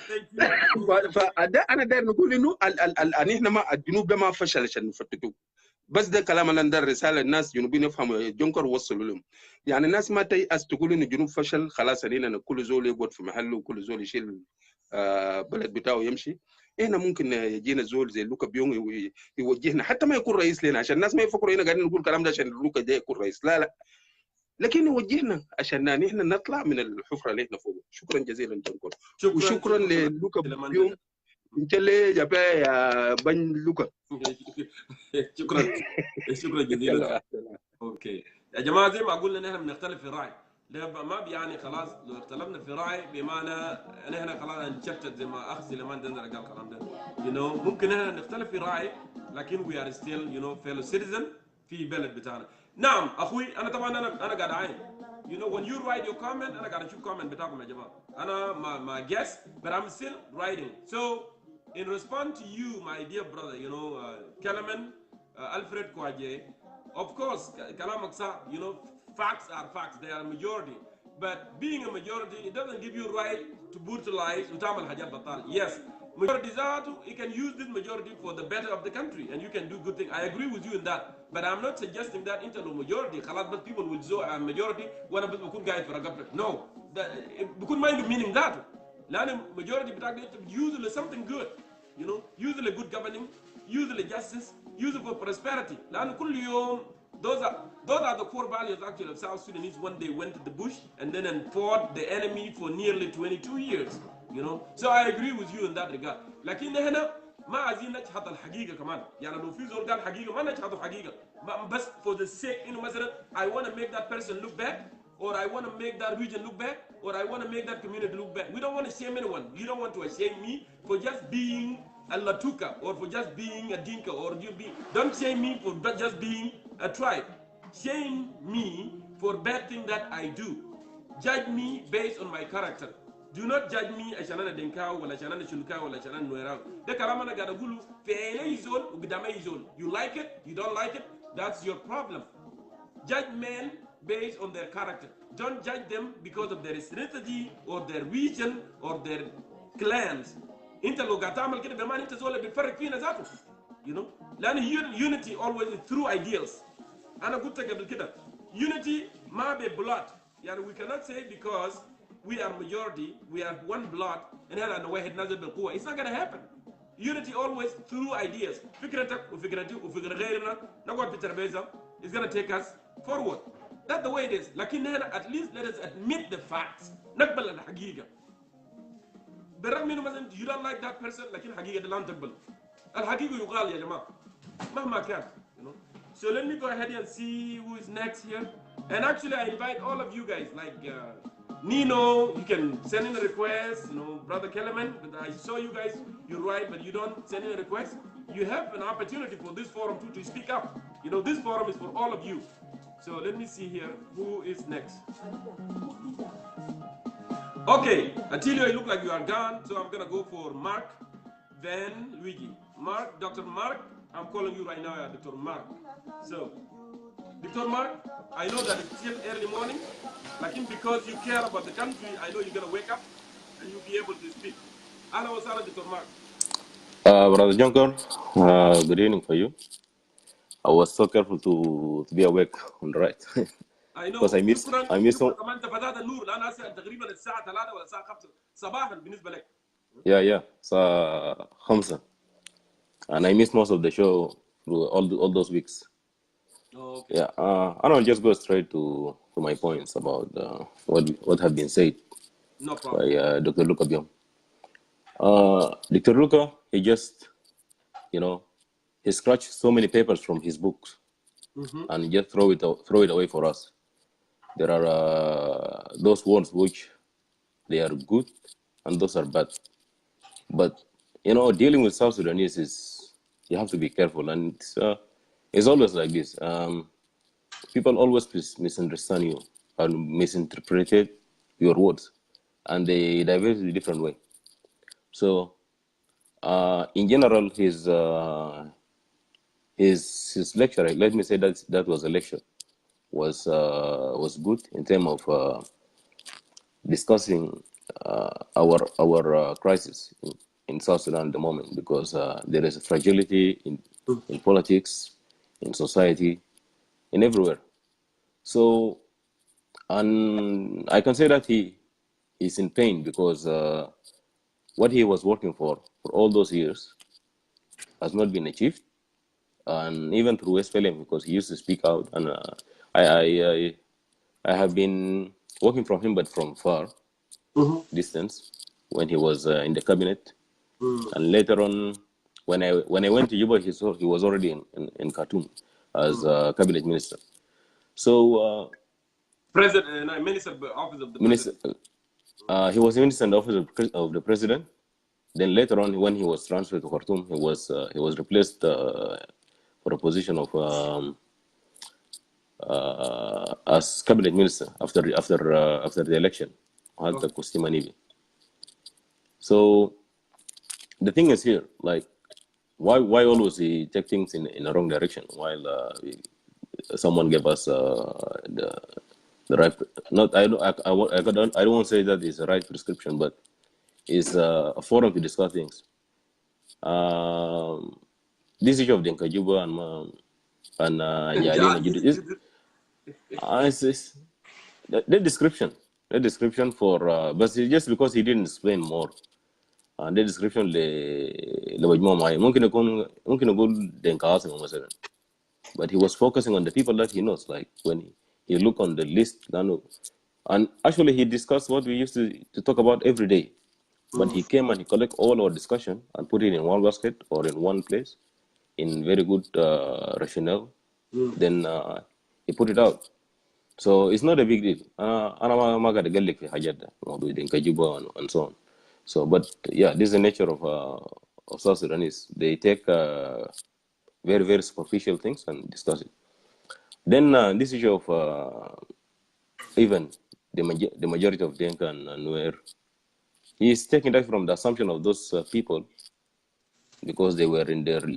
فده انا داير نقول انه احنا ما الجنوب ده ما فشل عشان نفتتوه، بس ده كلام انا ندير رساله الناس جنوبيين يفهموا جونكر وصلوا لهم. يعني الناس ما تيأس تقول ان الجنوب فشل خلاص علينا كل زول يقعد في محله وكل زول يشيل بلد بتاعه يمشي. هنا ممكن يجينا زول زي لوكا بيونغ يوجهنا حتى ما يكون رئيس لنا، عشان الناس ما يفكروا هنا قاعدين نقول الكلام ده عشان لوكا ده يكون رئيس، لا لكن يوجهنا عشان نحن نطلع من الحفره اللي احنا فوق. شكرا جزيلا جونكر وشكرا للوكا بيونغ انت اللي جابها يا بن لوكا.
شكرا جزيلا. اوكي يا جماعه زي ما قلنا نحن بنختلف في الراي، ده ما بيعني خلاص لو اختلفنا في راي بمعنى نحن خلاص نشتت زي ما اخ سليمان دندر قال الكلام ده. ممكن نحن نختلف في راي لكن we are still fellow citizen في بلد بتاعنا. نعم اخوي انا طبعا انا قاعد اعاين. When you write your comment انا قاعد اشوف comment بتاعكم يا جماعه. انا ما guess but I'm still writing. So in response to you my dear brother Kalaman Alfred Kwaje, of course كلامك صح. Facts are facts, they are a majority. But being a majority, it doesn't give you right to brutalize وتعمل حاجات بطال. Yes, majority ذاته, you can use this majority for the better of the country and you can do good things. I agree with you in that. But I'm not suggesting that into the majority. خلاص بس people will say I'm majority وأنا بس بكون قاعد في رقبتك. No, بكون ما عنده meaning ذاته. لأن majority بتاعك usually something good. Usually good governing, usually justice, usually for prosperity. لأن كل يوم those are the core values actually of South Sudanese when they went to the bush and then fought the enemy for nearly 22 years. So I agree with you in that regard. لكن هنا ما عايزين نجحد الحقيقة كمان. يعني لو في زول قال حقيقة ما نجحدوا حقيقة. بس for the sake مثلا I want to make that person look bad or I want to make that region look bad or I want to make that community look bad. We don't want to shame anyone. You don't want to shame me for just being a Latuka or for just being a Dinka or don't shame me for just being a tribe. Shame me for bad thing that I do. Judge me based on my character. Do not judge me عشان أنا دينكاو ولا عشان أنا شلكاو ولا عشان أنا نويراو. ده كلام أنا قاعد أقوله في أي زول وقدام أي زول. You like it, you don't like it, that's your problem. Judge men based on their character. Don't judge them because of their ethnicity or their region or their clans. أنت لو قاعد تعمل كده بمعنى أنت زول بتفرق فينا ذاته. لأن unity always is through ideals. أنا قلت قبل كده unity ما ببلاد. يعني we cannot say because we are majority, we are one blood, and هذا واحد نازل بالقوة. It's not gonna happen. Unity always through ideas. فكرتك وفكرتي وفكرة غيرنا نقعد في الترابيزة. It's gonna take us forward. That's the way it is. لكن at least let us admit the facts. نقبل الحقيقة. بالرغم انه مثلا you don't like that person لكن الحقيقة دي لا تقبل. الحقيقة يقال يا جماعة. مهما كان. You know. So let me go ahead and see who is next here. And actually I invite all of you guys like Nino, you can send in a request, you know, Brother Kellerman, but I saw you guys, you write, but you don't send in a request. You have an opportunity for this forum too to speak up. You know, this forum is for all of you. So let me see here, who is next? Okay, Atileo, you look like you are gone, so I'm gonna go for Mark, then Luigi. Mark, Dr. Mark, I'm calling you right now, Dr. Mark. So, Dr. Mark, I know that it's still early morning, like because you care about the country, I know you're gonna wake up and you'll be able to speak. Hello, Dr. Mark.
Brother Jongkor, good evening for you. I was so careful to be awake on the right.
I know.
Because I missed some.
كمان انت بدات النور لان هسه تقريبا الساعه 3 ولا الساعه 5 صباحا بالنسبه لك.
Yeah. So 5. And I missed most of the show through all those weeks.
Oh, okay.
Yeah. I don't just go straight to my points about what have been said.
No problem.
By Dr. Luka Biong. Dr. Luka, he just, he scratched so many papers from his books and just throw it away for us. There are those words which they are good and those are bad. But dealing with South Sudanese is, you have to be careful, and it's always like this. People always misunderstand you and misinterpret your words, and they divert it a different way. So, in general, his lecture, let me say that was a lecture, was good in terms of discussing our crisis in South Sudan at the moment, because there is a fragility in politics, in society, in everywhere. So, and I can say that he is in pain because what he was working for all those years has not been achieved, and even through SPLM, because he used to speak out, and I have been working from him, but from far distance, when he was in the cabinet, and later on, when I went to Juba, he was already in Khartoum as cabinet minister. So
President, Minister of the Office of the
President. He was minister in the office of the president. Then later on, when he was transferred to Khartoum, he was replaced for a position of as cabinet minister after the election. So the thing is here, like, why always he take things in a wrong direction while someone gave us the right, not I don't want to say that is the right prescription, but it's a forum to discuss things. This issue of Denka Juba and Jiel, it's the description for but it's just because he didn't explain more. The description لمجموعة معين ممكن أقول Denka عاصمة مثلا. But he was focusing on the people that he knows, like when he looked on the list, and actually he discussed what we used to talk about every day. But he came and he collected all our discussion and put it in one basket or in one place in very good rationale. Then he put it out. So it's not a big deal. أنا ما قاعد أقلق في حاجات ده موضوع دينكا جوبا and so on. So, but yeah, this is the nature of South Sudanese. They take very, very superficial things and discuss it. Then this issue of even the majority of Denka and Nuer, he's taking that from the assumption of those people, because they were during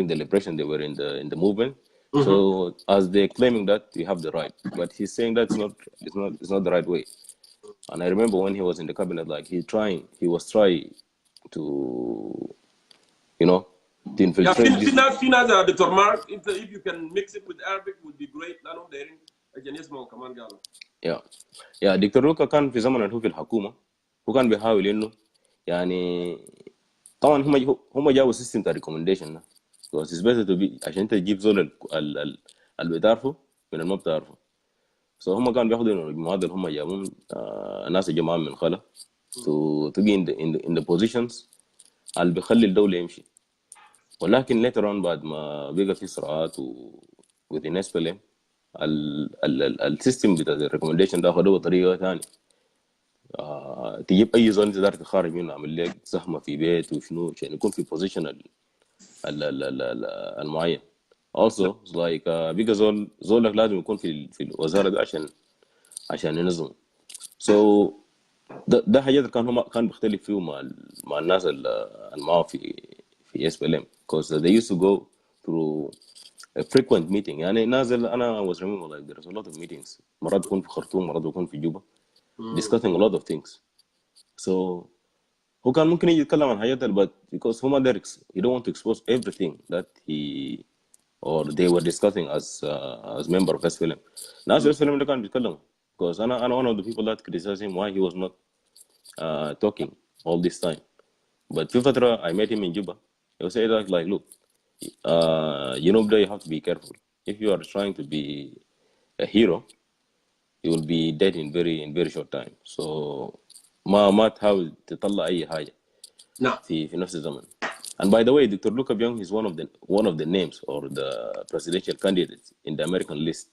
the liberation, they were in the movement. So as they're claiming that you have the right, but he's saying that's not the right way. And I remember when he was in the cabinet, like he was trying to, to infiltrate.
Yeah, Finas, Dr. Mark, if you can mix it with Arabic would be great.
Yeah, دكتور روكا كان في زمن هو في الحكومة، هو كان بيحاول إنه يعني طبعا هم جابوا سيستم بتاع ريكومنديشن، بس it's better to be عشان انت تجيب زول اللي بتعرفه من اللي ما بتعرفه. So هم كانوا بياخدوا المجموعات اللي هم جابهم ناس جماعة من خلا to be in the positions اللي بيخلي الدولة يمشي. ولكن later on بعد ما بقى في صراعات within SPLM السيستم بتاع الريكومنديشن ده خدوه بطريقة ثانية. تجيب أي زول تقدر تخرج منه، عمل لك سهمة في بيت وشنو عشان يكون في position المعين. Also like بقى زولك لازم يكون في الوزارة دي عشان ينظم. So ده حاجات كان بيختلف فيه مع الناس اللي معه في SPLM because they used to go through a frequent meeting. يعني نازل أنا was remember like there was a lot of meetings. مرات بكون في خرطوم، مرات بكون في جوبا discussing a lot of things. So هو كان ممكن يجي يتكلم عن حاجات but because هما he don't want to expose everything that he or they were discussing as member of SPLM. ناس SPLM ده كان بيتكلموا because أنا one of the people that criticized him why he was not talking all this time. But في فترة I met him in Juba. He was saying like look, you know you have to be careful. If you are trying to be a hero, you will be dead in very short time. So ما تحاول تطلع أي حاجة في نفس الزمن. And by the way, Dr. Luka Biong is one of the names or the presidential candidates in the American list.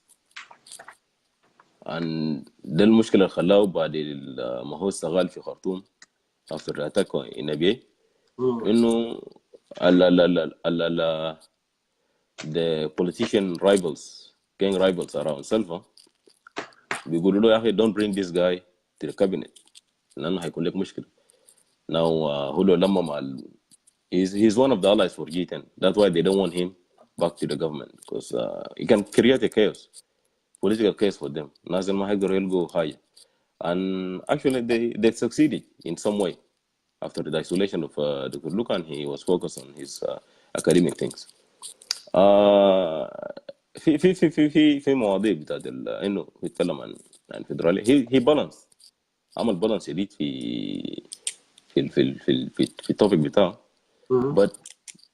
And ده المشكلة اللي خلاه بعد ما هو استغال في خرطوم after the attack in Abyei إنه the politician rivals, gang rivals around Salva بيقولوا له يا أخي don't bring this guy to the cabinet لأنه هيكون لك مشكلة. Now هو لما مع he's one of the allies for G10. That's why they don't want him back to the government because he can create a political chaos for them. ناس ما هيقدروا يلقوا حاجة. And actually they succeeded in some way after the isolation of Dr. Luka and he was focused on his academic things. في مواضيع بتاعت انه يتكلم عن فيدرالي. he balance عمل بالانس شديد في التوبيك بتاعه. but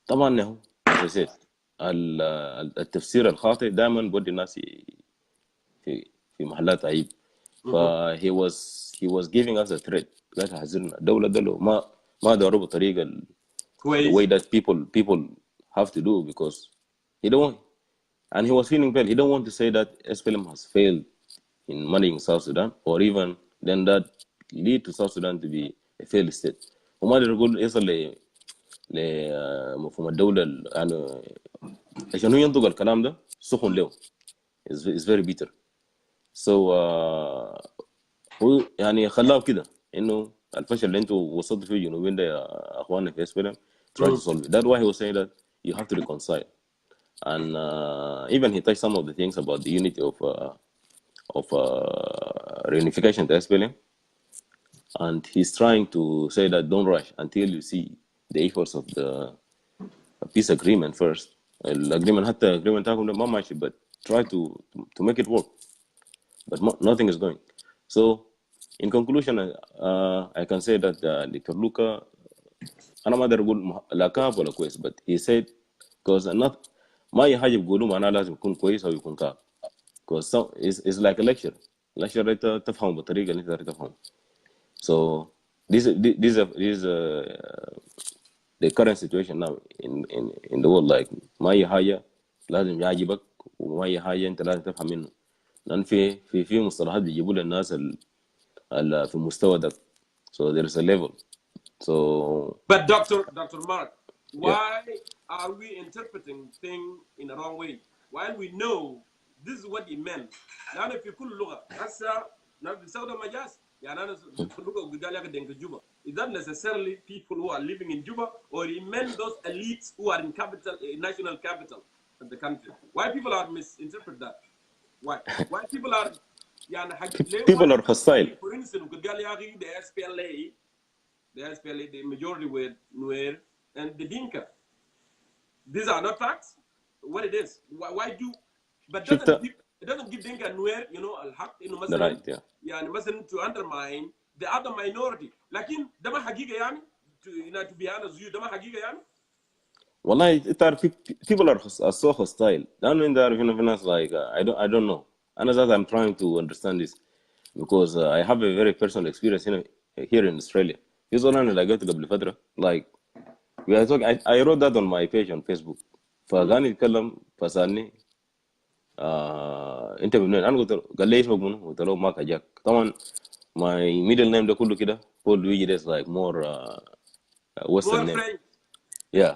طبعا هو التفسير الخاطئ دائما بودي الناس في محلات عيب. he was giving us a threat. قال حذرنا الدولة ده لو ما داروا بطريقة the way that people have to do because he don't want, and he was feeling bad. He don't want to say that SPLM has failed in managing South Sudan or even then that lead to South Sudan to be a failed state. وما أقدر أقول يصل لمفهوم الدولة يعني عشان هو ينطق الكلام ده سخن له is very bitter. So هو يعني خلاه كده إنه الفشل اللي أنتوا وصلتوا فيه جنوبين ده يا أخواننا في SPLM try to solve it. That's why he was saying that you have to reconcile. And even he touched some of the things about the unity of reunification to SPLM. And he's trying to say that don't rush until you see the efforts of the peace agreement first. Agreement حتى agreement تاعكم ما ماشي but try to make it work. But nothing is going. So in conclusion, I can say that Dr. Luka أنا ما أقدر أقول لا كاب ولا كويس but he said because ما أي حاجة بيقولوا معناه لازم يكون كويس أو يكون كاب because it's like a lecture أنت تفهم بالطريقة اللي أنت تفهم. So this is the current situation now in the world like ما أي حاجة لازم يعجبك وما أي حاجة أنت لازم تفهم منه لأن في مصطلحات بيجيبوا للناس في المستوى ده. So there is a level. So
but Dr. Mark, why are we interpreting things in the wrong way while we know this is what he meant? لأن في كل لغة هسه ناس بيستخدم مجاز يعني أنا في اللغة قال لك دينك جوبا. Is that necessarily people who are living in Juba or he meant those elites who are in capital, national capital of the country? Why people are misinterpret that? Why people are يعني
people are hostile.
For instance قال يا أخي the SPLA, the majority were Nuer and the Dinka. These are not facts. What it is? Why do? But it doesn't give Dinka and Nuer, al-haq,
the right,
يعني مثلا to undermine the other minority. لكن ده ما حقيقة يعني to be honest with you ده ما حقيقة يعني.
والله تعرف people are so hostile. لأنه أنت عارف إنه في ناس like I don't know And as I'm trying to understand this because I have a very personal experience here in Australia. This one I got to go like we are talking. I wrote that on my page on Facebook. فقال يتكلم فسألني انت من وين؟ انا قلت له قال لي اسمك منو؟ قلت له ماك اجاك. طبعا my middle name ده كله كده Paul Luigi is like more Western
More
name.
French.
Yeah.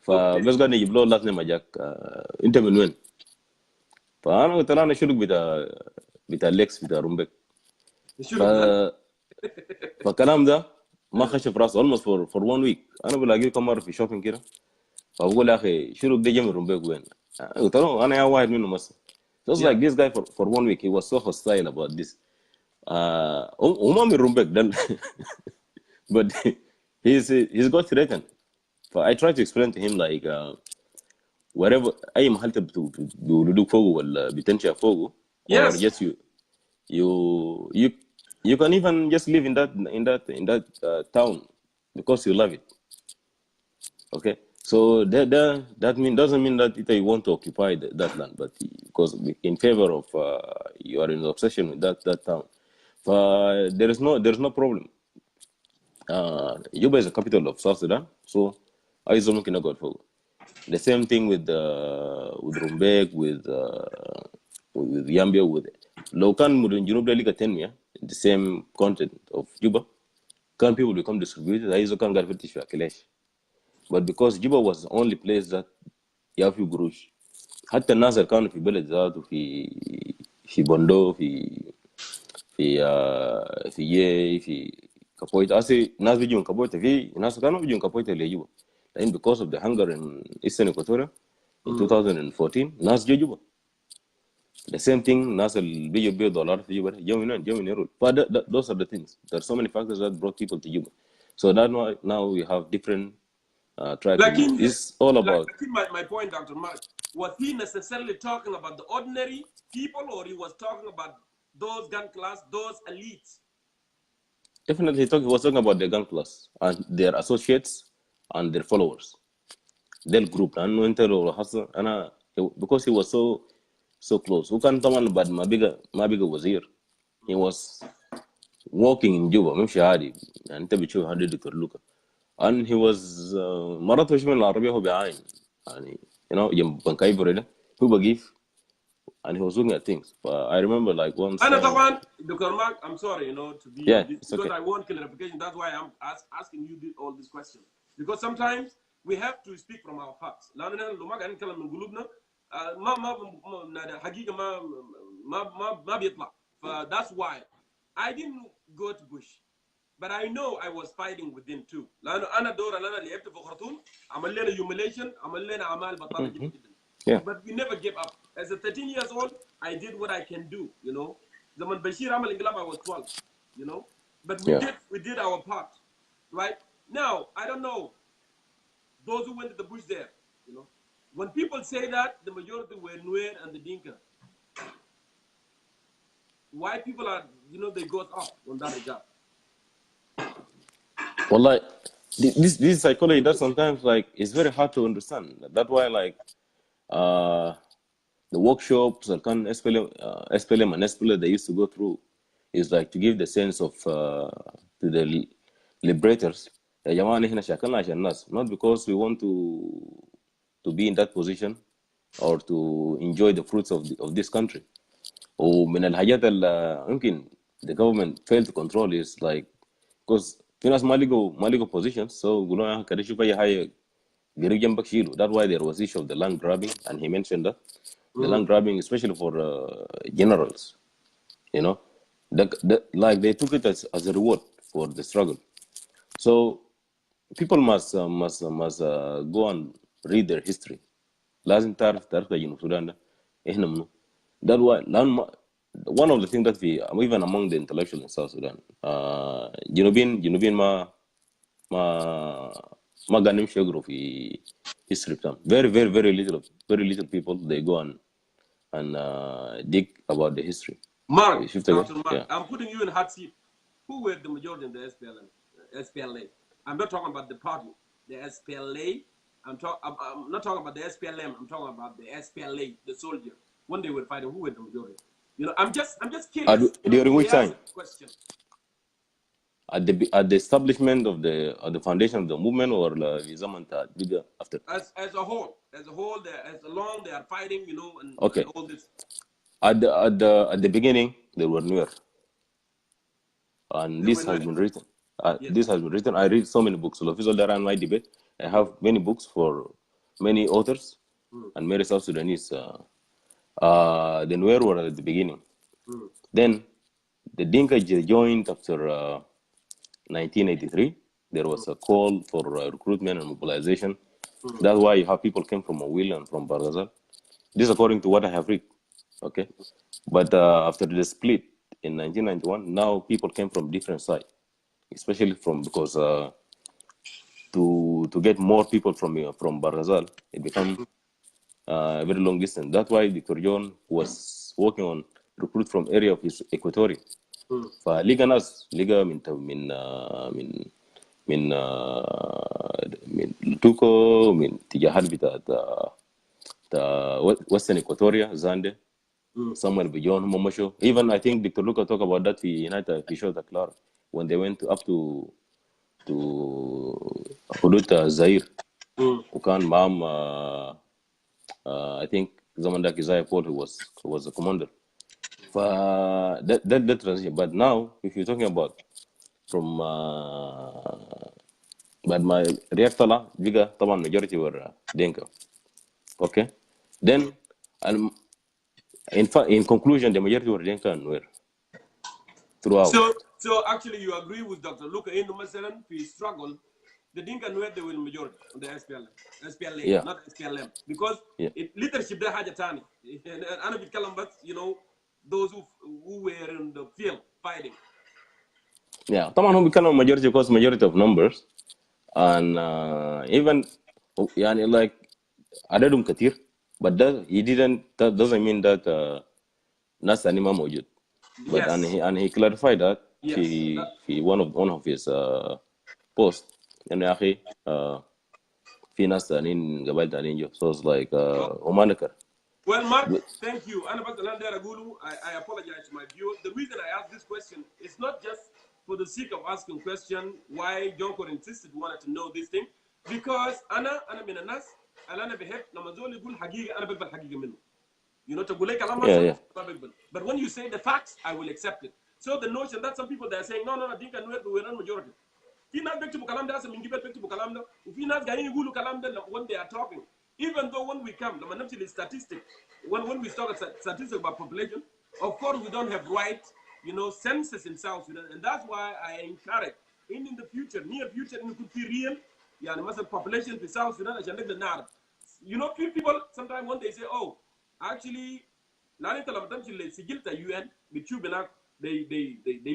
فبس قاعد نجيب له last name اجاك. انت من وين؟ فانا قلت له انا شرق بتاع ليكس بتاع رومبك. ف فالكلام ده ما خش في راسه almost for 1 week. انا بلاقيه كم مره في شوبينج كده فبقول يا اخي شرق ده جاي من رومبك وين؟ قلت له انا يا واحد منه مثلا. Just like this guy for 1 week he was so hostile about this. هما من رومبك ده but he's got threatened. I try to explain to him like wherever اي محل بيولدوك فوقه ولا بتنشأ فوقه or
Yes.
just you can even just live in that town because you love it. Okay, so doesn't mean that you want to occupy that land, but because in favor of you are in obsession with that town. There is no problem. Juba is the capital of South Sudan, so I don't know God for the same thing with Rumbek, with Yambio, with Lokan Mudun Junub Liga Tenmia, the same content of Juba. Can people become distributed? I can get Kalesh. But because Juba was the only place that Yafi Gurush, حتى الناس اللي كانوا في بلد ذاته في بوندو في يي في كابويتا أسي ناس بيجون كابويتا في ناس كانوا بيجون كابويتا اللي جوا لأن because of the hunger in Eastern Equatoria in 2014 ناس جو جوا the same thing ناس اللي بيجوا بيو دولار في جوا جو من يرول those are the things there are so many factors that brought people to Juba so that now we have different tribes in Juba. It's all about
My point, Dr. Mark, was he necessarily talking about the ordinary people or he was talking about those gun class, those elites?
definitely he was talking about the gun class and their associates and their followers. Their group لأنه أنت لو لاحظت أنا because he was so close وكان طبعا بعد ما بقى وزير he was walking in Juba ممشي عادي يعني أنت بتشوف هذا دكتور لوكا and he was مرات مش من العربية هو بيعاين يعني جنب بنكاي بريدة هو بقيف and he was looking at things. But I remember like once.
Dr. Mark, I'm sorry, to be because okay. I want clarification. That's why I'm asking you all these questions. Because sometimes we have to speak from our hearts. That's why I didn't go to Bush. But I know I was fighting within too. أنا دور أنا لعبت في خرطوم عمل لنا humiliation عمل لنا أعمال بطالة جدا. But we never gave up. As a 13 years old, I did what I can do, زمن بشير عمل انقلاب I was 12, But we did our part, right? Now, I don't know those who went to the bush there, When people say that, the majority were Nuer and the Dinka. Why people are, they got up on that regard.
Well, like this psychology that sometimes like it's very hard to understand. That's why like the workshops that can SPLM and SPLA they used to go through is like to give the sense of to the liberators. Not because we want to be in that position or to enjoy the fruits of this country. ومن الحاجات اللي يمكن the government failed to control is like because في ناس ما لقوا positions so يقولون كده شوف اي حاجه قريب جنبك شيله. That's why there was issue of the land grabbing and he mentioned that the land grabbing especially for generals, like they took it as a reward for the struggle. So people must go and read their history. لازم تعرف تاريخ جنوب السودان ده احنا منو. That's why one of the things that even among the intellectuals in South Sudan جنوبين ما قاعدين يمشوا يقروا في history بتاعهم. Very little people they go and dig about the history.
Mark, Dr. Mark, I'm putting you in hot seat. Who were the majority in the SPLA? I'm not talking about the party. The SPLA, I'm not talking about the SPLM. I'm talking about the SPLA, the soldier. when they were fighting, who were the majority? You know, I'm just curious.
During which time?
Question.
At the establishment of the foundation of the movement, or bigger after?
As a whole, as long they are fighting, you know, and all this.
At the beginning, there were newer, and this has been written. This has been written. I read so many books. My debate. I have many books for many authors and many South Sudanese. The Nuer were at the beginning. Then the Dinka joined after 1983. There was a call for recruitment and mobilization. That's why you have people came from Mawil and from Barghazal. This is according to what I have read. Okay, but after the split in 1991, now people came from different sides, especially because to get more people from Barghazal, it became a very long distance. That's why Dr. John was working on recruit from area of his Equatoria. فلقى ناس لقى من توكو من اتجاهات بتاعت Western Equatoria, Zande, somewhere beyond هم مشوا. Even I think Dr. Luka talk about that في هناك في show Clara when they went up to حدود الزاير وكان معهم I think زمان ذاك Isaiah Paul who was a commander. that transition. But now if you're talking about from but my react bigger طبعا majority were Dinka. Okay, then in conclusion the majority were Dinka and were throughout.
So actually you agree with Dr. Luka in مثلا في struggle the Dinka and Nuer they were majority on the SPLA
Yeah.
not SPLM because leadership ده حاجة تاني. أنا بتكلم بس you know those who were in the field fighting.
Yeah, طبعا هم بيتكلموا majority because majority of numbers and even يعني like عددهم كتير but that doesn't mean that ناس ثانيين ما موجود. But and he clarified that في one of his posts إنه يا أخي في ناس ثانيين قبائل ثانيين جو so it's like وما نكر.
Well, Mark, thank you. I apologize to my viewers. The reason I asked this question is not just for the sake of asking question why Jongkor insisted wanted to know this thing because أنا من الناس اللي أنا بحب لما زول يقول حقيقة أنا بقبل حقيقة منه. You know, تقول لي كلام ما بقبل. But when you say the facts, I will accept it. So the notion that some people they are saying no, I think we're not majority. في ناس بيكتبوا كلام ده أصلا من قبل بيكتبوا كلام ده وفي ناس قاعدين يقولوا كلام ده when they are talking. Even though when we come, لما نمشي للstatistic, when we talk statistics about population, of course we don't have right, you know, census in South Sudan, and that's why I encourage in the future, near future, it could be real, يعني مثلا population في South Sudan عشان نقدر نعرف. You know, people sometimes when they say, oh, actually, لا أنت لما تمشي لسجلت UN بتشوف هناك they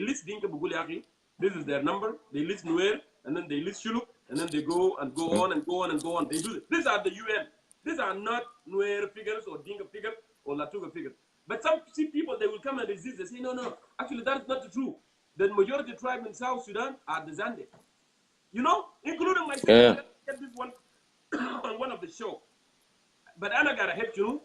list دينك بقول يا أخي, this is their number, they list Nuer, and then they list Shuluk, and then they go and go on and go on and go on. They do this. These are the UN. These are not Nuer figures or Dinka figures or Latuga figures. But some people, they will come and resist. They say, no. Actually, that's not true. The majority tribe in South Sudan are the Zande. You know, including myself. I get this one on one of the show. But Anna got to help you.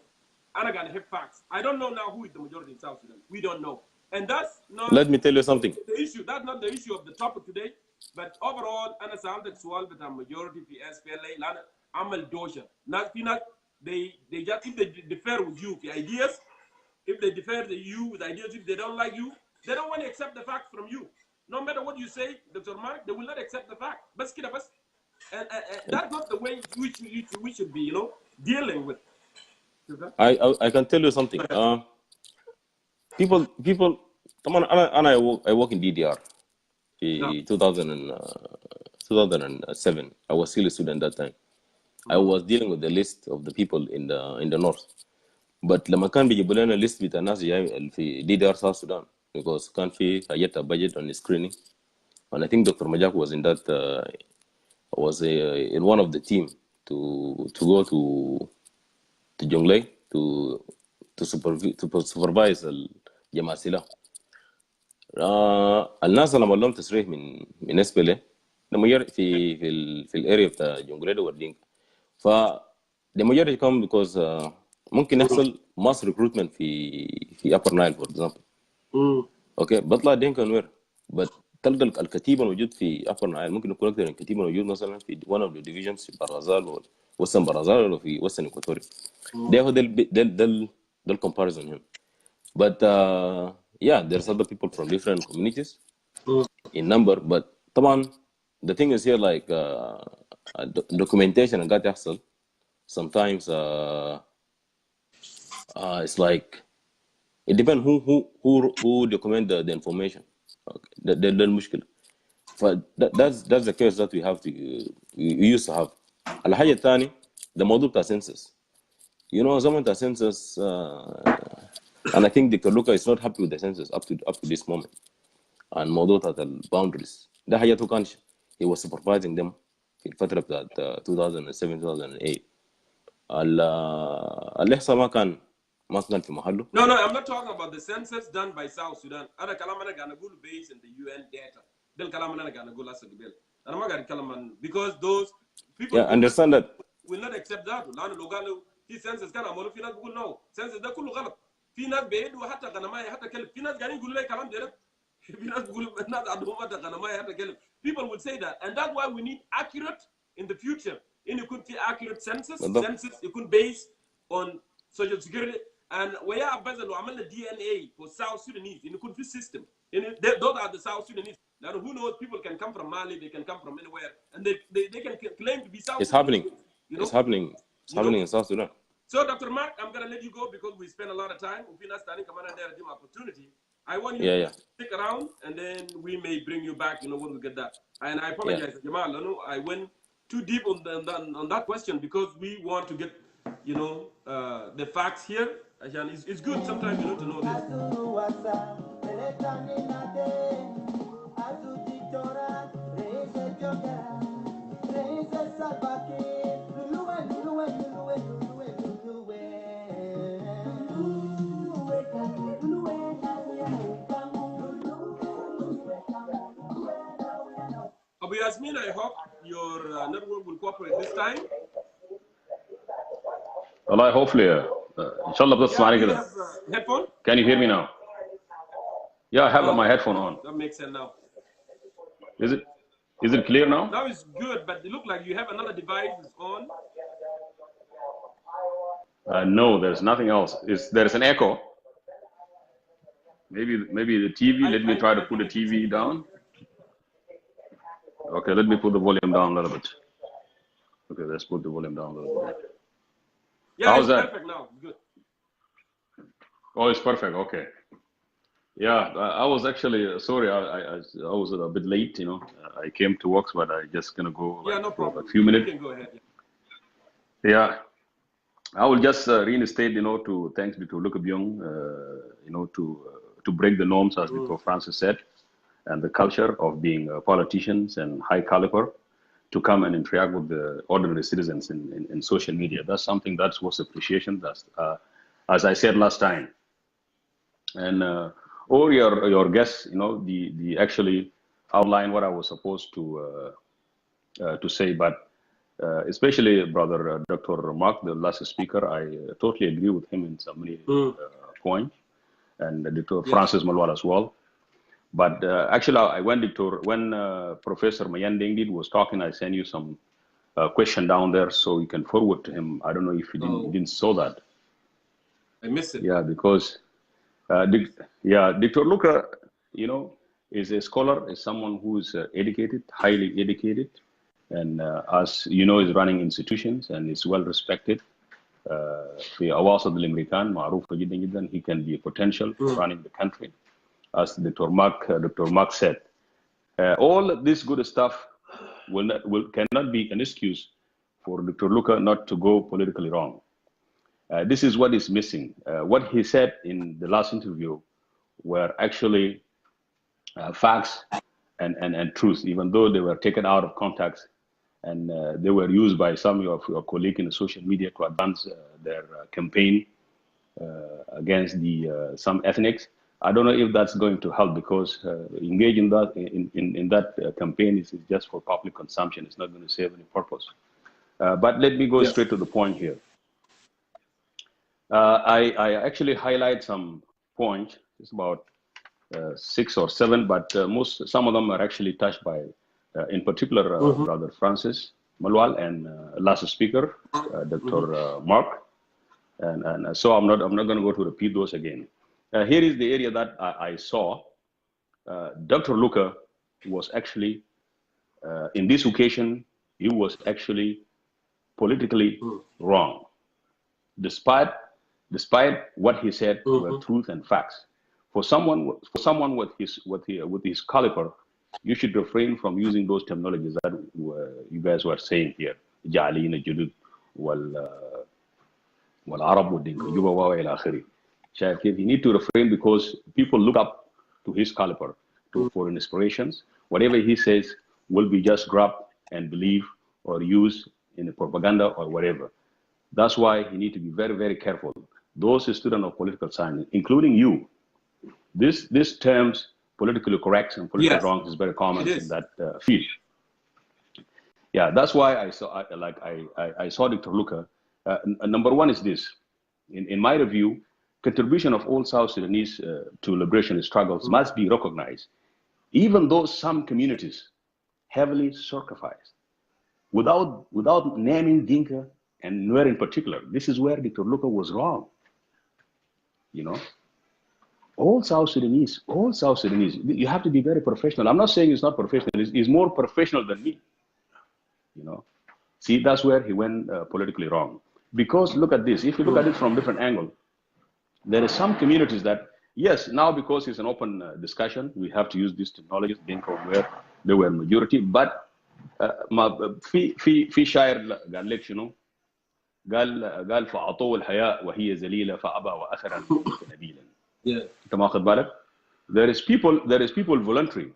Anna got to help facts. I don't know now who is the majority in South Sudan. We don't know. And that's not... Let
me tell you something.
The issue. That's not the issue of the topic today. But overall, أنا سألتك سؤال بتاع majority في SPLA لأن عمل دوشة. ناس في ناس they just if they differ with you في ideas, if they differ with you with ideas, if they don't like you, they don't want to accept the facts from you. No matter what you say, Dr. Mark, they will not accept the fact. بس كده بس. And that's not the way we should be, you know, dealing with.
I can tell you something. People. طبعا I work in DDR. In 2007, I was still a student that time. I was dealing with the list of the people in the north. But لما كان بيجيبوا لنا list بتاع الناس جاي في DDR South Sudan because كان في حاجات budget on the screening, and I think Dr. Majak was in that was in one of the team to go to Jonglei to supervise الجماعة السلاح. الناس لما لهم تصريح من اسبله لما يجي في الاريا بتاع جونجريدو والدينكا ف the majority come because ممكن يحصل mass recruitment في upper Nile for example. اوكي بطلع دينكا نوير but تلقى الكتيبه الموجود في upper Nile ممكن يكون اكثر من الكتيبه الموجود مثلا في one of the divisions في برازال وسط برازال ولا في وسط اكواتوريا. ده هو ده comparison here. But yeah, there's other people from different communities in number, but طبعا the thing is here like documentation قاعد يحصل sometimes it's like it depends who document the information. Okay. ده المشكلة. That's the case that we have to we used to have. الحاجة الثانية ده موضوع بتاع census. You know زمن بتاع census and I think Dr. Luka is not happy with the census up to this moment. And موضوع بتاع boundaries ده حاجته كان he was supervising them في الفترة بتاعت 2007 2008. اللي يحصل ما كان في محله.
No, I'm not talking about the census done by South Sudan. أنا كلام أنا قاعد أقول based on the UN data. ده الكلام أنا قاعد أقول هسه قبل. أنا ما قاعد أتكلم عن because those people
understand that
will not accept that. لأنه لو قالوا في census كان عملوا في ناس بيقول no census ده كله غلط. في ناس بيدوا حتى غنماية حتى كلب. في ناس قاعدين يقولوا لي كلام ده. في ناس بيقولوا الناس عندهم حتى غنماية حتى كلب. People will say that and that's why we need accurate in the future. إن يكون في accurate census يكون based on social security. And ويا أبدا لو عملنا DNA for South Sudanese إنه يكون في system. Those are the South Sudanese. Now who knows? People can come from Mali, they can come from anywhere, and they can claim to be South Sudanese.
It's happening. You know? It's happening. It's happening in South Sudan.
So Dr. Mark, I'm gonna let you go because we spend a lot of time. If you're not standing, come on there and give me opportunity. I want you to stick around, and then we may bring you back. You know when we get that. And I apologize, Jamal. I went too deep on that question because we want to get the facts here. It's good sometimes to know this. Abu Yasmin, I hope your network will cooperate this time.
والله hopefully inshallah بتسمعني كده.
Headphone?
Can you hear me now? Yeah, I have my headphone on.
That makes sense now.
Is it clear now?
Now it's good, but it looks like you have another device on.
No, there's nothing else. There's an echo. Maybe the TV. Let me try to put the TV down. Okay, let me put the volume down a little bit. Okay, let's put the volume down a little bit.
Yeah,
how's
it's
that?
Perfect now. Good.
Oh, it's perfect. Okay. Yeah, I was actually sorry. I was a bit late. I came to work, but I just gonna go
no
for
problem.
a few minutes.
You can go ahead.
Yeah, I will just reinstate. To thanks to Luka Biong. To break the norms, as Dr. Francis said, and the culture of being politicians and high caliber, to come and interact with the ordinary citizens in social media. That's something that was appreciation. That's as I said last time. And all your guests, the actually outline what I was supposed to say, but especially brother Dr. Mark, the last speaker, I totally agree with him in so many points, and Dr. Francis Malwal as well. But actually, when Professor Mayen Dengdit was talking, I sent you some question down there so you can forward to him. I don't know if you didn't saw that.
I missed it.
Yeah, because Dr. Luka, is a scholar, is someone who is educated, highly educated, and as you know, is running institutions and is well respected. في أواصد الأمريكان معروف جدا جدا. He can be a potential for running the country. As Dr. Mark said, all this good stuff cannot be an excuse for Dr. Luka not to go politically wrong. This is what is missing. What he said in the last interview were actually facts and truth, even though they were taken out of context and they were used by some of your colleagues in the social media to advance their campaign against some ethnics. I don't know if that's going to help because engaging that in that campaign is just for public consumption. It's not going to serve any purpose. But let me go straight to the point here. I actually highlight some points. It's about 6 or 7, but some of them are actually touched by, in particular, Brother Francis Malwal and last speaker, Dr. Mark, and so I'm not going to go to repeat those again. Here is the area that I saw. Dr. Luka was actually, in this occasion, he was actually politically wrong, despite what he said were truth and facts. For someone with his caliber, you should refrain from using those terminologies that you guys were saying here. جعلين الجدد والعرب والدنكجوبة وإلى آخره. You need to refrain because people look up to his caliber for inspirations. Whatever he says will be just grabbed and believed or used in the propaganda or whatever. That's why you need to be very, very careful. Those students of political science, including you, this terms politically correct and politically wrong is very common in that field. Yeah, that's why I saw Dr. Luka. Number one is this. In my review, contribution of all South Sudanese to liberation struggles must be recognized, even though some communities heavily sacrificed. Without naming Dinka and Nuer in particular, this is where Dr. Luka was wrong. You know, all South Sudanese, you have to be very professional. I'm not saying it's not professional, it's more professional than me. You know, see, that's where he went politically wrong. Because look at this, if you look at it from a different angle, there is some communities that, yes, now because it's an open discussion, we have to use these technologies, Dinka where they were majority, but في شاعر قال لك شنو؟ قال فأعطوه الحياة وهي ذليلة فأبى وأثر الموت نبيلا. أنت ما أخذ بالك؟ There is people voluntary,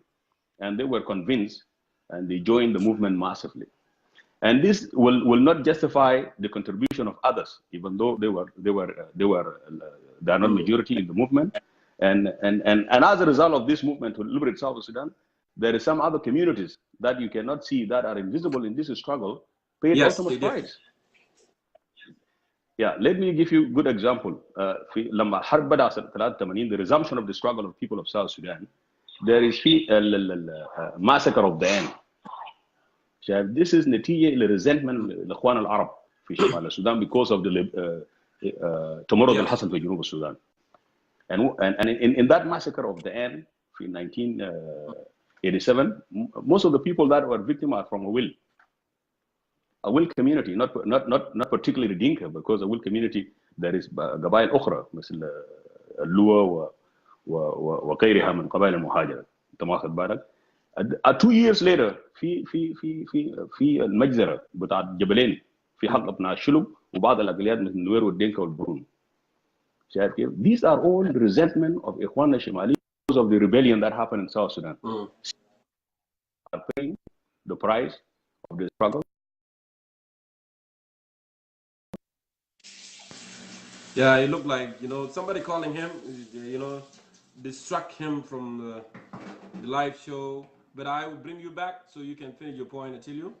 and they were convinced, and they joined the movement massively. And this will not justify the contribution of others, even though they are not majority in the movement. And as a result of this movement to liberate South Sudan, there is some other communities that you cannot see that are invisible in this struggle, paid ultimate price. Yeah, let me give you a good example. لما حرب بدأ سنة 83, the resumption of the struggle of people of South Sudan, there is massacre of the end. This is نتيجة لresentment الإخوان العرب في شمال السودان because of the تمرد اللي حصل في جنوب السودان. And in that massacre of the end in 1987, most of the people that were victims are from a will community, not particularly Dinka, because a will community there is قبائل أخرى مثل اللوا وغيرها من قبائل المهاجرة. أنت ما أخذ بالك؟ 2 years later في المجزرة بتاع جبلين في حق ابناء الشلوك وبعض الأقليات مثل النوير والدينكا والبرون. شايف كيف؟ These are all the resentment of إخواننا الشمالي because of the rebellion that happened in South Sudan. Are paying the price of the struggle.
Yeah, it looked like, somebody calling him, distract him from the live show. But I will bring you back so you can finish your point, Atileo.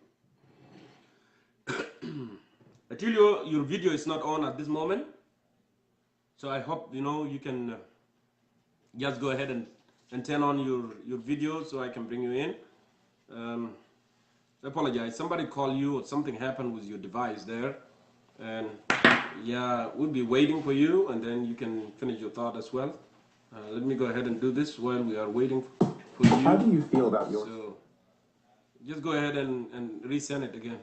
Atileo, your video is not on at this moment. So I hope, you can just go ahead and turn on your video so I can bring you in. I apologize. Somebody called you or something happened with your device there. And yeah, we'll be waiting for you and then you can finish your thought as well. Let me go ahead and do this while we are waiting for you.
How do you feel about your...
So just go ahead and resend it again.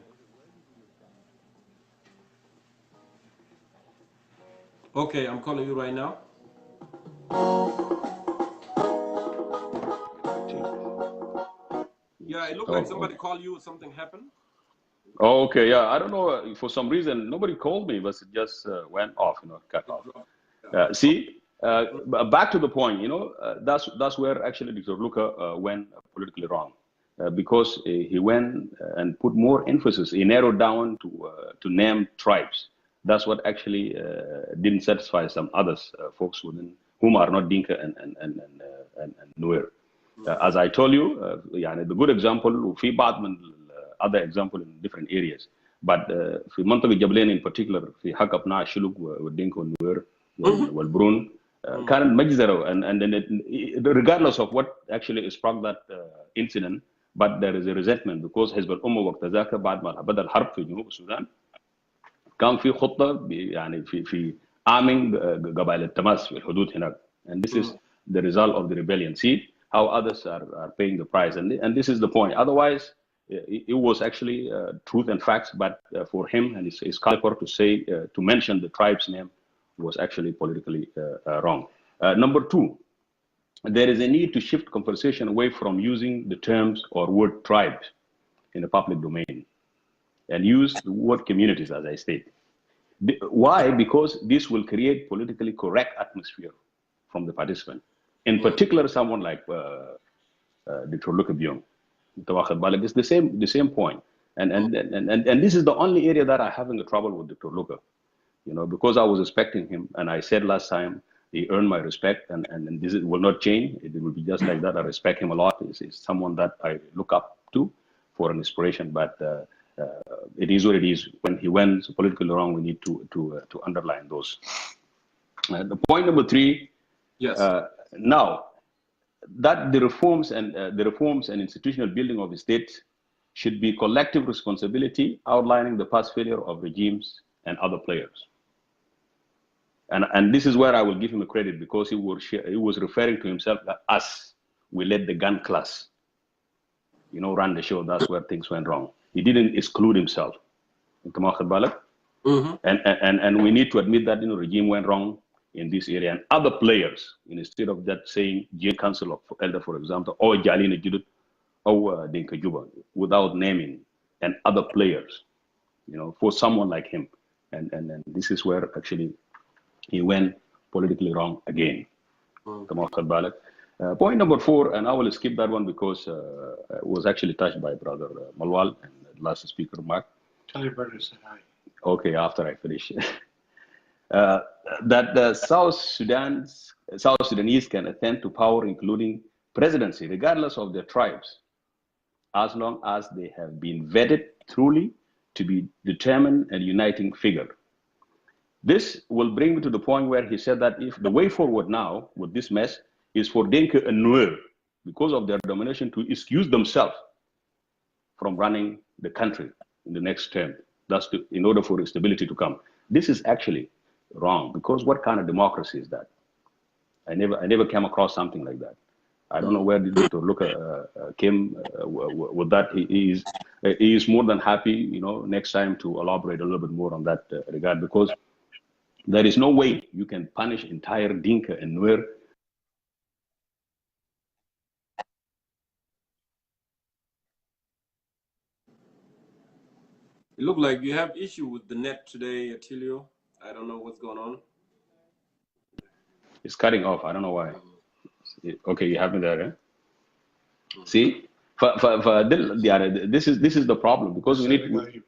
Okay, I'm calling you right now. Yeah, it looked like somebody called you or something happened.
Oh, okay, yeah, I don't know, for some reason, nobody called me, but it just went off, cut off. See, back to the point, that's where actually Dr. Luka went politically wrong, because he went and put more emphasis, he narrowed down to name tribes. That's what actually didn't satisfy some others, folks within whom are not Dinka and Nuer. As I told you, the good example, في بعض من other example in different areas. but في منطقة جبلين in particular في حق أبناء الشلوك والدينك والنوير والبرون كانت مجزرة and then regardless of what actually sparked that incident, but there is a resentment because حزب الأمة وقت ذاك بعد ما بدأ الحرب في جنوب السودان كان في خطة يعني في arming قبائل التماس في الحدود هناك, and this is the result of the rebellion. See how others are paying the price, and this is the point. Otherwise, it was actually truth and facts, but for him and his caliber to say to mention the tribe's name was actually politically wrong. Number two, there is a need to shift conversation away from using the terms or word tribes in the public domain and use the word communities, as I state. Why? Because this will create politically correct atmosphere from the participant. In particular, someone like Dr. Luka Biong. It's the same point. And this is the only area that I'm having a trouble with Dr. Luka. You know, because I was expecting him, and I said last time, he earned my respect, and this will not change. It will be just like that. I respect him a lot. He's someone that I look up to for an inspiration, but it is what it is. When he went politically wrong, we need to underline those. The point number three. Yes. Now that the reforms and institutional building of the state should be collective responsibility, outlining the past failure of regimes and other players. And this is where I will give him a credit, because he was referring to himself as us. We led the gun class, you know, run the show. That's where things went wrong. He didn't exclude himself. And we need to admit that, you know, regime went wrong in this area, and other players, instead of that saying Jiel Council of Elder, for example, or Jalina Judut, or Dinka Juba, without naming, and other players, you know, for someone like him. And this is where actually he went politically wrong again. Point number four, and I will skip that one because it was actually touched by Brother Malwal and the last speaker, Mark.
Tell your brother to say hi.
Okay, after I finish. That the South Sudanese can attempt to power, including presidency, regardless of their tribes, as long as they have been vetted truly to be determined and uniting figure. This will bring me to the point where he said that if the way forward now with this mess is for Dinka and Nuer, because of their domination, to excuse themselves from running the country in the next term, that's in order for stability to come. This is actually wrong, because what kind of democracy is that? I never came across something like that. I don't know where Dr. Luka came with that. He is more than happy, you know, next time to elaborate a little bit more on that regard, because there is no way you can punish entire Dinka and Nuer.
It looked like you have issue with the net today, Atileo. I don't know what's going on.
It's cutting off. I don't know why. Okay, you have me there, eh? See, this is the problem, because we need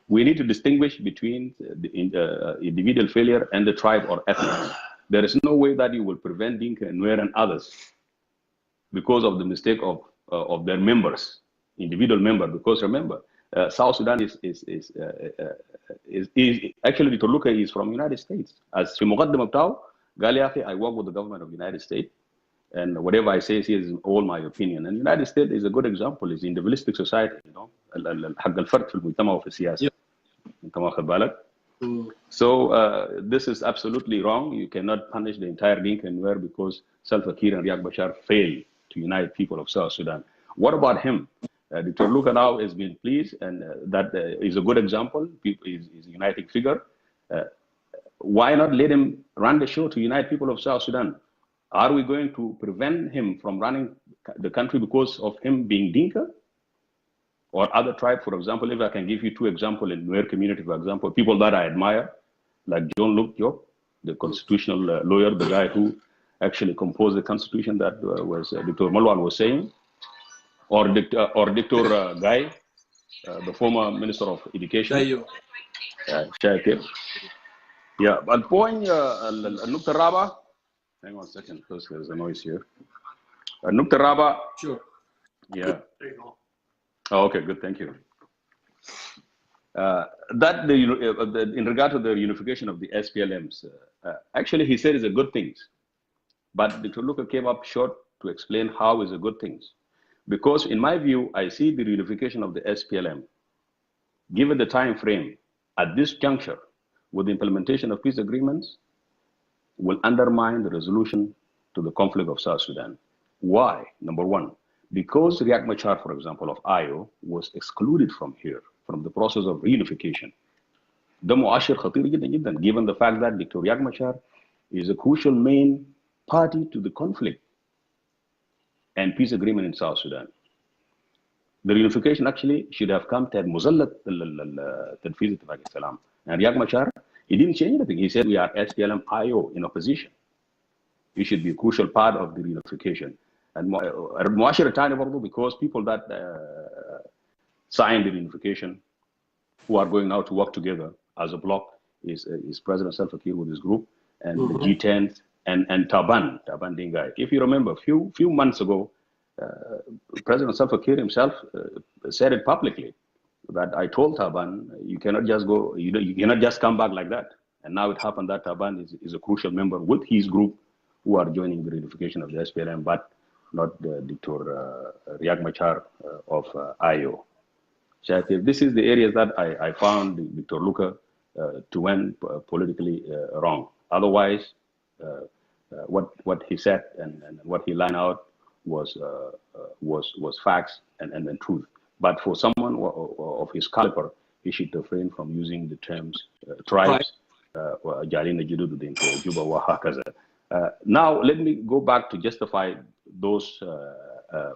we need to distinguish between the individual failure and the tribe or ethnic. There is no way that you will prevent Dinka and Nuer and others because of the mistake of their members, individual member. Because remember, South Sudan is actually, Dr. Luka is from United States. As Muqaddam Abtao, Galiafi, I work with the government of the United States, and whatever I say here is all my opinion. And the United States is a good example. It's individualistic society, you know. الحق الفرد في المجتمع وفي السياسة. أنت واخد بالك؟ So this is absolutely wrong. You cannot punish the entire Dinka and Nuer because Salva Kiir and Riek Machar failed to unite people of South Sudan. What about him? Dr. Luka now has been pleased, and that is a good example. He's a uniting figure. Why not let him run the show to unite people of South Sudan? Are we going to prevent him from running the country because of him being Dinka? Or other tribe, for example, if I can give you two examples in Nuer community, for example, people that I admire, like John Luke Job, the constitutional lawyer, the guy who actually composed the constitution that was Dr. Malwal was saying, or Dr. Guy, the former Minister of Education. Yeah, but point Nukta Raba, hang on a second, because there's a noise here. Nukta Raba.
Sure.
Yeah.
There you go.
Oh, okay, good, thank you. in regard to the unification of the SPLMs, actually he said it's a good thing, but Dr. Luka came up short to explain how is a good thing. Because in my view, I see the reunification of the SPLM, given the time frame at this juncture with the implementation of peace agreements, will undermine the resolution to the conflict of South Sudan. Why? Number one, because Riek Machar, for example, of IO, was excluded from here, from the process of reunification. ده مؤشر خطير جدا جدا, given the fact that Dr. Riek Machar is a crucial main party to the conflict and peace agreement in South Sudan. The reunification actually should have come to مظلة تنفيذ اتفاق السلام. And Riek Machar, he didn't change anything. He said we are SPLM IO in opposition. It should be a crucial part of the reunification. And مؤشر الثاني برضه, because people that signed the reunification, who are going now to work together as a bloc, is President Salva Kiir with his group, and the G10 and Taban Dingai. If you remember, few months ago, President Salva Kiir himself said it publicly that I told Taban, you cannot just go, you cannot just come back like that. And now it happened that Taban is a crucial member with his group who are joining the reunification of the SPLM, but not Dr. Riek Machar of IO. So this is the areas that I found Dr. Luka to went politically wrong. Otherwise, what he said and what he lined out was facts and truth. But for someone of his caliber, he should refrain from using the terms tribes. Now, let me go back to justify those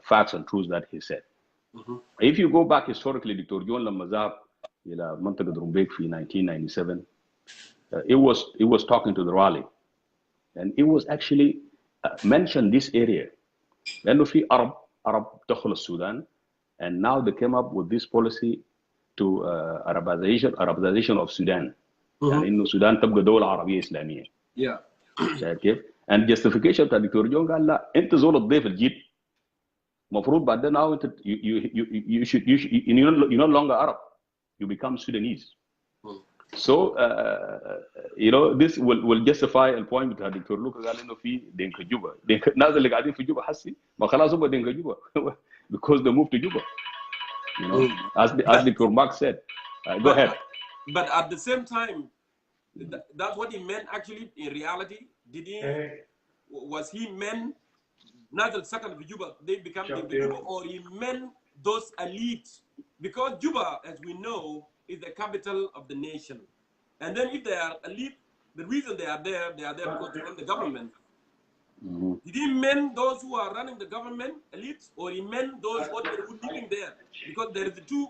facts and truths that he said. If you go back historically, Dr. John لما ذهب إلى منطقة رومبيك في 1997, it was talking to the rally, and it was actually mentioned this area. لأنه في Arab دخل السودان, and now they came up with this policy to Arabization of Sudan. يعني إنه السودان تبقى دولة عربية إسلامية.
Yeah.
شايف كيف؟ And justification بتاع دكتور جون قال لا أنت زول الضيف الجيت. مفروض بعد now you're no longer Arab, you become Sudanese. So this will justify the point بتاع دكتور لوكا قال إنه في دينكا جوبا, الناس اللي قاعدين في جوبا حسي ما خلاص هم دينكا جوبا because they moved to Juba. As Dr. Mark said. Go ahead.
But at the same time, that's what he meant actually in reality. Was he meant not the second of Juba, they become the Juba, or he meant those elites? Because Juba, as we know, is the capital of the nation. And then if they are elite, the reason they are there because to run the government. Did he mean those who are running the government elites, or he meant those who are living there? Because there is two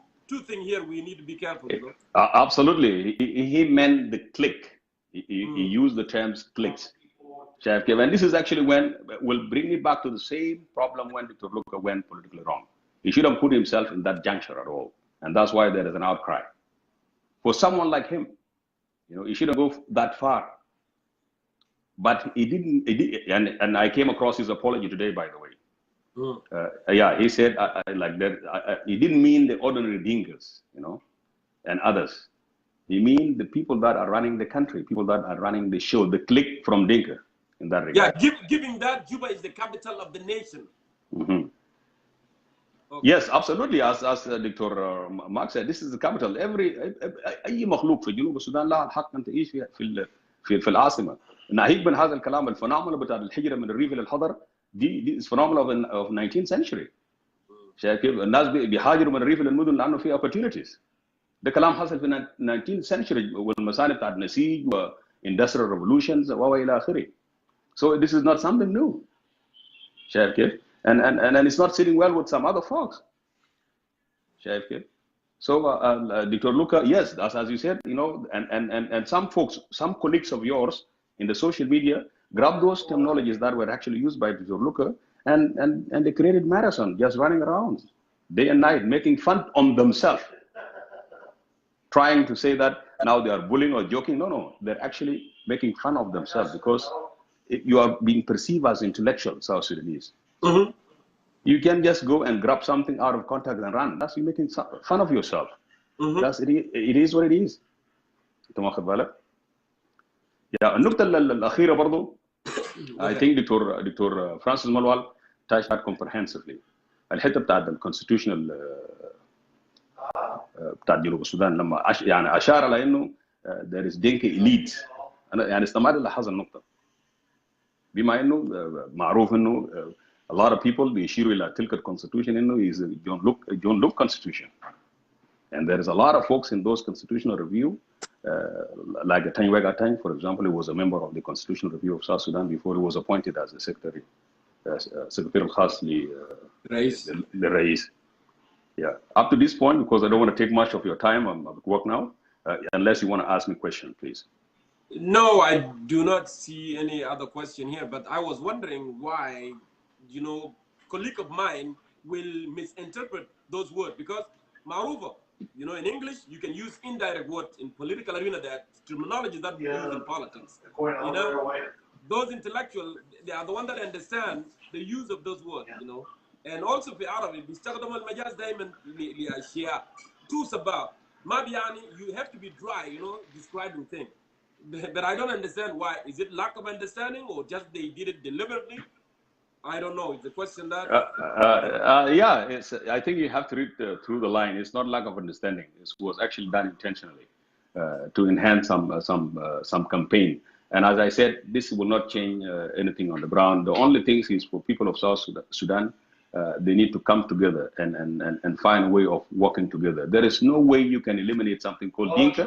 things here we need to be careful.
Absolutely, he meant the clique. He used the terms cliques. And this is actually when will bring me back to the same problem when Dr. Luka went politically wrong. He shouldn't put himself in that juncture at all, and that's why there is an outcry. For someone like him, he shouldn't go that far. But he didn't. And I came across his apology today, by the way. He said like that. He didn't mean the ordinary dingers, and others. He mean the people that are running the country, people that are running the show, the clique from Dinka. In that regard.
Yeah, giving that Juba is the capital of the nation. Okay.
Yes, absolutely. As Dr. Mark said, this is the capital. أي مخلوق في جنوب السودان له الحق أن تعيش في العاصمة. ناهيك من هذا الكلام الفنومينا بتاع الهجرة من الريف إلى الحضر دي is phenomenon of 19th century. شايف كيف الناس بيهاجروا من الريف إلى المدن لأنه في opportunities. ده كلام حصل في 19th century والمصانع بتاع النسيج و industrial revolutions وإلى آخره. So this is not something new. شايف كيف؟ And it's not sitting well with some other folks. شايف كيف؟ So Dr. Luka, yes, as you said, and some folks, some colleagues of yours in the social media grabbed those terminologies that were actually used by Dr. Luka and they created marathon, just running around day and night, making fun on themselves, trying to say that now they are bullying or joking. No, they're actually making fun of themselves because you are being perceived as intellectual South Sudanese. You can just go and grab something out of context and run. That's you making fun of yourself. it is what it is. انت واخد بالك؟ يا النقطة الأخيرة برضو I think دكتور فرانسيس مالوال touched that comprehensively. الحتة بتاعت الكونستيتيوشنال بتاع جنوب السودان لما يعني اشار على انه there is Dinka elite. انا يعني استمعت لهذا النقطه بما انه معروف انه a lot of people بيشيروا الى تلك الكونستيتيوشن انه is John Luke constitution, and there is a lot of folks in those constitutional review like Atany Wega Atany, for example, he was a member of the constitutional review of South Sudan before he was appointed as the secretary الخاص للرئيس. Yeah, up to this point, because I don't want to take much of your time, I'm at work now, unless you want to ask me a question, please.
No, I do not see any other question here, but I was wondering why, colleague of mine will misinterpret those words, because Maruva, in English, you can use indirect words in political arena, that terminology that we use in politics. Those intellectuals, they are the ones that understand the use of those words, And also في عربي بيستخدموا المجاز دائما لأشياء تو سبب ما بيعني you have to be dry describing things, but I don't understand why. Is it lack of understanding or just they did it deliberately? I don't know. It's a question that
I think you have to read through the line. It's not lack of understanding. It was actually done intentionally to enhance some campaign. And as I said, this will not change anything on the ground. The only thing is for people of South Sudan, they need to come together and find a way of working together. There is no way you can eliminate something called Dinka.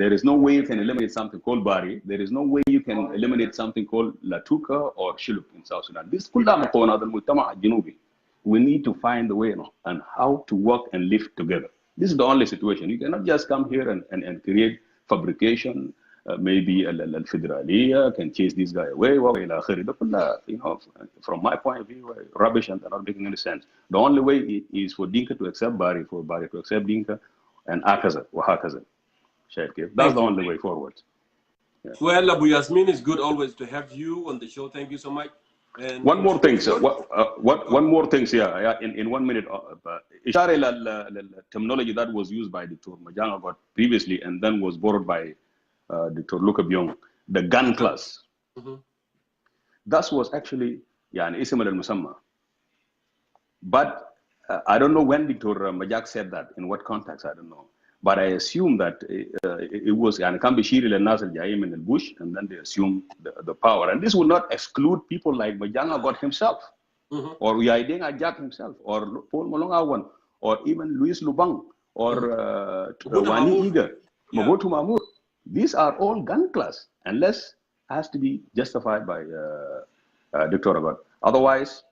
There is no way you can eliminate something called Bari. There is no way you can eliminate something called Latuka or Shiluk in South Sudan. This we need to find a way on how to work and live together. This is the only situation. You cannot just come here and create fabrication. Maybe الفدرالية can chase this guy away وإلى آخره. ده كلها from my point of view rubbish and they're not making any sense. The only way is for Dinka to accept Bari, for Bari to accept Dinka, and هكذا وهكذا. شايف كيف؟ That's the only way forward. Yeah.
Well, Abu Yasmin, it's good always to have you on the show. Thank you so much. And
one more thing, sir. One more thing, in 1 minute. إشارة إلى terminology that was used by Dr. Majanga previously and then was borrowed by Dr. Luka Biong, the gun class. That was actually اسم المسمى. But I don't know when Dr. Majak said that, in what context, I don't know. But I assume that it was كان بيشير إلى الناس الجايين من البوش, and then they assume the power. And this will not exclude people like Majanga God himself, or Luigi Ajak himself, or Paul Malong Awan, or even Louis Lubang, or Wani Iga, Mobutu Mamur. These are all gun class, unless has to be justified by Dr. Abbott. Otherwise,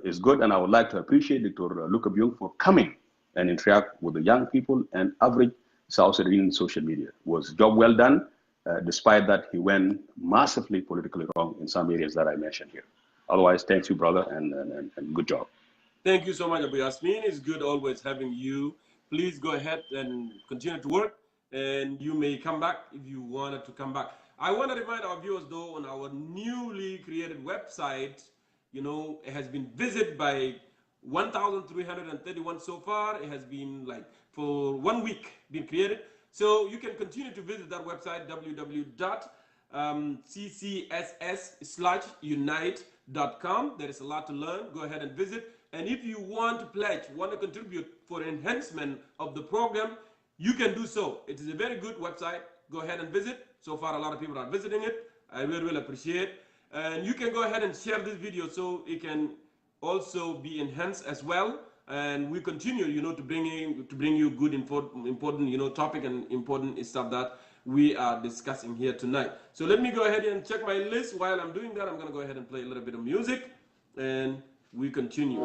it's good, and I would like to appreciate Dr. Luka Biong for coming and interact with the young people and average South Sudan social media. It was a job well done, despite that he went massively politically wrong in some areas that I mentioned here. Otherwise, thanks you, brother, and good job.
Thank you so much, Abu Yasmin. It's good always having you. Please go ahead and continue to work, and you may come back if you wanted to come back. I want to remind our viewers, though, on our newly created website, it has been visited by 1,331 so far. It has been for 1 week been created. So you can continue to visit that website, www.CCSS/unite.com. There is a lot to learn. Go ahead and visit. And if you want to pledge, want to contribute for enhancement of the program, you can do so. It is a very good website. Go ahead and visit. So far, a lot of people are visiting it. I really appreciate it. And you can go ahead and share this video so it can also be enhanced as well, and we continue to bring you good important topic and important stuff that we are discussing here tonight. So let me go ahead and check my list. While I'm doing that, I'm going to go ahead and play a little bit of music and we continue.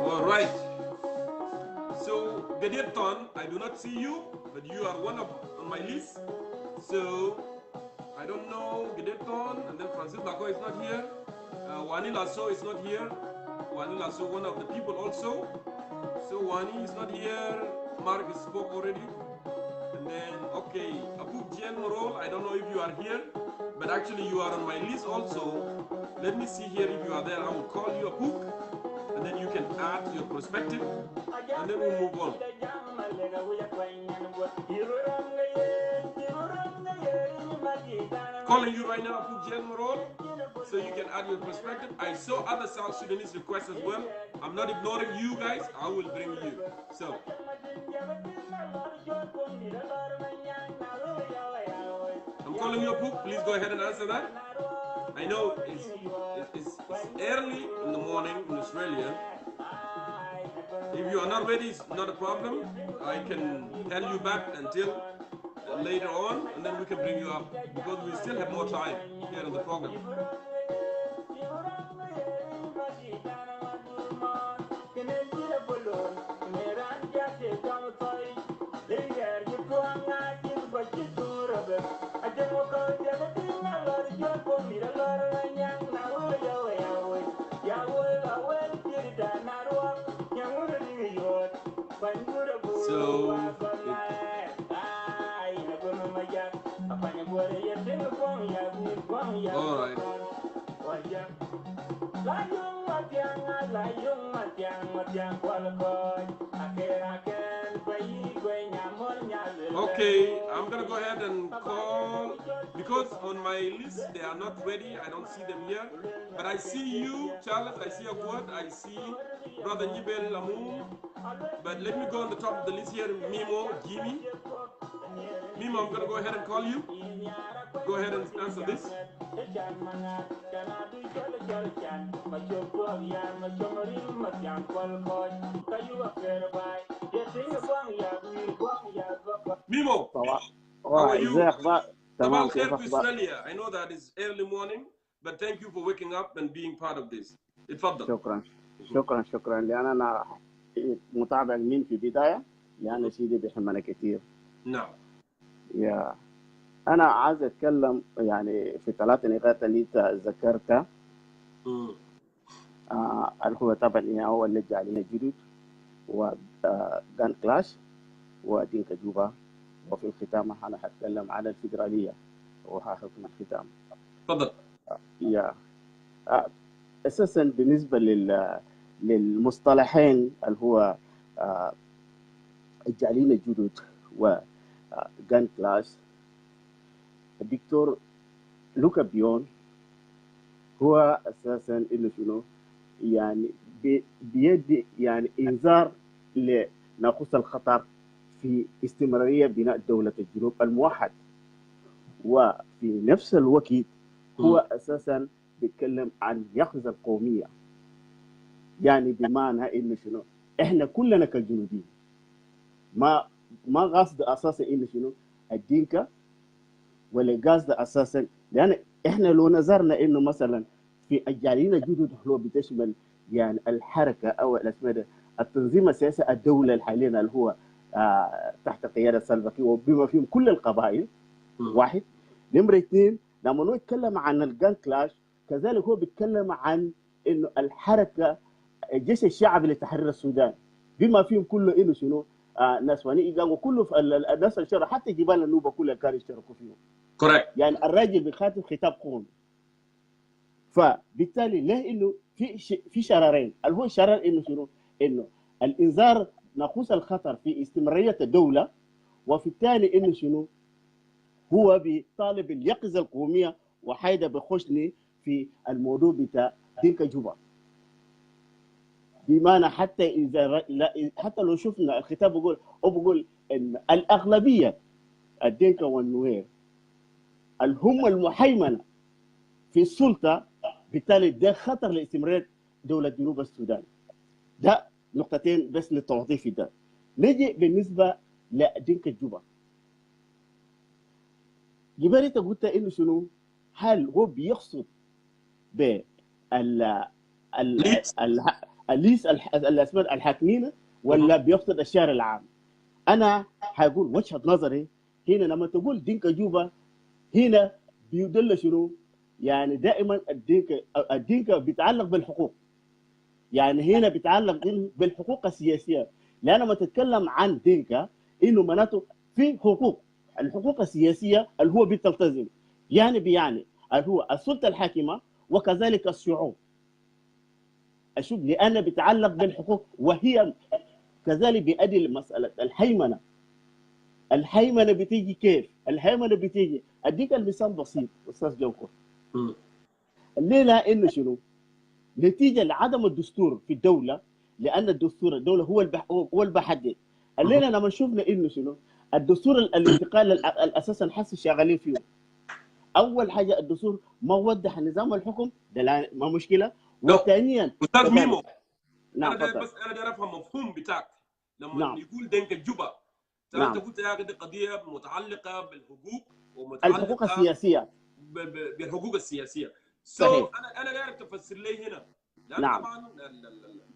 All right, so Thon, I do not see you, but you are one on my list. So I don't know, Thon, and then Francis Laku is not here. Wani Lasu is not here. Wani Lasu, one of the people also. So Wani is not here. Mark spoke already. And then, okay, Apuk Jiel Maror, I don't know if you are here, but actually you are on my list also. Let me see here if you are there. I will call you Apuk, and then you can add your perspective, and then we'll move on. Calling you right now, Apuk Jiel Maror, so you can add your perspective. I saw other South Sudanese requests as well. I'm not ignoring you guys. I will bring you. So. I'm calling you Apuk. Please go ahead and answer that. I know it's early in the morning in Australia. If you are not ready, it's not a problem. I can tell you back until later on, and then we can bring you up because we still have more time here in the program. So, all right. Okay, I'm gonna go ahead and call because on my list they are not ready. I don't see them here, but I see you, Charles. I see Aguad. I see Brother Nibel Lamu. But let me go on the top of the list here. Mimo, Jimmy. Mimo, I'm gonna go ahead and call you. Go ahead and answer this. Mimo, how are you? Sabah al-khair to Australia. I know that it's early morning, but thank you for waking up and being part of this. اتفضل.
شكرا لأن أنا متابع من في البداية لأن سيدي بيحمنا كثير.
نعم.
يا أنا عايز أتكلم يعني في 3 نقاط اللي أنت ذكرتها. اللي هو طبعا هو اللي جعلنا جدد وغان كلاش ودينك جوبا، وفي الختام أنا هتكلم عن الفيدرالية وحكم الختام.
تفضل.
يا أساسا بالنسبة للمصطلحين اللي هو الجعلين الجدد وغان كلاس، الدكتور لوكا بيون هو أساسا إنه شنو يعني بيدي يعني إنذار لناقوس الخطر في استمرارية بناء دولة الجنوب الموحد، وفي نفس الوقت هو أساسا بيتكلم عن يخز القومية، يعني بمعنى إنه شنو إحنا كلنا كجنوبيين ما قصد أساسا إنه شنو الدينكا ولا قصد أساسا، لأن إحنا لو نظرنا إنه مثلا في الجاليين الجدد هو بتشمل يعني الحركة أو الأسماء التنظيم السياسي الدولة الحالية اللي هو تحت قيادة سلفا وبما فيهم كل القبائل. واحد. نمرة 2 لما نتكلم عن الجان كلاش كذلك هو بيتكلم عن إنه الحركة الجيش الشعبي لتحرير السودان بما فيهم كله إنه شنو ناس واني إيجان وكله الناس الشرع حتى جبال النوبة كلها كانوا يشتركوا فيهم.
كوريكت.
يعني الراجل بيخاطب خطاب قومي. فبالتالي له انه في شرارين، اللي هو الشرار انه شنو؟ انه الانذار ناقوس الخطر في استمراريه الدوله، وفي الثاني انه شنو؟ هو بيطالب اليقظه القوميه وحيدا بخشني في الموضوع بتاع دينك جوبا. بمعنى حتى اذا حتى لو شفنا الخطاب بقول ان الاغلبيه الدينكا والنوير هم المحيمنه في السلطه، بالتالي ده خطر لاستمرار دوله جنوب السودان. ده نقطتين بس للتوضيح ده. نجي بالنسبه لدينك جوبا. جبالي انت قلت انه شنو؟ هل هو بيقصد ب الاسماء الحاكمين ولا بيقصد الشارع العام؟ انا هقول وجهه نظري هنا لما تقول دينك جوبا هنا بيدل شنو؟ يعني دائما الدينكا بيتعلق بالحقوق، يعني هنا بيتعلق بالحقوق السياسيه، لان لما تتكلم عن دينكا انه معناته في حقوق، الحقوق السياسيه اللي هو بتلتزم، يعني اللي هو السلطه الحاكمه وكذلك الشعوب. أشوف لأن بيتعلق بالحقوق، وهي كذلك بيؤدي لمسألة الهيمنة. الهيمنة بتيجي كيف؟ الهيمنة بتيجي، أديك المثال بسيط أستاذ جوكر. الليلة إنه شنو؟ نتيجة لعدم الدستور في الدولة، لأن الدولة هو اللي بحدد. الليلة لما شفنا إنه شنو؟ الدستور الانتقال الأساسا حسي شغالين فيه. أول حاجة الدستور ما وضح نظام الحكم، ده ما مشكلة. وثانيا
أستاذ ميمو،
نعم
أنا بس داير أفهم مفهوم بتاعك لما
نعم.
يقول دينك الجوبا.
نعم.
أنت قلت يا أخي دي قضية متعلقة بالحقوق
الحقوق
ومتعلقة
السياسية.
بالحقوق السياسية.
صحيح.
أنا داير تفسر لي هنا، لأن
نعم.
طبعا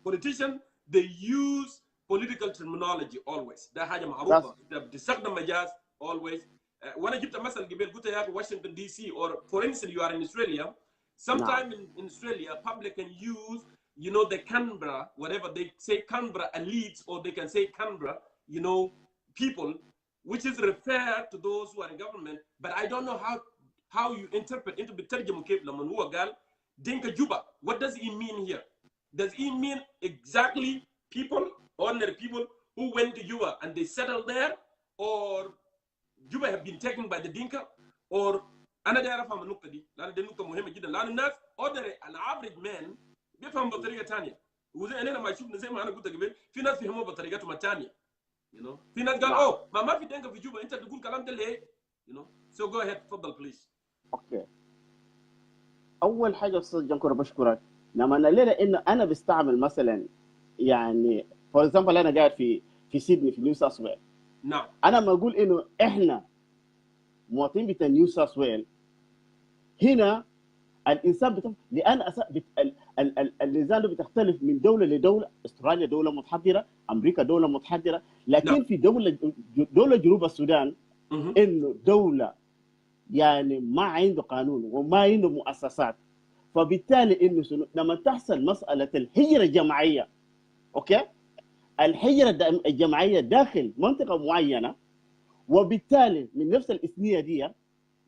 politicians they use political terminology always. ده حاجة معروفة. أنت بتستخدم مجاز always. وانا جبت مثل قبل قلت يا اخي واشنطن دي سي or for instance you are in Australia. Sometime in Australia public can use the Canberra, whatever they say, Canberra elites, or they can say Canberra people, which is referred to those who are in government. But I don't know how you interpret into بترجمه كيف لما هو قال دينكا جوبا. What does it mean here? Does it mean exactly people, ordinary people who went to Juba and they settled there, or Juba have been taken by the Dinka? or أنا داير أفهم النقطة دي لأن دي نقطة مهمة جدا، لأن الناس ordinary الافريج مان بيفهم بطريقة ثانية، وزي أنا لما شفنا زي ما أنا قلت قبل في ناس فهموا بطريقتهم الثانية. في ناس قال ما في دينكا في جوبا، أنت تقول كلام ده ليه؟ So go ahead تفضل بليز.
اوكي. اول حاجه استاذ جنكور بشكرك. لما انا ليه انه انا بستعمل مثلا يعني فور اكزامبل انا قاعد في سيدني في نيو ساوث ويل.
نعم.
انا ما اقول انه احنا مواطنين بتاع نيو ساوث ويل هنا الانسان لان النظام بتختلف من دوله لدوله. استراليا دوله متحضره، امريكا دوله متحضره، لكن
نعم.
في دوله جنوب السودان انه دوله يعني ما عنده قانون وما عنده مؤسسات. فبالتالي انه لما تحصل مساله الهجره الجماعيه، اوكي، الهجره الجماعيه داخل منطقه معينه، وبالتالي من نفس الاثنيه دي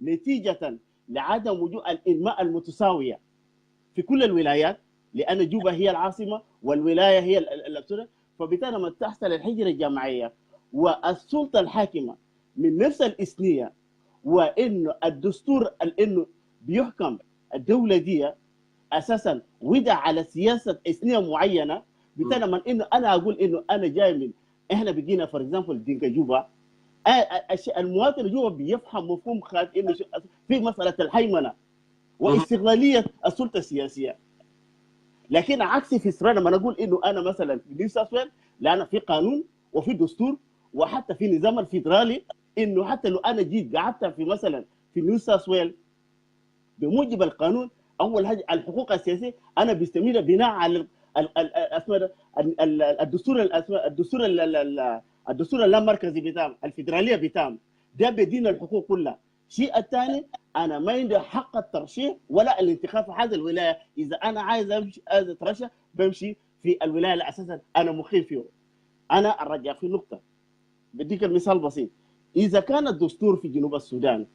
نتيجه لعدم وجود الانماء المتساويه في كل الولايات، لان جوبا هي العاصمه والولايه هي الأكثر. فبالتالي لما تحصل الهجره الجماعيه والسلطه الحاكمه من نفس الاثنيه، وانه الدستور انه بيحكم الدوله دي اساسا وضع على سياسه اثنيه معينه، بالتالي لما انه انا اقول انه انا جاي من احنا بقينا فور اكزامبل دينكا جوبا، المواطن جوبا بيفهم مفهوم خاطئ انه في مساله الهيمنه واستغلاليه السلطه السياسيه. لكن عكسي في اسرائيل لما نقول انه انا مثلا في نيو ساوث ويل، لان في قانون وفي دستور وحتى في نظام الفيدرالي، انه حتى لو انا جيت قعدت في مثلا في نيو ساوث ويل بموجب القانون، اول حاجه الحقوق السياسيه انا بستمر بناء على الدستور اللامركزي بتاعهم، الفيدراليه بتاعهم، ده بدين الحقوق كلها. الشيء الثاني انا ما عندي حق الترشيح ولا الانتخاب في هذه الولايه. اذا انا عايز امشي اترشح بمشي في الولايه اللي اساسا انا مقيم فيه. انا ارجع في نقطه، بديك المثال بسيط. اذا كان الدستور في جنوب السودان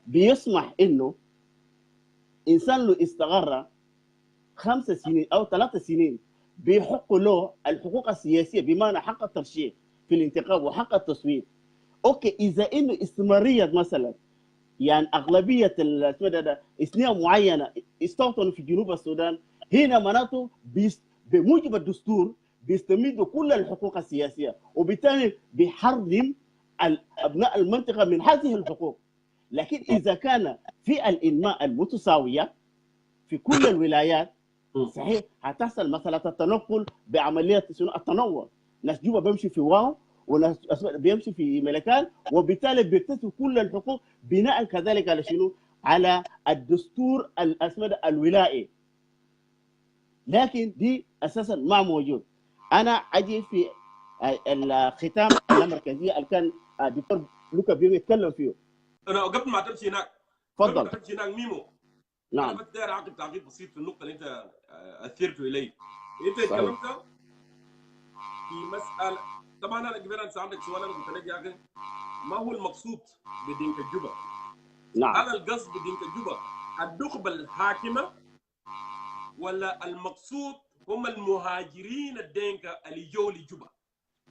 بيسمح انه انسان له استغر 5 سنين او 3 سنين بيحق له الحقوق السياسيه بمعنى حق الترشيح في الانتخاب وحق التصويت، اوكي، اذا انه استمراريه مثلا يعني اغلبيه اثنيه معينه استوطنوا في جنوب السودان، هنا معناته بموجب الدستور بيستمدوا كل الحقوق السياسيه، وبالتالي بيحرم ابناء المنطقه من هذه الحقوق. لكن اذا كان في الانماء المتساويه في كل الولايات، صحيح هتحصل مساله التنقل بعمليه التنوع. ناس جوبا بيمشي في واو وناس بيمشي في ملكان، وبالتالي بيكتسبوا كل الحقوق بناء كذلك على شنو؟ على الدستور الولائي. لكن دي اساسا ما موجود. انا اجي في الختام المركزيه اللي كان دكتور لوكا بيونغ يتكلم فيه.
انا قبل ما تمشي هناك،
تفضل.
قبل ما تمشي هناك ميمو،
نعم.
انا بس داير اعقب تعقيب بسيط في النقطه اللي انت اثرته الي. انت اتكلمت في مساله، طبعا انا قبل ان سالتك سؤال، انا قلت لك يا اخي ما هو المقصود بدينكا جوبا؟
نعم.
هل القصد بدينكا جوبا النخبه الحاكمه ولا المقصود هم المهاجرين الدينكا اللي جو لجوبا؟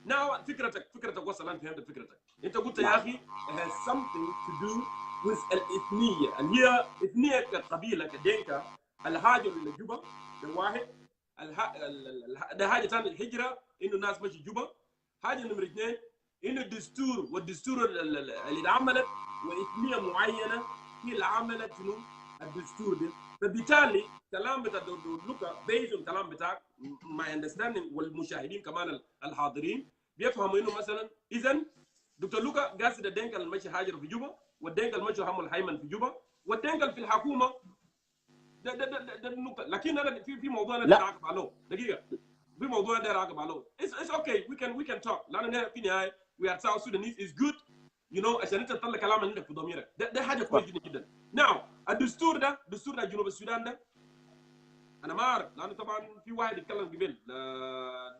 Now فكرتك وصل، أنا فهمت فكرتك. أنت قلت يا أخي it has something to do with الإثنية، اللي هي إثنية كقبيلة كدينكا الهاجر لجوبا ده واحد، ده حاجة ثانية الهجرة إنه الناس مشي جوبا، حاجة نمرة اثنين إنه الدستور والدستور اللي اتعملت وإثنية معينة هي اللي عملت شنو الدستور ده. فبالتالي كلام بتاع لوكا بيز الكلام بتاعك ما اندرستاندينج، والمشاهدين كمان الحاضرين بيفهموا انه مثلا اذا دكتور لوكا قاصد الدنكا المشي هاجر في جوبا، والدنكا المشي هم الهيمن في جوبا، والدنكا في الحكومه ده النقطه. لكن انا في موضوع انا داير اعقب عليه دقيقه، في موضوع انا داير اعقب عليه. It's okay, we can talk، لان في النهايه we are South Sudanese is good you know عشان انت تطلع كلام عندك في ضميرك، ده حاجه كويس جدا. نعم الدستور ده دستور جنوب السودان ده انا ما اعرف، لانه طبعا في واحد يتكلم قبل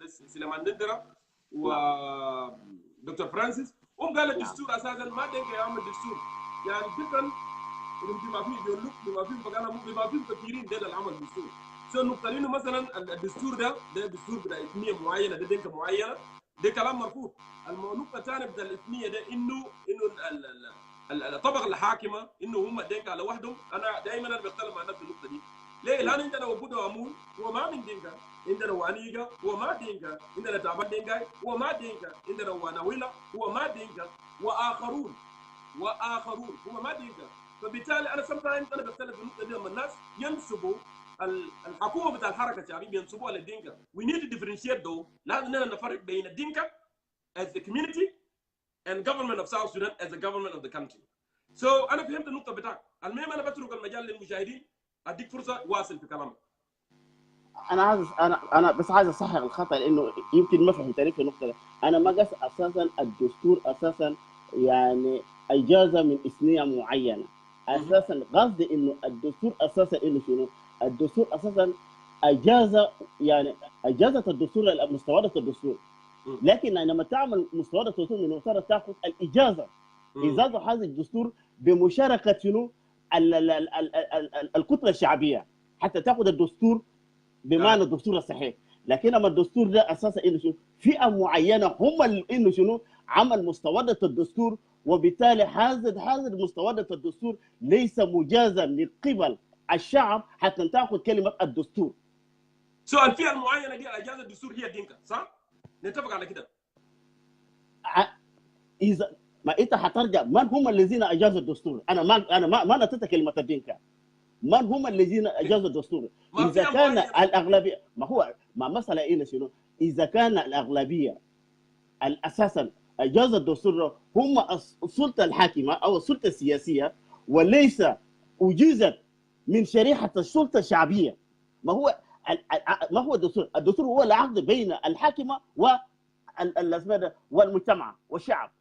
سليمان دندره ودكتور فرانسيس، هم قال الدستور اساسا ما دينك يعمل دستور يعني ديفرنت بما فيه جولوك بما فيه بقانا بما فيه كثيرين ده العمل دستور. سو نقطه انه مثلا الدستور ده دستور بتاع اثنيه معينه، ده دينك معينه، ده كلام مرفوض. النقطه الثانيه بتاع الاثنيه ده انه الطبقه الحاكمه انه هم دينك على وحدهم. انا دائما انا بختلف مع نفس النقطه دي. ليه؟ لان عندنا وجود امون هو ما من دينكا، عندنا وانيجا هو ما دينكا، عندنا تعبان دينكاي هو ما دينكا، عندنا واناويلا هو ما دينكا، واخرون هو ما دينكا. فبالتالي انا sometimes انا بختلف في النقطه دي لما الناس ينسبوا الحكومه بتاع الحركه الشعبيه بينسبوها للدينكا. We need to differentiate though، لازم نفرق بين الدينكا as a community and government of South Sudan as a government of the country. So انا فهمت النقطه بتاعك. المهم انا بترك المجال للمشاهدين، اديك فرصه واصل في كلامك.
انا بس عايز اصحح الخطا، لانه يمكن ما فهمتني في النقطه دي. انا ما قصد اساسا الدستور اساسا يعني اجازه من اثنيه معينه، اساسا قصدي انه الدستور اساسا انه شنو؟ الدستور اساسا اجازه، يعني اجازه الدستور مستوردة الدستور، لكن لما تعمل مستوردة الدستور من المفترض تاخذ الاجازه ازاله هذا الدستور بمشاركه شنو؟ الكتله الشعبيه حتى تاخذ الدستور بمعنى الدستور الصحيح. لكن اما الدستور ده اساسا انه شنو؟ فئه معينه هم انه شنو؟ عمل مستوردة الدستور، وبالتالي هذا مستوردة الدستور ليس مجازا من قبل الشعب حتى تاخذ كلمه الدستور.
سؤال الفئه المعينه دي اجازه الدستور هي الدينكا، صح؟ نتفق على كده.
اذا ما انت حترجع من هم الذين اجازوا الدستور؟ انا ما نطقت كلمه الدينكا. من هم الذين اجازوا الدستور؟ اذا كان الاغلبيه، ما مساله هنا شنو؟ اذا كان الاغلبيه اساسا اجازوا الدستور هم السلطه الحاكمه او السلطه السياسيه، وليس اجيزت من شريحه السلطه الشعبيه. ما هو الدستور؟ الدستور هو العقد بين الحاكمه والمجتمع والشعب.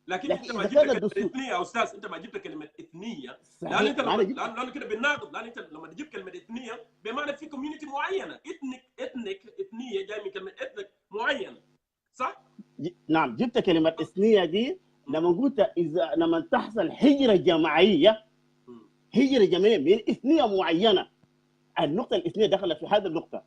لكن انت ما جبت كلمه اثنيه يا استاذ، انت ما جبت كلمه اثنيه، لان انت لانه كده بالناقض، لان انت لما تجيب كلمه اثنيه بمعنى في كوميونتي معينه، اثنيه جاي من كلمه اثنيك معينه، صح؟
نعم، جبت كلمه اثنيه دي لما قلت اذا لما تحصل هجره جماعيه من اثنيه معينه، النقطه الاثنيه دخلت في هذه النقطه.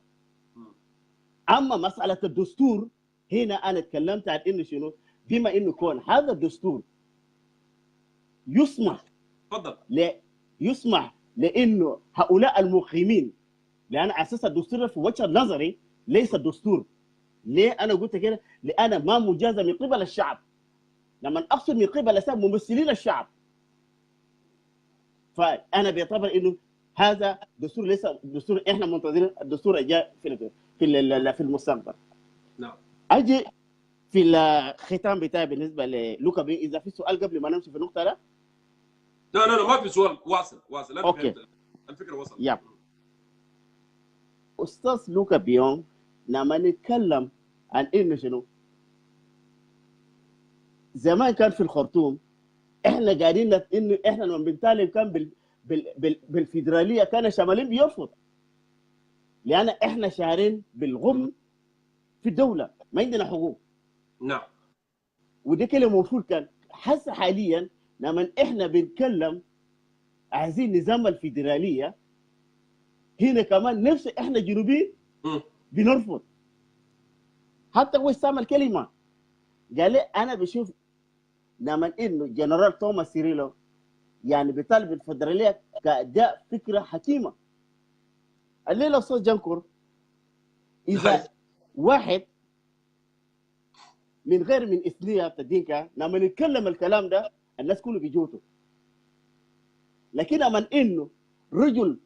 اما مساله الدستور هنا انا تكلمت عن انه شنو؟ بما انه كون هذا الدستور يسمح لانه هؤلاء المقيمين، لان اساس الدستور في وجه نظري ليس دستور. ليه انا قلت كده؟ لان ما مجازى من قبل الشعب. لما اقصد من قبل الشعب ممثلين الشعب، فانا بعتبر انه هذا دستور ليس دستور. احنا منتظرين الدستور الجاي في المستقبل.
نعم.
اجي في الختام بتاعي بالنسبه للوكا بيونغ، اذا في سؤال قبل ما نمشي في النقطه ده.
لا ما في سؤال، واصل
اوكي،
الفكره وصل.
يب. استاذ لوكا بيونغ، لما نتكلم عن انه شنو؟ زمان كان في الخرطوم احنا قاعدين انه احنا لما بنتكلم كان بالفيدراليه كان الشماليين بيرفض، لان احنا شاعرين بالغم في الدوله، ما عندنا حقوق.
نعم.
ودي كلمه المفروض كان هسه حاليا لما احنا بنتكلم عايزين نظام الفيدراليه، هنا كمان نفس احنا جنوبيين بنرفض. حتى هو استعمل كلمه قال لي انا بشوف لما انه جنرال توماس سيريلو يعني بيطالب الفدراليه كاداء فكره حكيمه. الليله صوت جنكور اذا واحد من غير من اثنيه تدينكا لما نتكلم الكلام ده الناس كله بيجوتوا، لكن لما انه رجل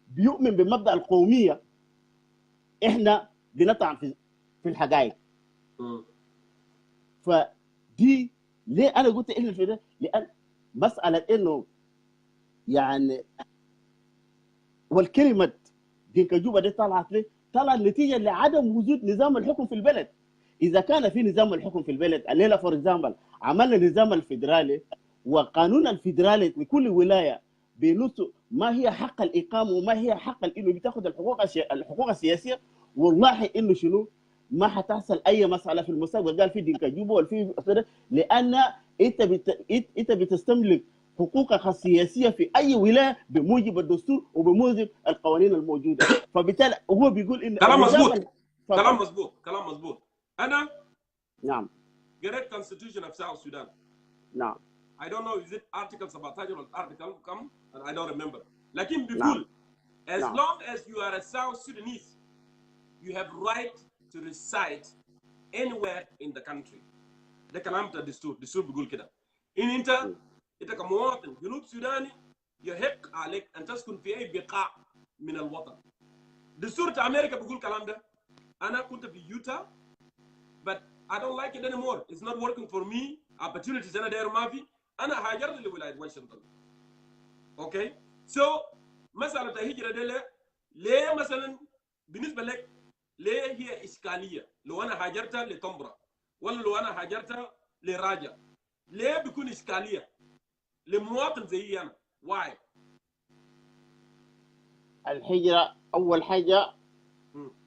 بيؤمن بمبدا القوميه احنا بنطعن في الحقائق. فدي ليه انا قلت انه في ده؟ لان مساله انه يعني والكلمه دينكا جوبا دي طلعت ليه؟ طلعت نتيجه لعدم وجود نظام الحكم في البلد. اذا كان في نظام الحكم في البلد الليله فور اكزامبل عملنا نظام الفيدرالي وقانون الفيدرالي لكل ولايه بنص ما هي حق الاقامه وما هي حق انه بتاخذ الحقوق السياسيه، والله انه شنو ما حتحصل اي مساله في المستقبل قال في دينكا جوبا ولا في، لان انت بتستملك حقوقك السياسيه في اي ولايه بموجب الدستور وبموجب القوانين الموجوده. فبالتالي هو بيقول ان
كلام مظبوط، كلام مظبوط، كلام مظبوط. انا
نعم
قريت Constitution of South Sudan.
نعم
I don't know is it article 17 or article come and I don't remember. لكن بيقول
نعم.
as
نعم.
long as you are a South Sudanese you have right to reside anywhere in the country. ده كلام بتاع الدستور، الدستور بيقول كده. ان انت كمواطن جنوب سوداني يحق عليك ان تسكن في اي بقاع من الوطن. دستور امريكا بيقول الكلام ده. انا كنت في يوتا but I don't like it anymore. It's not working for me. Opportunities انا داير ما في. انا هاجرت لولايه واشنطن. اوكي؟ سو مساله الهجره دي ليه مثلا بالنسبه لك ليه هي اشكاليه؟ لو انا هاجرت لتمبرا ولا لو انا هاجرت لراجا ليه بيكون اشكاليه؟ لمواطن زي انا واي؟
الهجره اول حاجه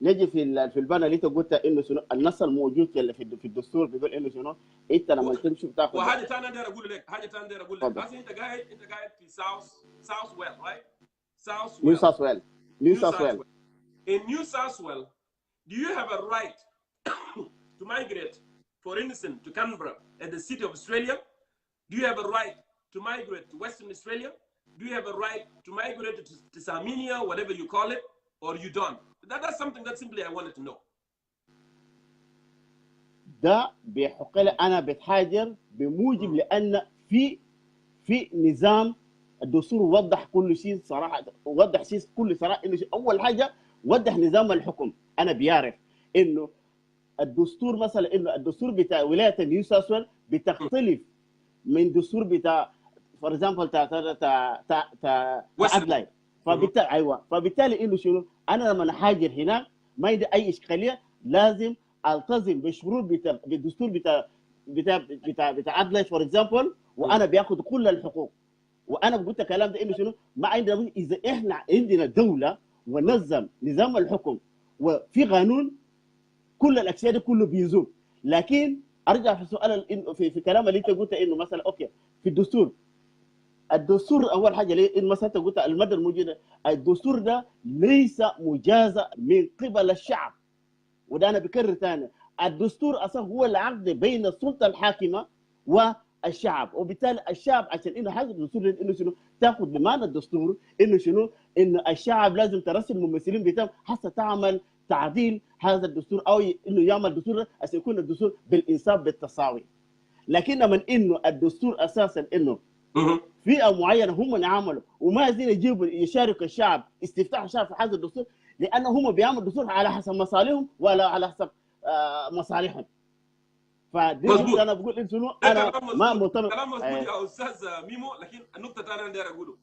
نجي في البنا اللي انت قلت انه شنو النص الموجود في الدستور بيقول انه شنو انت لما تمشي بتاخذ.
وحاجه ثانيه داير اقول لك، حاجه ثانيه داير اقول لك، هسه انت قاعد في ساوث ويل رايت؟
نيو ساوث ويل. نيو ساوث ويل.
In New South Wales, do you have a right to migrate, for instance, to Canberra at the city of Australia? Do you have a right to migrate to Western Australia? Do you have a right to migrate to Sardinia, whatever you call it, or you don't? That's something that simply I wanted to know.
ده بيحق لي انا بتهاجر بموجب لان في نظام الدستور وضح كل شيء صراحه، وضح شيء كل صراحه انه اول حاجه وضح نظام الحكم. انا بيعرف انه الدستور مثلا انه الدستور بتاع ولايه نيو ساوث ويل بتختلف من دستور بتاع فور اكزامبل تا ادلايد. فبالتالي ايوه فبالتالي انه شنو انا لما هاجر هناك ما عندي اي اشكاليه، لازم التزم بالشروط بالدستور بتاع ادلايد فور اكزامبل، وانا بياخذ كل الحقوق. وانا قلت الكلام ده انه شنو ما عندنا اذا احنا عندنا دوله ونظم نظام الحكم وفي قانون كل الاشياء دي كله بيزول. لكن ارجع في سؤال في كلام اللي انت قلت انه مثلا اوكي في الدستور اول حاجه ليه ان مثلا انت قلت الماده الموجوده الدستور ده ليس مجازى من قبل الشعب. وده انا بكرر ثاني الدستور اصلا هو العقد بين السلطه الحاكمه والشعب، وبالتالي الشعب عشان انه حاجه الدستور انه شنو تاخذ بمعنى الدستور انه شنو انه الشعب لازم ترسل الممثلين بتاعهم حتى تعمل تعديل هذا الدستور او انه يعمل دستور عشان يكون الدستور بالانصاف بالتساوي. لكن من انه الدستور اساسا انه فئه معينه هم عملوا وما عايزين يجيبوا يشارك الشعب استفتاح الشعب في هذا الدستور لانه هم بيعملوا دستور على حسب مصالحهم ولا على حسب مصالحهم. فدي انا بقول انت شنو انا ما مؤتمن
كلام مظبوط يا استاذ ميمو. لكن النقطه الثانيه انا داير اقوله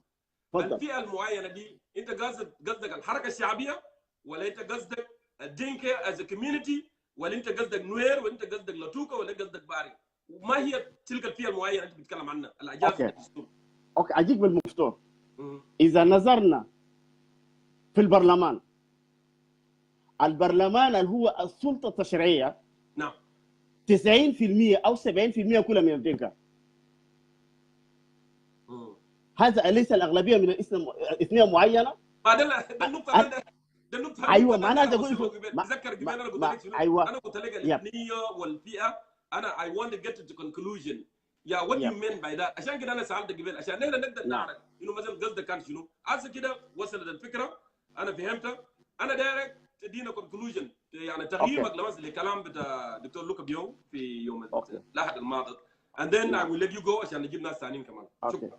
الفئه المعينه دي انت قصدك الحركه الشعبيه ولا انت قصدك الدينكا از كوميونتي ولا انت قصدك نوير ولا انت قصدك لاتوكا ولا قصدك باري؟ وما هي تلك الفئه المعينه انت بتتكلم عنها الاجازه الدستور؟
اوكي اجيك بالمفتوح. اذا نظرنا في البرلمان اللي هو السلطه التشريعيه
نعم
90% او 70% كلها من الدينكا. هذا أليس الأغلبية من الاثنية معينة؟
ما ده النقطة ده النقطة
ايوه
ده
ما انا
اللي أنا
اقول
بوصله
شوف
قبل. تذكر قبل أنا قلت لك شنو؟
ايوه
أنا قلت لك
يب
الإثنية والفئة. أنا I want to get to the conclusion. Yeah, what do you
يب
mean by that؟ عشان كده أنا سألت قبل عشان نحن نقدر
نعم
نعرف إنه مثلا قصدك كان شنو؟ هسه كده وصلت الفكرة، أنا فهمتها، أنا دايرك تدينا conclusion يعني
اوكي
تقييمك لمثلا الكلام بتاع دكتور لوكا بيون في يوم
اوكي
الأحد الماضي. And then I
نعم
will let you go عشان نجيب ناس ثانيين كمان.
اوكي
شكرا.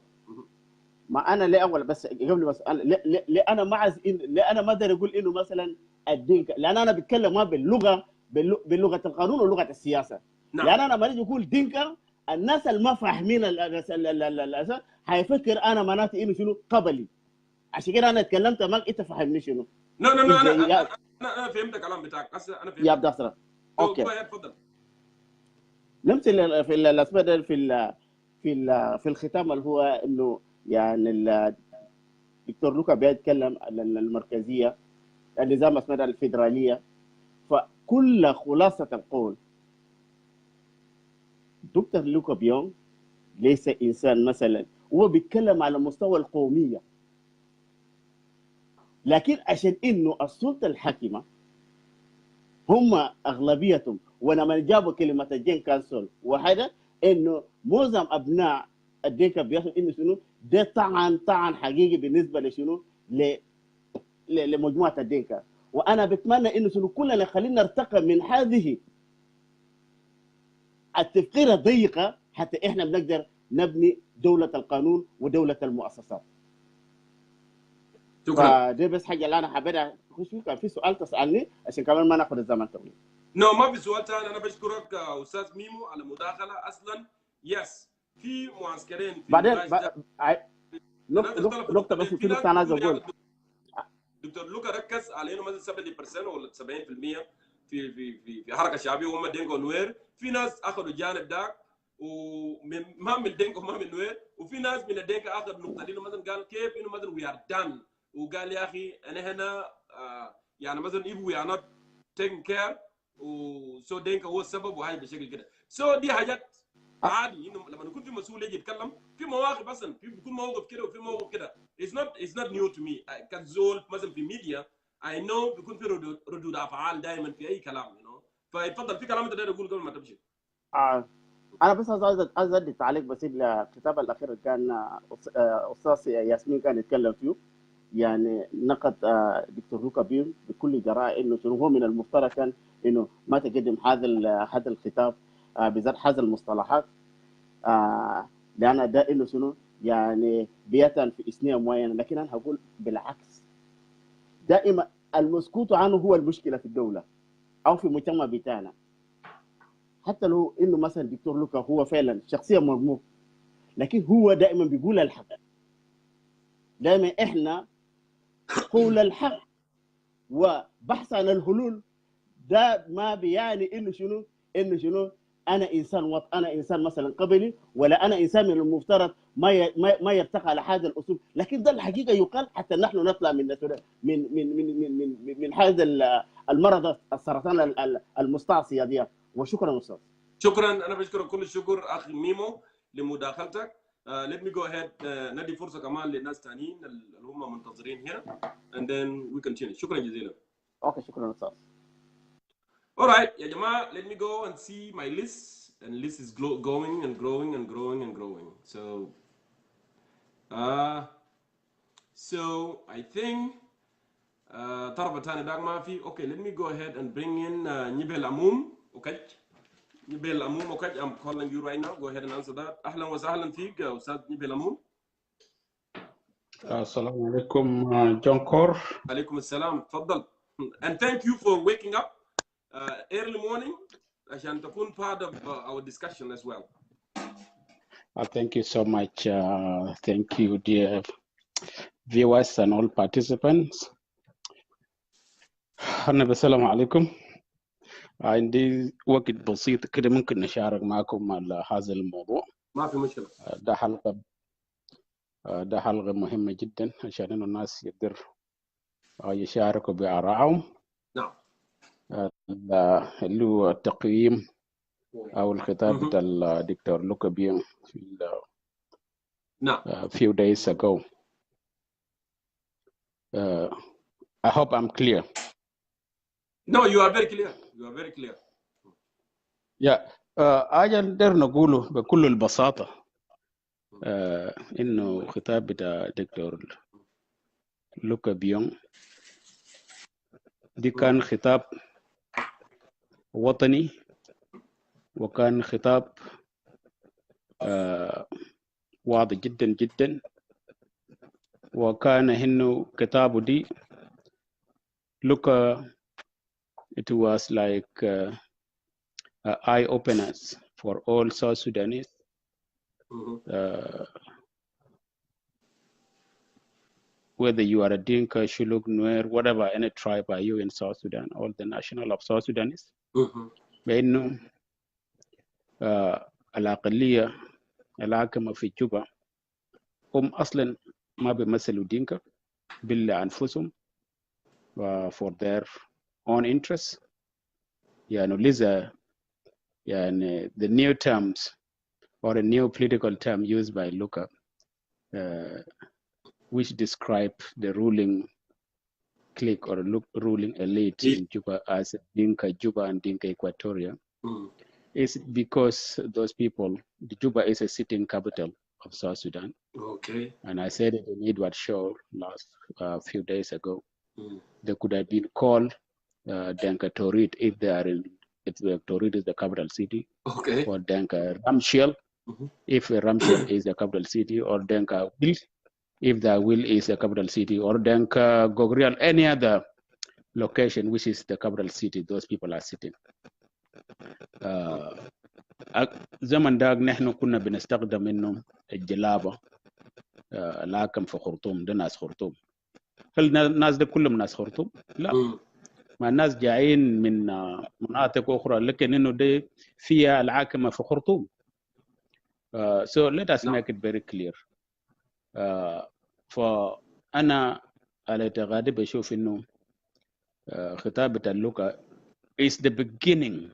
ما انا ليه اول بس قبل بس انا ليه انا مع ليه انا ما اقدر اقول انه مثلا الدين، لان انا بتكلم ما باللغه بلغه القانون ولغه السياسه.
نعم.
لان انا ما نجي اقول دينكا، الناس اللي ما فاهمين هيفكر انا معناته انه شنو قبلي. عشان كده انا اتكلمت معك انت فهمني شنو.
لا
اذا
انا فهمت الكلام بتاعك هسه، انا
يا
فهمت.
بدر
اوكي
اوكي
تفضل.
نمشي في الاسباب في الختام اللي هو انه يعني الدكتور لوكا بيتكلم عن المركزيه، النظام اسمه الفيدراليه. فكل خلاصه القول دكتور لوكا بيون ليس انسان مثلا، هو بيتكلم على مستوى القوميه، لكن عشان انه السلطه الحاكمه هم اغلبيتهم، ولما جابوا كلمه الجين كانسل وهذا انه معظم ابناء الديكا بياخذوا انه شنو ده طعن حقيقي بالنسبه لشنو لمجموعه الديكا. وانا بتمنى انه شنو كلنا خلينا نرتقي من هذه التفكير الضيقه حتى احنا بنقدر نبني دوله القانون ودوله المؤسسات.
شكرا.
فده بس حاجه اللي انا حبيت اخش فيه. كان في سؤال تسالني عشان كمان ما ناخذ الزمن طويل.
نو ما في سؤال ثاني. انا بشكرك استاذ ميمو على المداخله. اصلا يس في معسكرين في
بعدين
النقاش ده.
نقطه بس في نقطه انا عايز اقول.
دكتور لوكا ركز على انه مثلا 70% ولا 70% في حركه شعبيه وهم دينكو ونوير. في ناس اخذوا الجانب ذاك وما من دينكو وما من نوير، وفي ناس من الدينكا اخذ نقطه دي مثلا قال كيف انه مثلا وي ار دان، وقال يا اخي انا هنا يعني مثلا if we are not taking care وسو دينكا هو السبب وهاي بشكل كده. سو دي حاجات عادي انه لما يكون في مسؤول يجي يتكلم في مواقف، اصلا في بيكون موقف كده وفي موقف كده. It's not new to me. كزول مثلا في ميديا I know بيكون في ردود افعال دائما في اي كلام فيتفضل في كلام انت داير تقول قبل ما تمشي.
انا بس عايز ادي تعليق بسيط للكتاب الاخير اللي كان استاذ ياسمين كان يتكلم فيه. يعني نقد دكتور لوكا بيون بكل جراءه انه شنو هو من المفترض كان انه ما تقدم هذا الخطاب بذات هذه المصطلحات، لان ده انه شنو يعني بيتا في اثنيه معينه. لكن انا هقول بالعكس، دائما المسكوت عنه هو المشكله في الدوله او في المجتمع بتاعنا. حتى لو انه مثلا دكتور لوكا هو فعلا شخصيه مرموق، لكن هو دائما بيقول الحق. دائما احنا قول الحق وبحث عن الحلول ده ما بيعني انه شنو انا انسان انا انسان مثلا قبلي، ولا انا انسان من المفترض ما يرتقى على هذا الاسلوب. لكن ده الحقيقه يقال حتى نحن نطلع من هذا المرض السرطان المستعصي دي. وشكرا استاذ.
شكرا. انا بشكرك كل الشكر اخي ميمو لمداخلتك. let me go ahead ندي فرصه كمان للناس ثانيين اللي هم منتظرين هنا and then we continue. شكرا جزيلا.
اوكي شكرا استاذ.
Alright يا جماعه let me go and see my list and list is going and growing and growing and growing. So I think طربة تاني داك ما في. Okay, let me go ahead and bring in نيبل أموم. Okay, نيبل أموم. Okay, I'm calling you right now. Go ahead and answer that. أهلا وسهلا فيك أستاذ نيبل أموم.
السلام عليكم جونكور.
عليكم السلام. تفضل. And thank you for waking up early morning عشان تكون part of our discussion as well.
Thank you so much. Thank you, dear viewers and all participants. أنا بسلام عليكم. عندي وقت بسيط كده ممكن نشارك معكم على هذا الموضوع.
ما في مشكلة.
ده حلقة مهمة جدا عشان إنه الناس يقدر يشاركوا بآرائهم.
نعم.
اللي هو التقييم أو الخطاب بتاع الدكتور لوكا بيون
نعم.
few days ago. I hope I'm clear.
No, you are very clear. You are very clear.
يا حاجة نقدر نقوله بكل البساطة إنه خطاب بتاع دكتور لوكا بيونغ دي كان خطاب وطني، وكان خطاب واضح جدا جدا، وكان إنه كتابه دي Luka, it was like eye openers for all South Sudanese. Whether you are a Dinka, Shuluk, Nuer, whatever, any tribe are you in South Sudan, all the national of South Sudanese. بأنه الأقلية الحاكمة في جوبا هم أصلا ما بيمثلوا دينكا بالله أنفسهم for their own interests. يعني لذا يعني the new terms or a new political term used by Luka which describe the ruling clique or ruling elite in Juba as Dinka Juba and Dinka Equatoria is because those people, Juba is a sitting capital of South Sudan.
Okay.
And I said it in Edward Show last few days ago. They could have been called Denka Torit if they are in, if the Torit is the capital city.
Okay.
Or Denka Ramshel if Ramshel is the capital city, or Denka Will if the Will is the capital city, or Denka Gogrial, any other location which is the capital city, those people are sitting. زمن داق نحن كنا بنستخدم انه الجلابه الحاكم في خرطوم ده ناس خرطوم. هل الناس ده كلهم ناس خرطوم؟ لا. ما الناس جايين من مناطق اخرى لكن انه ده فيها الحاكمه في خرطوم. So let us make it very clear. فانا على اعتقادي بشوف انه خطاب بتاع لوكا is the beginning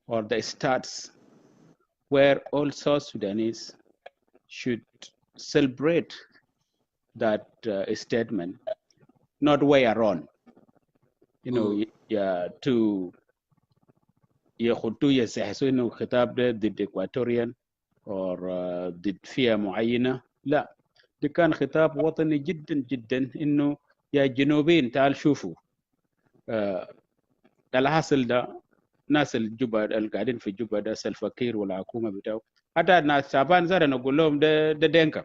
or the starts where all South Sudanese should celebrate that statement, not way around. You know, to يخطوا يسحسوا إنه خطاب ده ضد Equatorian or ضد فئة معينة. لا، ده كان خطاب وطني جدا جدا إنه يا جنوبين تعال شوفوا الحاصل ده ناس الجوبا القاعدين في جوبا ده الفقير والحكومه بتاعه حتى الناس شعبان زار نقول لهم ده دينكا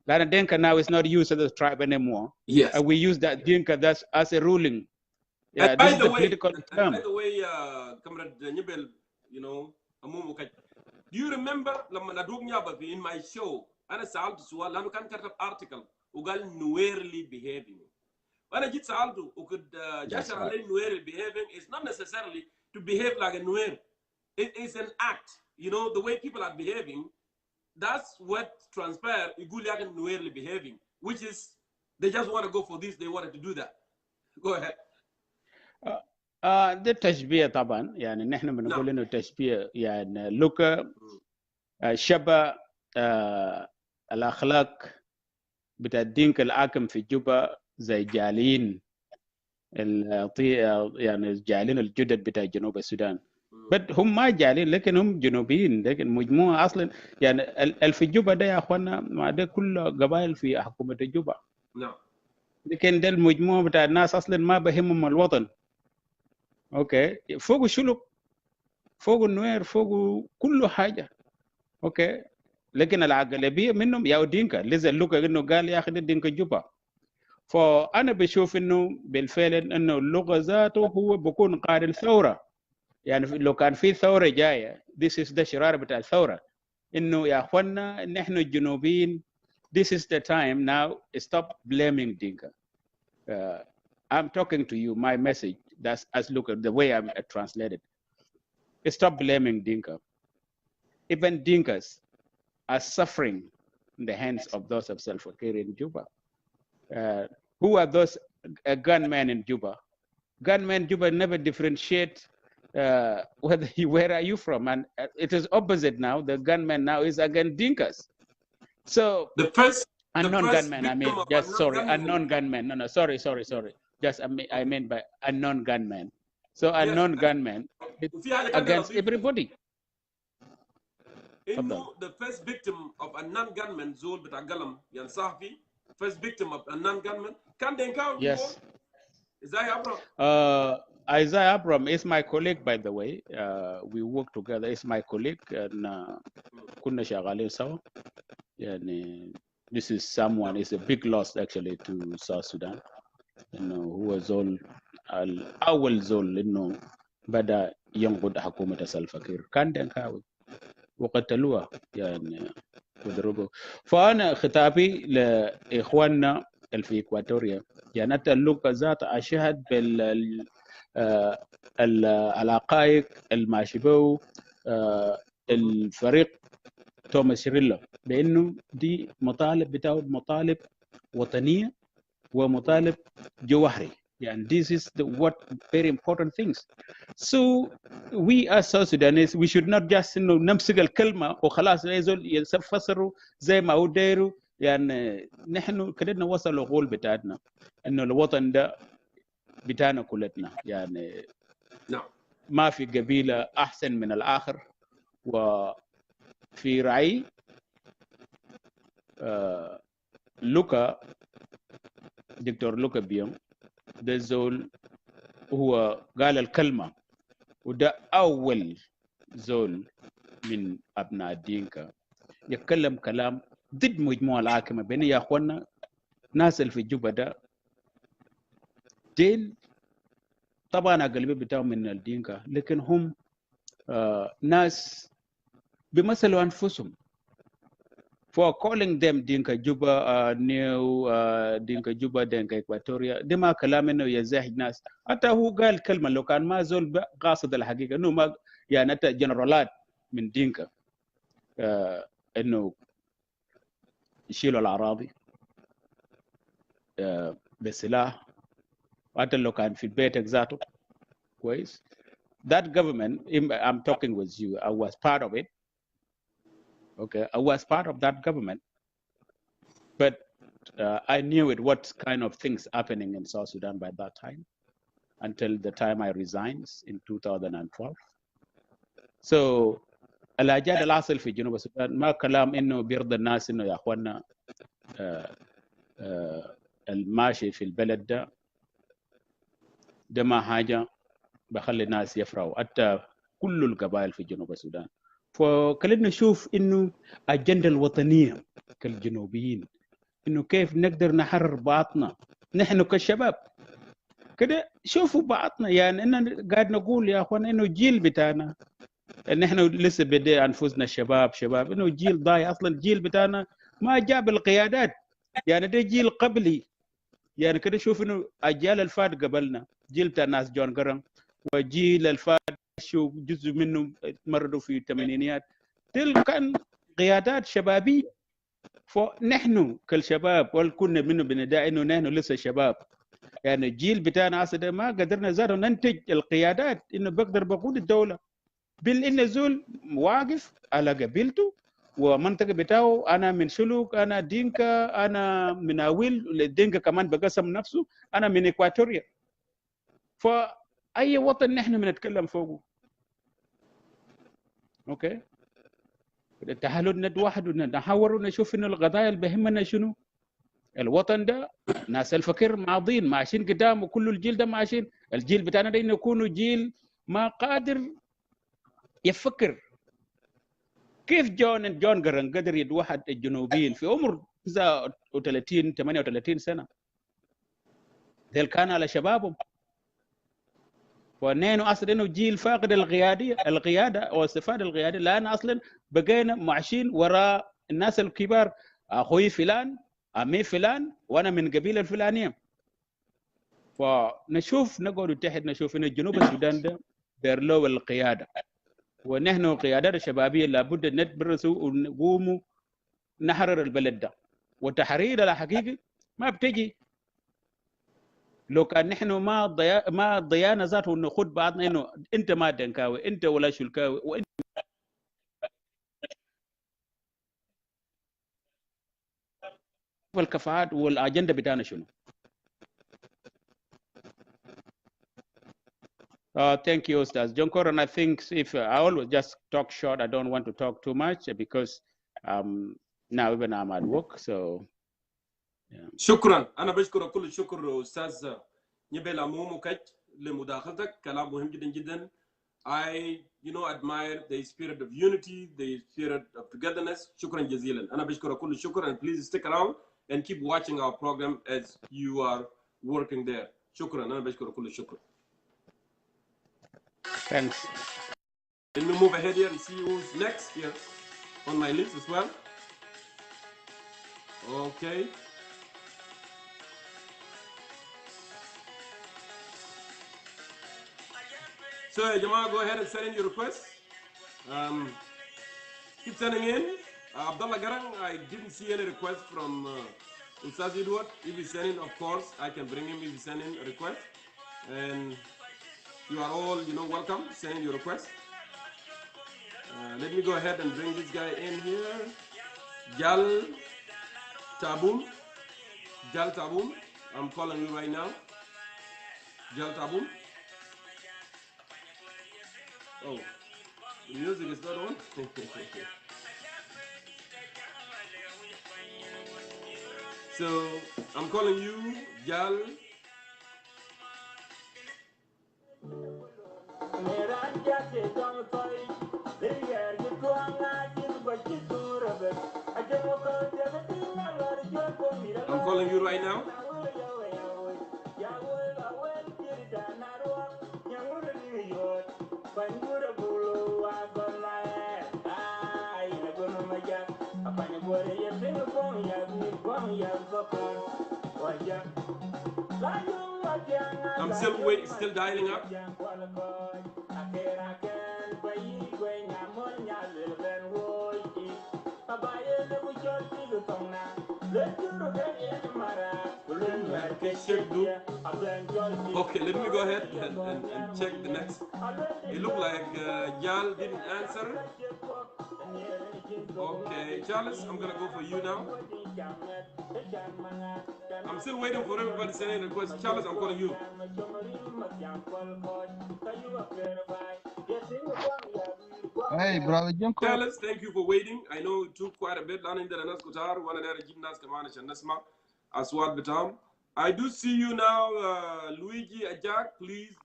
لان دينكا now is not used as a tribe anymore.
Yes.
And we use that dinka that's as a ruling. Yeah,
and
this
by
is
the
the
way,
political term.
by the way, Comrade Nibel, you know, do you remember لما ندوق نيابا in my show انا سالت سؤال لانه كان كتب article وقال نويرلي behaving. وانا جيت سالته وكنت جاشر عليه نويرلي behaving is not necessarily to behave like a Nuer. It is an act. You know, the way people are behaving, that's what transpired. Nuerly behaving, which is they just want to go for this, they wanted to do that. Go ahead.
ده تشبيه طبعا يعني نحن بنقول انه تشبيه يعني لوكا شبه الاخلاق بتاع الدينك الحاكم في جوبا زي جالين يعني الجالين الجدد بتاع جنوب السودان. هم ما جالين لكن هم جنوبيين، لكن مجموعه اصلا يعني في جوبا ده يا اخوانا ما ده كل قبائل في حكومه جوبا.
نعم.
لكن ده المجموعه بتاع الناس اصلا ما بهمهم الوطن. اوكي، فوق شلوك، فوق النوير، فوق كل حاجه. اوكي، لكن الأغلبية منهم يا دينكا. لذا لوكا انه قال يا اخي دينكا جوبا. فانا بشوف انه بالفعل انه اللغه ذاته هو بكون قائد الثوره. يعني لو كان في ثوره جايه this is the شرار بتاع الثوره انه يا اخوانا نحن الجنوبيين this is the time now stop blaming Dinka. I'm talking to you, my message that's as look at the way I'm translated. Stop blaming Dinka. Even Dinkas are suffering in the hands of those of Salva Kiir in Juba. Who are those gunmen in Juba? Gunmen Juba never differentiate where are you from, and it is opposite now. The gunman now is against Dinkas. So
the first
Unknown
first
gunman, I
victim
mean,
of
just
unknown
sorry,
gunmen.
unknown gunman. No, sorry. Just I meant by unknown gunman. So
Yes.
unknown gunman against everybody.
إنه the first victim of a non-gunman زول بتاع قلم يعني صحفي first victim of a non-gunman كان دينكاوي before.
Yes.
Isaiah Abram.
Isaiah Abram is my colleague, by the way. We work together. It's my colleague, and كنا شغالين سوا. يعني this is someone. It's a big loss actually to South Sudan. هو زول أول زول إنه بدأ ينقض حكومة سلفا كير كان دنكاوي وقتلوها يعني وضربوا. فأنا خطابي لإخواننا في إكواتوريا يعني أتلوك ذات أشهد العقائق الماشبو الفريق توماس ريلا بأنه دي مطالب بتاعه مطالب وطنية ومطالب جوهري. يعني this is what very important things. So we as South Sudanese we should not just إنه نمسك الكلمة وخلاص يفسروا زي ما هو دايروا. يعني نحن كدنا وصل الغول بتاعتنا إنه الوطن ده بتاعنا كلتنا. يعني ما في قبيلة أحسن من الآخر. وفي رأيي لوكا دكتور لوكا بيونغ ده زول هو قال الكلمة وده أول زول من أبناء الدينكا يتكلم كلام ضد مجموعة الحاكمة بين يا أخوانا ناس اللي في جوبا ده دين طبعا أغلبية بتاعهم من الدينكا لكن هم ناس بيمثلوا أنفسهم. For calling them Dinka Juba, New Dinka Juba, Dinka Equatoria, دي ما كلام إنه يزاحج ناس. حتى هو قال كلمة لو كان ما زول قاصد الحقيقة إنه ما يعني أنت جنرالات من دينكا إنه يشيلوا الأراضي بسلاح. حتى لو كان في البيت ذاته كويس. That government, I'm talking with you, I was part of it. Okay, I was part of that government, but I knew it what kind of things happening in South Sudan by that time until the time I resigned in 2012. So الحاجات اللي حصل في جنوب السودان ما كلام انه بيرضى الناس انه يا اخوانا الماشي في البلد ده ما حاجه بخلي الناس يفرحوا حتى كل القبائل في جنوب السودان. فخلينا نشوف انه الاجنده الوطنيه كالجنوبيين انه كيف نقدر نحرر بعضنا نحن كشباب كده. شوفوا بعضنا يعني اننا قاعد نقول يا اخوان انه الجيل بتاعنا نحن لسه بدي انفسنا شباب انه الجيل ضايع. اصلا الجيل بتاعنا ما جاب القيادات يعني ده جيل قبلي. يعني كده شوف انه اجيال الفات قبلنا جيل بتاع ناس جون جرام وجيل الفات شو جزء منهم مروا في الثمانينيات دول كان قيادات شبابيه. فنحن كالشباب والكنا منه بندعي انه نحن لسه شباب. يعني الجيل بتاعنا اصلا ما قدرنا زادوا ننتج القيادات انه بقدر بقود الدوله بان زول واقف على قبيلته ومنطقه بتاعه. انا من سلوك، انا دينكا، انا من اويل، الدينكا كمان بقسم نفسه انا من اكواتوريا. فاي وطن نحن بنتكلم فوقه. اوكي تعالوا نتوحد ونحاور ونشوف انه القضايا اللي بهمنا شنو. الوطن ده ناس الفكر ماضين ماشيين قدام وكل الجيل ده ماشيين. الجيل بتاعنا ده انه يكونوا جيل ما قادر يفكر. كيف جون جرن قدر يتوحد الجنوبيين في عمر 38 سنه؟ ذل كان على شبابهم. ونحن اصلا انه جيل فاقد القياده او استفاده القياده. لان اصلا بقينا معشين وراء الناس الكبار. اخوي فلان، عمي فلان، وانا من قبيله الفلانيه. فنشوف نقعد نتحد نشوف ان جنوب السودان ده داير له القياده. ونحن القيادات الشبابيه لابد نتبرزوا ونقوموا نحرر البلد ده. وتحرير الحقيقي ما بتجي لو كان نحن ما ضيانا ذاته نخد بعضنا انه انت ما دنكاوي انت ولا شلكاوي وانت الكفاءات والاجنده بتاعنا شنو. Thank you, Ustaz Jongkor. And I think if I always just talk short, I don't want to talk too much because now even I'm at work. So yeah.
شكرا. انا بشكرك كل الشكر استاذ نبيل عموم كج لمداخلتك. كلام مهم جدا جدا. I admire the spirit of unity, the spirit of togetherness. شكرا جزيلا. انا بشكرك كل الشكر, and please stick around and keep watching our program as you are working there. شكرا. انا بشكرك كل الشكر.
Thanks.
Let me move ahead here and see who's next here on my list as well. Okay. So, Jamal, go ahead and send in your requests. Keep sending in. Abdalla Garang, I didn't see any request from Ustaz Edward. If he's sending, of course, I can bring him if he's sending a request. And you are all, welcome. Send in your request. Let me go ahead and bring this guy in here. Jiel Tabum. Jiel Tabum. I'm calling you right now. Jiel Tabum. Oh, the music is not on. So I'm calling you, Jiel. I'm calling you right now. I'm still dialing up. Okay, let me go ahead and check the next. It looked like Jiel didn't answer. Okay, Charles, I'm gonna go for you now. I'm still waiting for everybody sending requests. Charles, I'm calling you.
Hey, brother Jongkor.
Charles, thank you for waiting. I know it took quite a bit. I do see you now, Luigi Ajak. Please,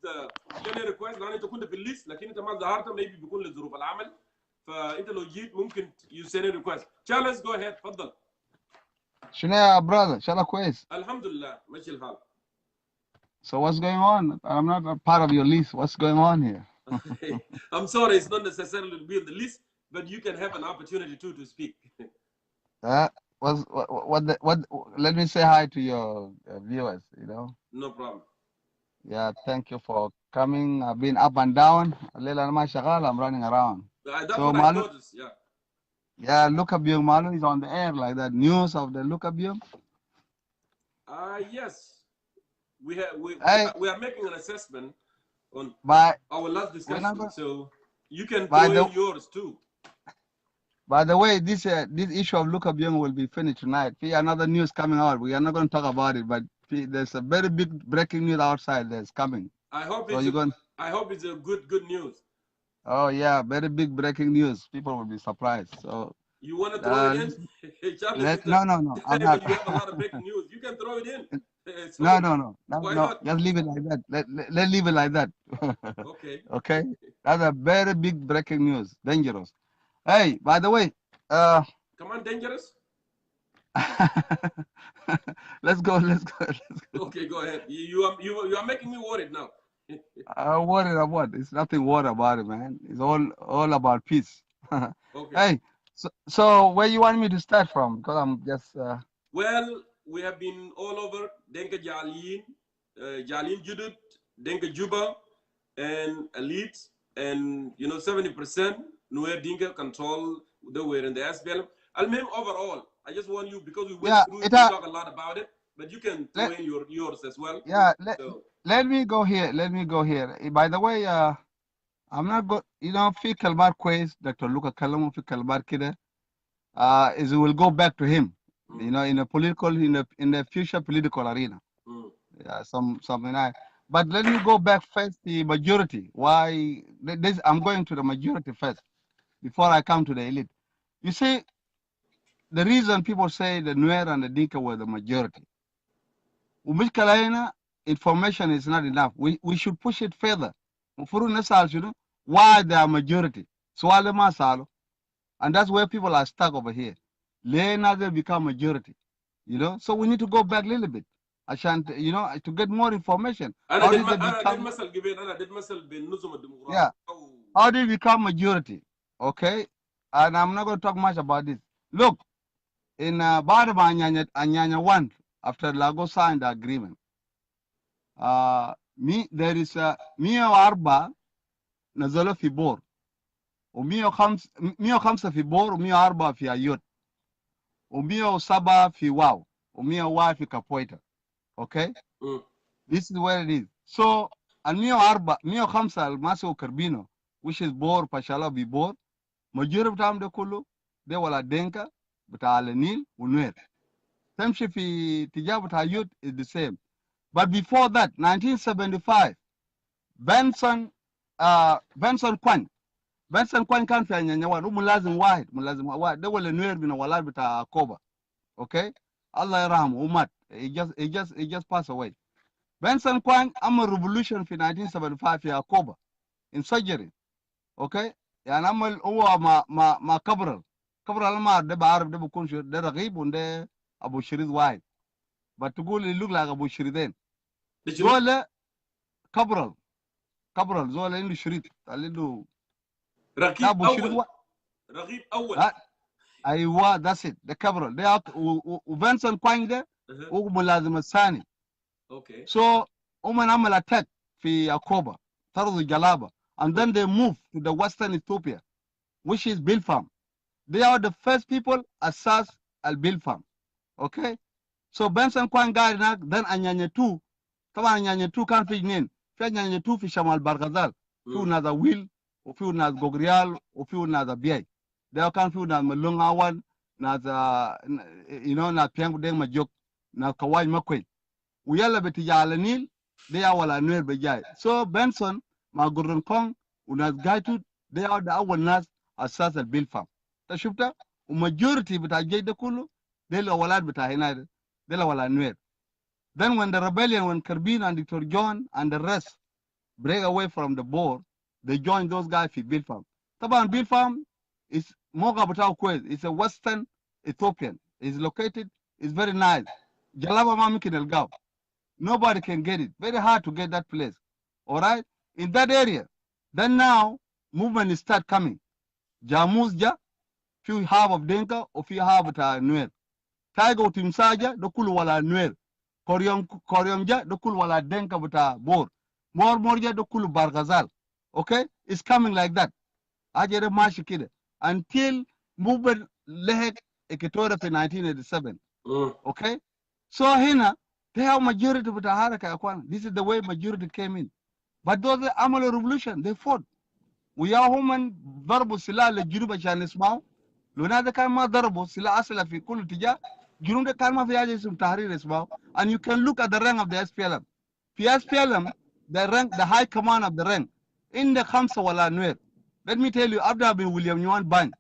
send a request. أنا تكون في الليست لكن أنت ما ظهرت maybe بيكون لظروف العمل. فأنت لو جيت ممكن you send a request. Charles, go ahead. تفضل.
شنو يا brother؟ إن شاء الله كويس.
الحمد لله ماشي الحال.
So what's going on? I'm not a part of your list. What's going on here?
I'm sorry, it's not necessarily to be on the list, but you can have an opportunity to speak.
Let me say hi to your viewers,
No problem.
Yeah, thank you for coming. I've been up and down. I'm running around.
That's what I noticed, yeah.
Yeah, Luka Biong Malu is on the air, like that news of the Luka Biong.
Yes. We are making an assessment on our last discussion, so you can throw in yours too.
By the way, this issue of Luka Biong will be finished tonight. Another news coming out. We are not going to talk about it, but there's a very big breaking news outside that's coming.
I hope it's a good news.
Oh yeah, very big breaking news. People will be surprised. So
you want to throw it in? Charles,
no.
I'm not. You have a lot of breaking news. You can throw it in.
No.
Why not?
Just leave it like that. Let's leave it like that.
Okay.
Okay. That's a very big breaking news. Dangerous. Hey, by the way,
come on, dangerous.
Let's go.
Okay, go ahead. You are making me worried now.
Worried about what? It's nothing worried about it, man. It's all about peace.
Okay.
Hey, so where you want me to start from? Because I'm just.
Well, we have been all over. Denka Jalin, Jalin Judut, Denka Juba, and Elite, and 70% Nuer Dinka control the way in the SPLM. I'll name overall. I just want you, because we went through it, we talk a lot about it, but you can throw in yours as well.
Yeah, let me go here. By the way, I'm not go. Fi Kalbar Quays, Dr. Luka Kalamu Fi Kalbar Kida. Is we'll go back to him. you know, in a political, in the future political arena. Yeah, something like. But let me go back first the majority. Why this? I'm going to the majority first before I come to the elite. You see, the reason people say the Nuer and the Dinka were the majority. Umishkalaina, information is not enough. We should push it further. Mufuru nasal, you know, why they are majority. Swale masalo. And that's where people are stuck over here. Lena they become majority. You know, so we need to go back a little bit. I shan't, you know, to get more information. How did they become? Yeah. How did they become majority? Okay. And I'm not going to talk much about this. Look, in Badaba Anyanya 1, after Lagos signed the agreement, there is Mio Arba Nazala Fibor. ومية خمسة في بور ومية أربعة في أيوت ومية سبعة في واو ومية واحد في كابويتا. Okay? This is where it is. So, المية أربعة مية خمسة الماسو كربينو which is بور باشالا ببور majority بتاعهم ده كله ده ولا دينكا بتاع النيل ونوير. تمشي في تجاه بتاع أيوت is the same. But before that, 1975, Benson Kwan kan fi Nyanyawan mulazim wahid ده ولا نوير من ولاد بتاع كوبا. Okay? Allah yarhamu umat. He just passed away. Benson Kwan عمل revolution في 1975 في كوبا in surgery. Okay? يعني عمل هو ما كبرل ما ده بعرف ده بكون شو ده رغيب وده ابو شريد واحد. بتقول اللي look like ابو شريدين. زول كبرل زول عنده شريط عنده
رغيب اول
ايوه that's it ده كبرل ده وفنسون كوين ده هو ملازم الثاني.
Okay.
So هم عمل attack في أكوبا طردوا جلابة and then they moved to the western Ethiopia which is Bilfam. They are the first people assess al Bilfam. Okay? So Benson Kwan قاعد هناك then Anyanya 2 طبعا Anyanya 2 كان في اثنين في Anyanya 2 في شمال برغزال في ناس ويل وفي ناس غوغريال وفي ناس بياي ده كان في ناس ملونغ اول ناس you know ناس بيانغ دين مجوك ناس كواي مكوين ويلا بتجاه النيل دي اول انوير بجاي. So Benson مع جورن كونغ وناس جايتو دي اول اول ناس اساس البيلفام. انت شفتها وماجورتي بتاع الجيش ده كله دي الاولاد بتاع هنا دي الاولاد انوير. Then when the rebellion, when Carbino and Dr. John and the rest break away from the board, they joined those guys for Bilfam. Taban Bilfam is Moga Batao Quez. It's a Western Ethiopian. It's located, it's very nice. Jalaba Mamikin El Gao. Nobody can get it. Very hard to get that place. All right? In that area. Then now, movement start coming. Jamuzja, few half of Denka, or few half of Nuer. Taigo Timsaja, the Kulu wala Nuer. Koryomja, the Kulu wala Denka buta Bor. Morja, the Kulu Bargazal. Okay? It's coming like that. Ajere Mashi Kide. Until movement Lehek Equatorial in 1987. Okay? So Hina, they have majority of the Haraka Akwan. This is the way majority came in. But those Amalo revolution, they fought. We are human Darbu Sila le Juruba Chanismao. Luna the Kama Darbu Sila Asila fi Kulu Tija. Jurun the Kama Fiajisum Tahrir Ismao. And you can look at the rank of the SPLM. Fi SPLM, the rank, the high command of the rank. In the Khamsa wala Nuer. Let me tell you, after been William Yuan Ban,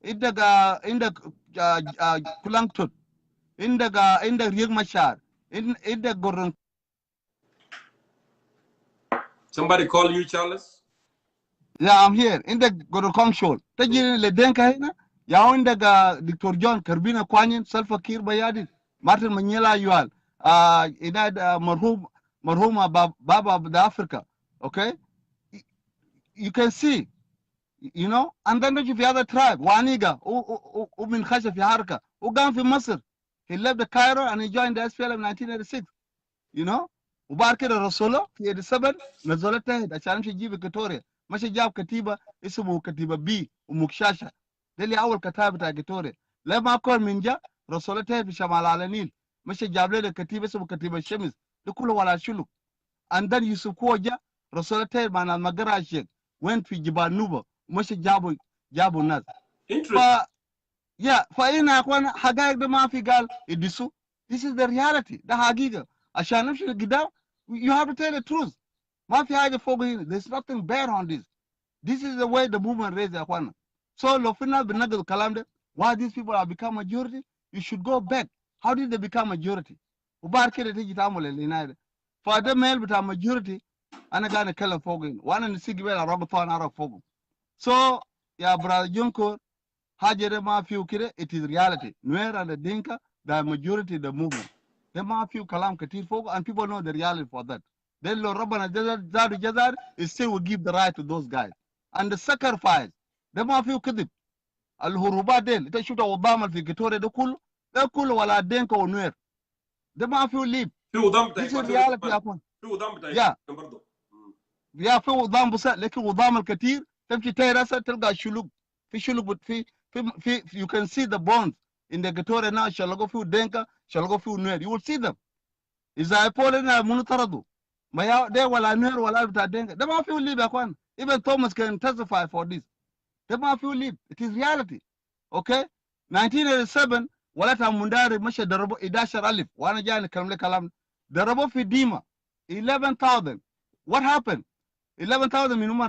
in the Kulang Tut, in the Riek Machar, in the Gordon.
Somebody call you, Charles?
Yeah, I'm here. In the Gordon show. Taji le denka hina. Ya in the Dr. John Karbina Kwanyin, Salva Kiir Bayadi, Martin Manyela Yual, inad Marhuma Baba of the Africa. Okay? You can see. You know, and then the other tribe, Waniga, who been Khasha Fiharka, who gone from Masr. He left the Cairo and he joined the SPL in 1986. You know, Ubarke Rasolo, 87, Nazola Tahid, a challenge to give Victoria. Masha Jab Katiba, Isumu Katiba B, Umukshasha. Deli Awal Katabita Victoria. Lema Kor Minja, Rasolo Tahid, Shamal Alanil. Masha Jable, the Katiba Sumu Katiba Shemis, the Kula Wala Shuluk. And then Yusuf Koja, Rasolo Tahid, Man al Magarashik, went to Jibanuba. Much Jabu Naz.
Interesting.
Yeah, فإن أخوان حقائق ده ما في قال يدسوا. This is the reality. ده حقيقة. عشان نمشي لقدام, you have to tell the truth. ما في حاجة فوق هنا. There's nothing bad on this. This is the way the movement raised يا أخوانا. So لو في ناس بنقل الكلام ده, why these people have become majority, you should go back. How did they become majority? وبعد كده تيجي تعمل اللي هنا ده. فده ميل بتاع majority أنا قاعد أتكلم فوق هنا. وأنا نسيت قبل أروح طبعا أعرف فوقه. So يا brother Jongkor, Hajere ma few kire, it is reality. Nuer and the Dinka, the majority the movement. The ma few kalam katir folk, and people know the reality for that. Then lo Rabban Jazar is still will give the right to those guys. And the sacrifice, the ma few kidip. Al Huruba del, they shoot Obama Victoria the kul wala Dinka or Nuer. The ma few leave. This is reality upon. Yeah. Yeah, في وضام بس لكن وضام الكثير تمشي تيراسة تلقى شلوك في شلوك في you can see the bonds in the Equatorial now shall go through Denka shall go through Nuer, you will see them. إذا يقول لنا منطردو ما يا ده ولا نوير ولا بتاع Denka ده ما في leave يا أخوان. Even Thomas can testify for this. ده ما في leave. It is reality. Okay. 1987 ولاتها منداري مشى دربوا 11,000 وأنا جاي نكمل كلام دربوا في ديما 11,000. What happened? 11,000 من هم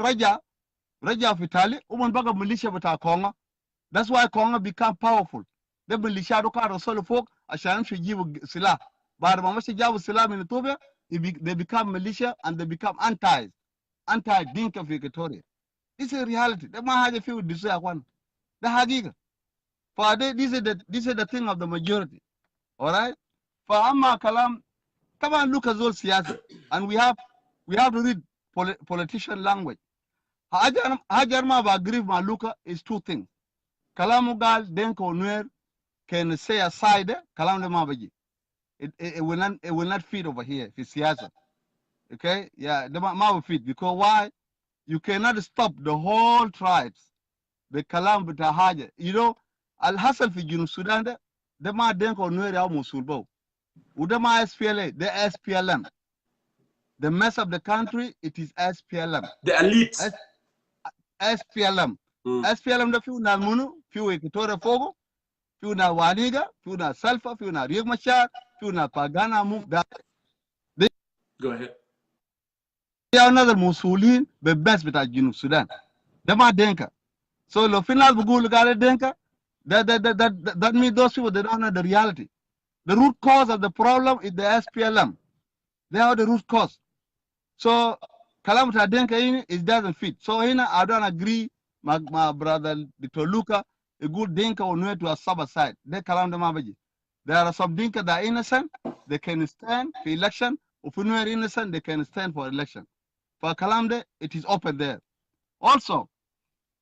رجع في تالي ومن بقى ميليشيا بتاع كونغا. That's why Konga become powerful. ده ميليشيا دوكا رسول فوق عشان يمشي يجيبوا سلاح. بعد ما مشي جابوا سلاح من إثيوبيا they become militia and they become anti-Dinka في Equatoria. This is reality. ده ما حاجة فيه دسوا يا أخوان. ده حقيقة. This is the thing of the majority. Alright? فأما كلام طبعا Luka زول سياسي and we have to read politician language. Hajar ma ba agree ma Luka is two things. Kalamu gal Denka or Nuer can say aside kalam de ma baji. It will not fit over here if it's siyasa. Okay? Yeah, the ma will fit because why? You cannot stop the whole tribes. The kalam bita haja. You know, al hasal fi Junub Sudan de ma Denka or Nuer ya musul bo. Uda ma SPLA, the SPLM. The mess of the country, it is SPLM.
The elites.
SPLM. SPLM da fiu na munu, fiu Equatorial Fogo, fiu na Waniga, fiu na Salfa, fiu na Riek Machar, fiu na Pagana move that.
Go ahead.
They are another Musulin, the best bita Junub Sudan. Dema Denka. So lo final bugul gale Denka, that means those people they don't know the reality. The root cause of the problem is the SPLM. They are the root cause. So Kalamata Denka in it doesn't fit. So here I don't agree. My brother Dr. Luka, a good Dinka or Nuer to a sub side. They Kalam the Mabaji. There are some Dinka that are innocent, they can stand for election. If Nuer innocent, they can stand for election. For Kalamde, it is open there. Also,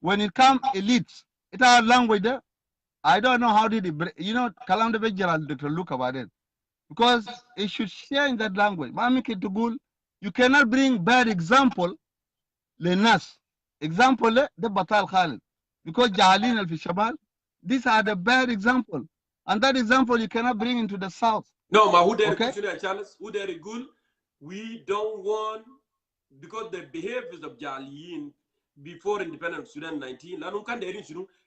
when it comes elites, it's our language there. I don't know how did it, you know, Kalamde Bejiral Dr. Luka about it. Because it should share in that language. You cannot bring bad example للناس. Example the Batal Khalid. Because Jahalin al Fishamal, these are the bad example. And that example you cannot bring into the south.
No, ma who there Charles, who there good? We don't want because the behaviors of Jaliyin before independence Sudan 19 لانهم كان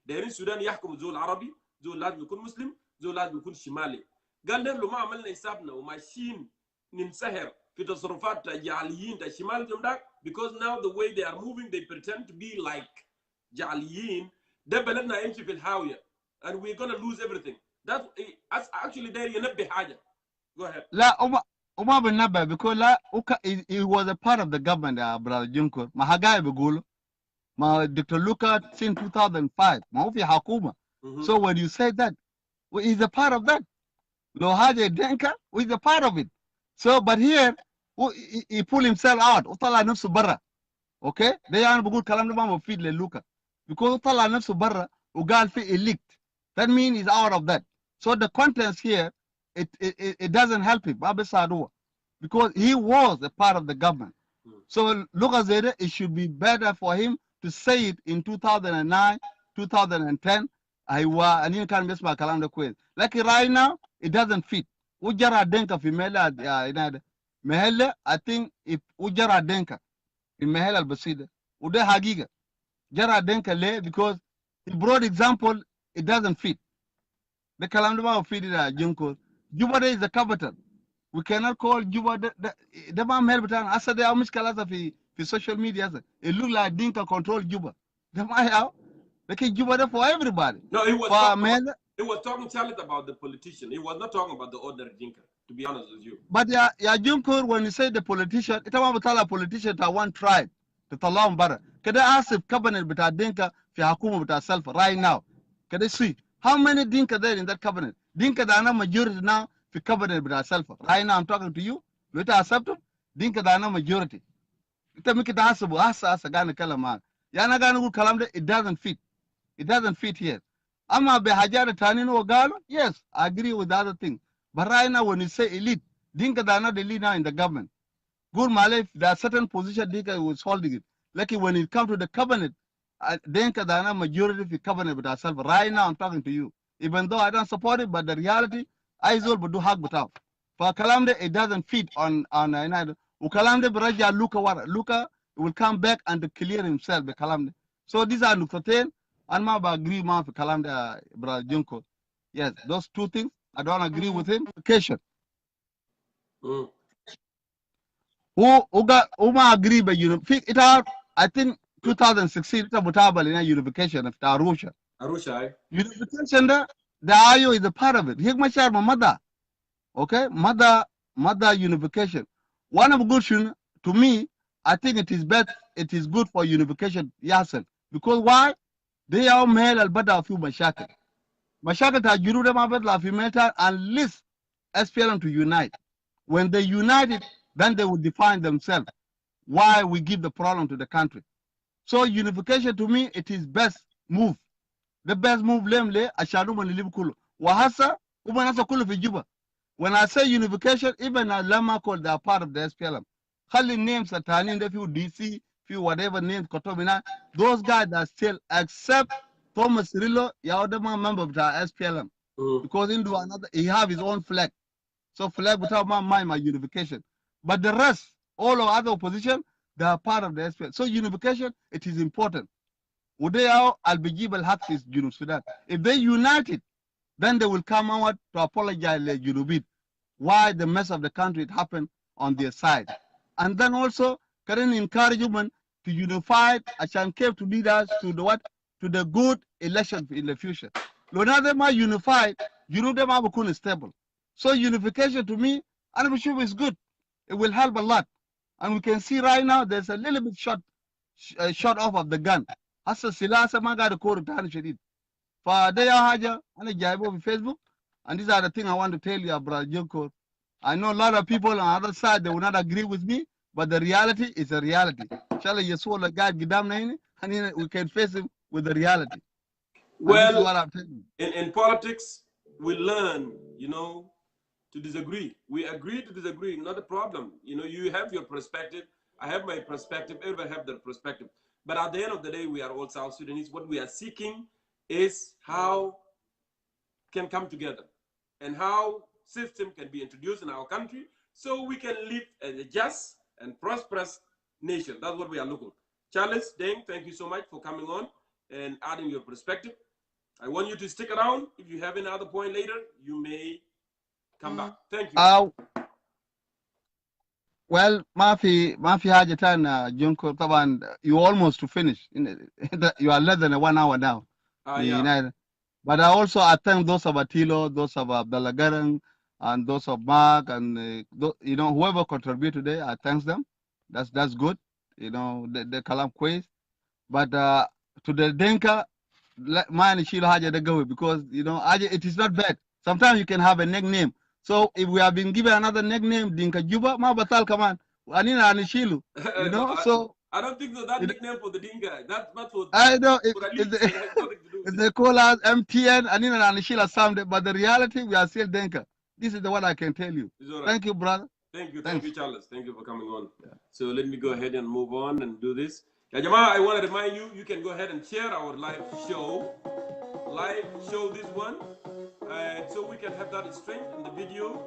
دايرين Sudan يحكم زول عربي زول لازم يكون مسلم زول لازم يكون شمالي قال لهم لو ما عملنا حسابنا وماشيين ننسهر في تصرفات جعليين تا شمال جمداك because now the way they are moving they pretend to be like جعليين ده بلدنا يمشي في الهاوية and we're gonna lose everything. That's actually there ينبه حاجة. Go ahead.
لا وما بنبه because لا he was a part of the government brother Jongkor ما حقاي بيقولوا ما Dr. Luka since 2005 ما هو في حكومة. So when you say that he's a part of that. لو حاجة Denka he's a part of it. So but here he pulled himself out وطلع نفسه برا. Okay ده أنا بقول كلام ده ما مفيد للوكا because طلع نفسه برا وقال في elite. That means he's out of that. So the contents here it doesn't help him because he was a part of the government. So look at it, it should be better for him to say it in 2009, 2010. I didn't can miss my calendar quiz. Like right now, it doesn't fit. Ujara denka female Mehele, I think if Ujara denka in Mehel al Basida, Ude Hagiga, Jara denka le because he brought example, it doesn't fit. The Kalamdama feed it at Jongkor. Juba is the capital. We cannot call Juba the man Melbourne. I said, how much colors of social media? It look like Dinka control Juba. The man how? They can Juba there for everybody.
No, he was talking Charlotte about the politician. He was not talking about the ordinary Dinka, to be honest with you.
But yeah, Jongkor, when you say the politician, it's about a politician to one tribe to Talam Bara. Can they ask if cabinet with Dinka fi Hakuma with herself right now? Can they see how many Dinka there in that cabinet? Dinka Dana majority now fi cabinet with herself. Right now I'm talking to you. Let us accept them. Dinka Dana majority. Ita miki da hasabu asa gane kalama. Yana gane gu kalam it doesn't fit. It doesn't fit here. Ama be hajara tani no galo? Yes, I agree with the other thing. But right now when you say elite, Dinka they are not the elite now in the government. Good Malay, there are certain position Dinka was holding it. Like when it comes to the cabinet, Dinka they are not majority of the cabinet with ourselves. Right now I'm talking to you. Even though I don't support it, but the reality, I is all but do hug but out. For Kalamde, it doesn't fit on Kalamde Baraja Luka will come back and clear himself the Kalamde. So these are Nukaten and ma agree ma for Kalamde Bra Junko. Yes, those two things I don't agree with him. Education. Who ma agree by it out I think 2016 it about unification of Arusha.
Arusha.
Unification the IO is a part of it. Here my child, my mother. Okay, mother unification. One of good to me, I think it is best. It is good for unification, yourself. Because why? They are male al bada of you mashaka. Mashaka ta juru dem abed la female and list SPLM to unite. When they united, then they will define themselves. Why we give the problem to the country. So unification to me, it is best move. The best move lemle ashanu manilibu kulu. Wahasa umanasa kulu fi Juba. When I say unification, even a Lama called they are part of the SPLM. Hardly names are turning the few DC, few whatever names, Kotobina, those guys are still, except Thomas Rillo, Yaudama member of the SPLM. Because into another, he have his own flag. So flag without my unification. But the rest, all of other opposition, they are part of the SPLM. So unification, it is important. Udayao al-Bijib al-Haq is Junub Sudan. If they united, then they will come out to apologize to Junubit why the mess of the country happened on their side. And then also, current encouragement to unify and came to lead us to the what? To the good election in the future. When they are unified, them are stable. So unification to me, I'm sure is good. It will help a lot. And we can see right now there's a little bit shot off of the gun. Asa silasa magada koru tani shadid. For they are haja, and jaibo Facebook, and these are the things I want to tell you about Jongkor. I know a lot of people on the other side they will not agree with me, but the reality is a reality. Inshallah, Yeshua God Gidam Naini, and we can face him with the reality.
Well,
this is what I'm telling you.
In politics, we learn, to disagree. We agree to disagree, not a problem. You have your perspective, I have my perspective, everybody have their perspective. But at the end of the day, we are all South Sudanese. What we are seeking is how can come together and how system can be introduced in our country so we can live as a just and prosperous nation. That's what we are looking. Charles, Deng, thank you so much for coming on and adding your perspective. I want you to stick around. If you have any other point later, you may come back. Thank you.
Well, Mafi Hajatan, Jongkor Taban, you almost to finish. You are less than 1 hour now.
Yeah.
But I thank those of Atileo, those of Abdalla Garang, and those of Mark, and whoever contributed today, I thank them. That's good. The Kalam quiz. But to the Denka, mine Shila Haja the go because it is not bad. Sometimes you can have a nickname. So if we have been given another nickname, Dinka Juba, ma batal kaman. Anina Anishilu. So
I don't think so. That nickname for the Dinka, that's not for.
I know if they call us MTN, Anina Anishila someday, but the reality we are still Dinka. This is the one I can tell you.
Right.
Thank you, brother.
Thank you, Charles. Thank you for coming on. Yeah. So let me go ahead and move on and do this. Jama, I want to remind you, you can go ahead and share our live show this one, so we can have that strength in the video.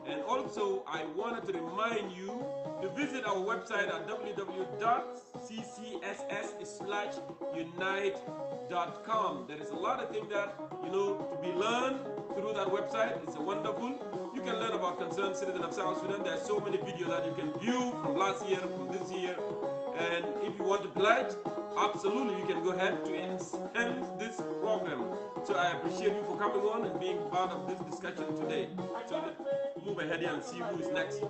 And also, I wanted to remind you to visit our website at www.ccss/unite.com. There is a lot of things that to be learned through that website. It's wonderful. You can learn about concerned citizens of South Sudan. There are so many videos that you can view from last year, from this year. And if you want to pledge, absolutely, you can go ahead to end this program. So I appreciate you for coming on and being part of this discussion today. So let's move ahead here and see who is next.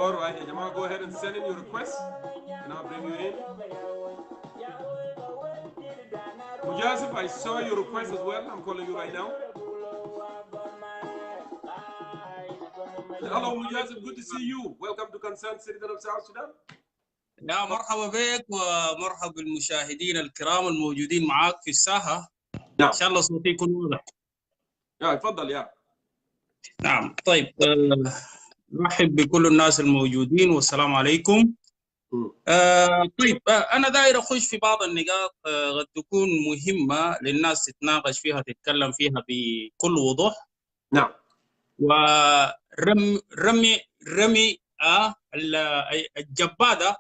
All right, Jamal, go ahead and send in your request, and I'll bring you in. Mujasif, I saw your request as well. I'm calling you right now. Hello, Mujasif. Good to see you. Welcome to Concerned Citizen of South Sudan.
يا مرحبا بك ومرحبا بالمشاهدين الكرام الموجودين معاك في الساحة.
نعم.
إن شاء الله صوتي يكون واضح.
اتفضل يا.
نعم طيب نرحب بكل الناس الموجودين والسلام عليكم. طيب أنا داير أخش في بعض النقاط قد تكون مهمة للناس تتناقش فيها تتكلم فيها بكل وضوح.
نعم.
رمي الجبادة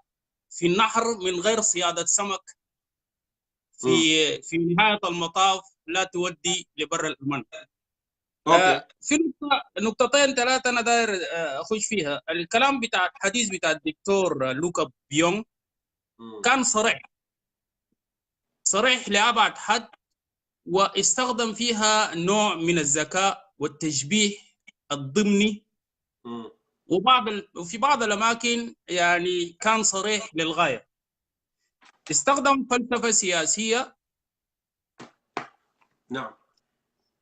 في النهر من غير صيادة سمك في نهاية المطاف لا تودي لبر الأمان. في نقطتين ثلاثة أنا داير أخش فيها. الكلام بتاع الحديث بتاع الدكتور لوكا بيونغ كان صريح لأبعد حد، واستخدم فيها نوع من الذكاء والتشبيه الضمني، وفي بعض الأماكن يعني كان صريح للغاية. استخدم فلسفة سياسية.
نعم.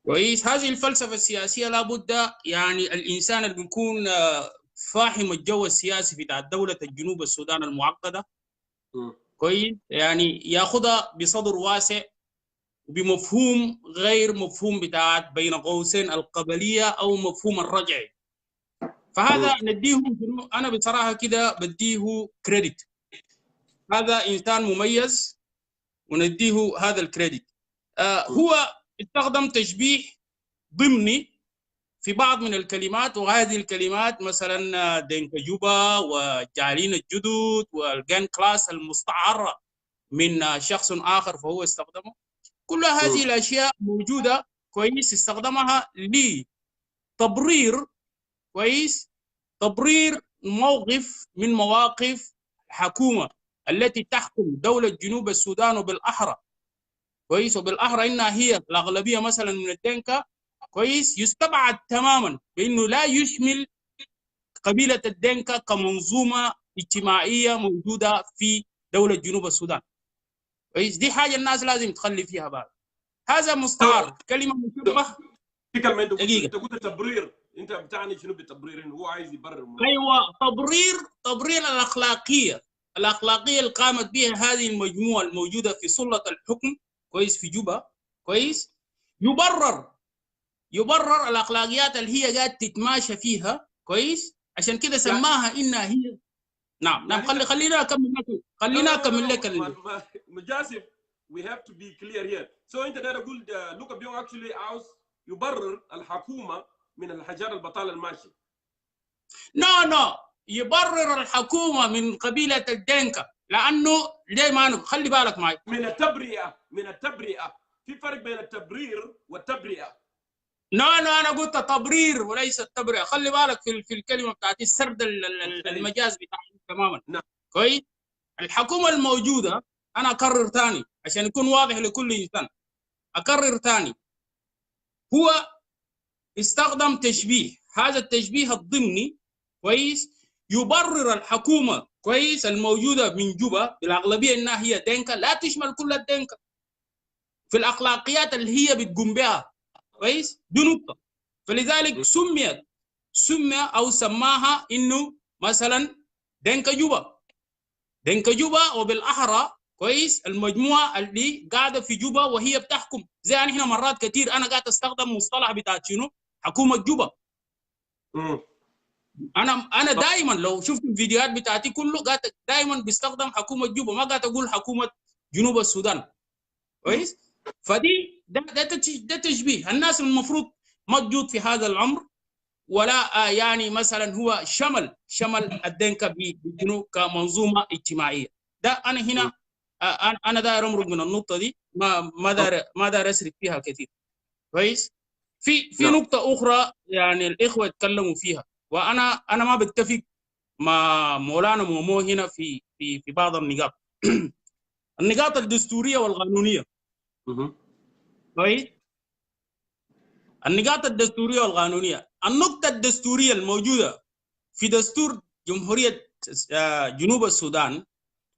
كويس. هذه الفلسفة السياسية لابد يعني الإنسان اللي بيكون فاهم الجو السياسي بتاع دولة الجنوب السودان المعقدة كويس يعني ياخذها بصدر واسع وبمفهوم غير مفهوم بتاع بين قوسين القبلية أو مفهوم الرجعي. فهذا نديه، أنا بصراحة كده بديه كريدت. هذا إنسان مميز ونديه هذا الكريدت. هو استخدم تشبيه ضمني في بعض من الكلمات، وهذه الكلمات مثلا دينكجوبا وجعلين الجدد والجان كلاس المستعارة من شخص آخر فهو استخدمه. كل هذه الأشياء موجودة كويس، استخدمها لتبرير كويس، تبرير موقف من مواقف الحكومة التي تحكم دولة جنوب السودان، وبالأحرى كويس، وبالأحرى إنها هي الأغلبية مثلا من الدنكا كويس، يستبعد تماما بأنه لا يشمل قبيلة الدنكا كمنظومة اجتماعية موجودة في دولة جنوب السودان كويس. دي حاجة الناس لازم تخلي فيها بال. هذا مستعار، كلمة مشبه.
انت قلت تبرير، انت بتعني شنو بالتبرير؟ هو عايز يبرر.
ايوه، تبرير الاخلاقيه اللي قامت بها هذه المجموعه الموجوده في سلطه الحكم كويس في جوبا كويس، يبرر الاخلاقيات اللي هي قاعد تتماشى فيها كويس، عشان كده سماها انها هي. نعم خلينا اكمل لك
مجاسف. we have to be clear here. So انت ده تقول لوكا بيونغ actually عاوز يبرر الحكومه من الحجار البطاله الماشي.
نو يبرر الحكومه من قبيله الدنكا، لانه ليه ما خلي بالك معي
من التبرئه في فرق بين التبرير والتبرئه.
نو انا قلت تبرير وليس التبرئه. خلي بالك في الكلمه بتاعتي السرد المجاز بتاعي تماما.
نعم.
كويس. الحكومه الموجوده، انا اكرر ثاني عشان يكون واضح لكل انسان، اكرر ثاني، هو استخدم تشبيه، هذا التشبيه الضمني كويس يبرر الحكومه كويس الموجوده من جوبا بالاغلبيه انها هي دنكا، لا تشمل كل الدنكا في الاخلاقيات اللي هي بتقوم بها كويس. دي نقطه. فلذلك سمى او سماها انه مثلا دنكا جوبا وبالاحرى كويس المجموعه اللي قاعده في جوبا وهي بتحكم. زي يعني احنا مرات كثير انا قاعد استخدم مصطلح بتاع شنو؟ حكومه جوبا. انا دائما لو شفت الفيديوهات بتاعتي كله قاعد دائما بستخدم حكومه جوبا، ما قاعد اقول حكومه جنوب السودان كويس. فدي ده تشبيه. الناس المفروض موجود في هذا العمر ولا يعني مثلا هو شمل الدنكا كمنظومه اجتماعيه. ده انا هنا انا داير امرق من النقطه دي، ما داير اسرق فيها كثير. كويس. في نقطه اخرى يعني الاخوه يتكلموا فيها، وانا ما بتفق مع مولانا مومو هنا في بعض النقاط. النقاط الدستوريه والقانونيه. كويس. النقاط الدستوريه والقانونيه، النقطه الدستوريه الموجوده في دستور جمهوريه جنوب السودان،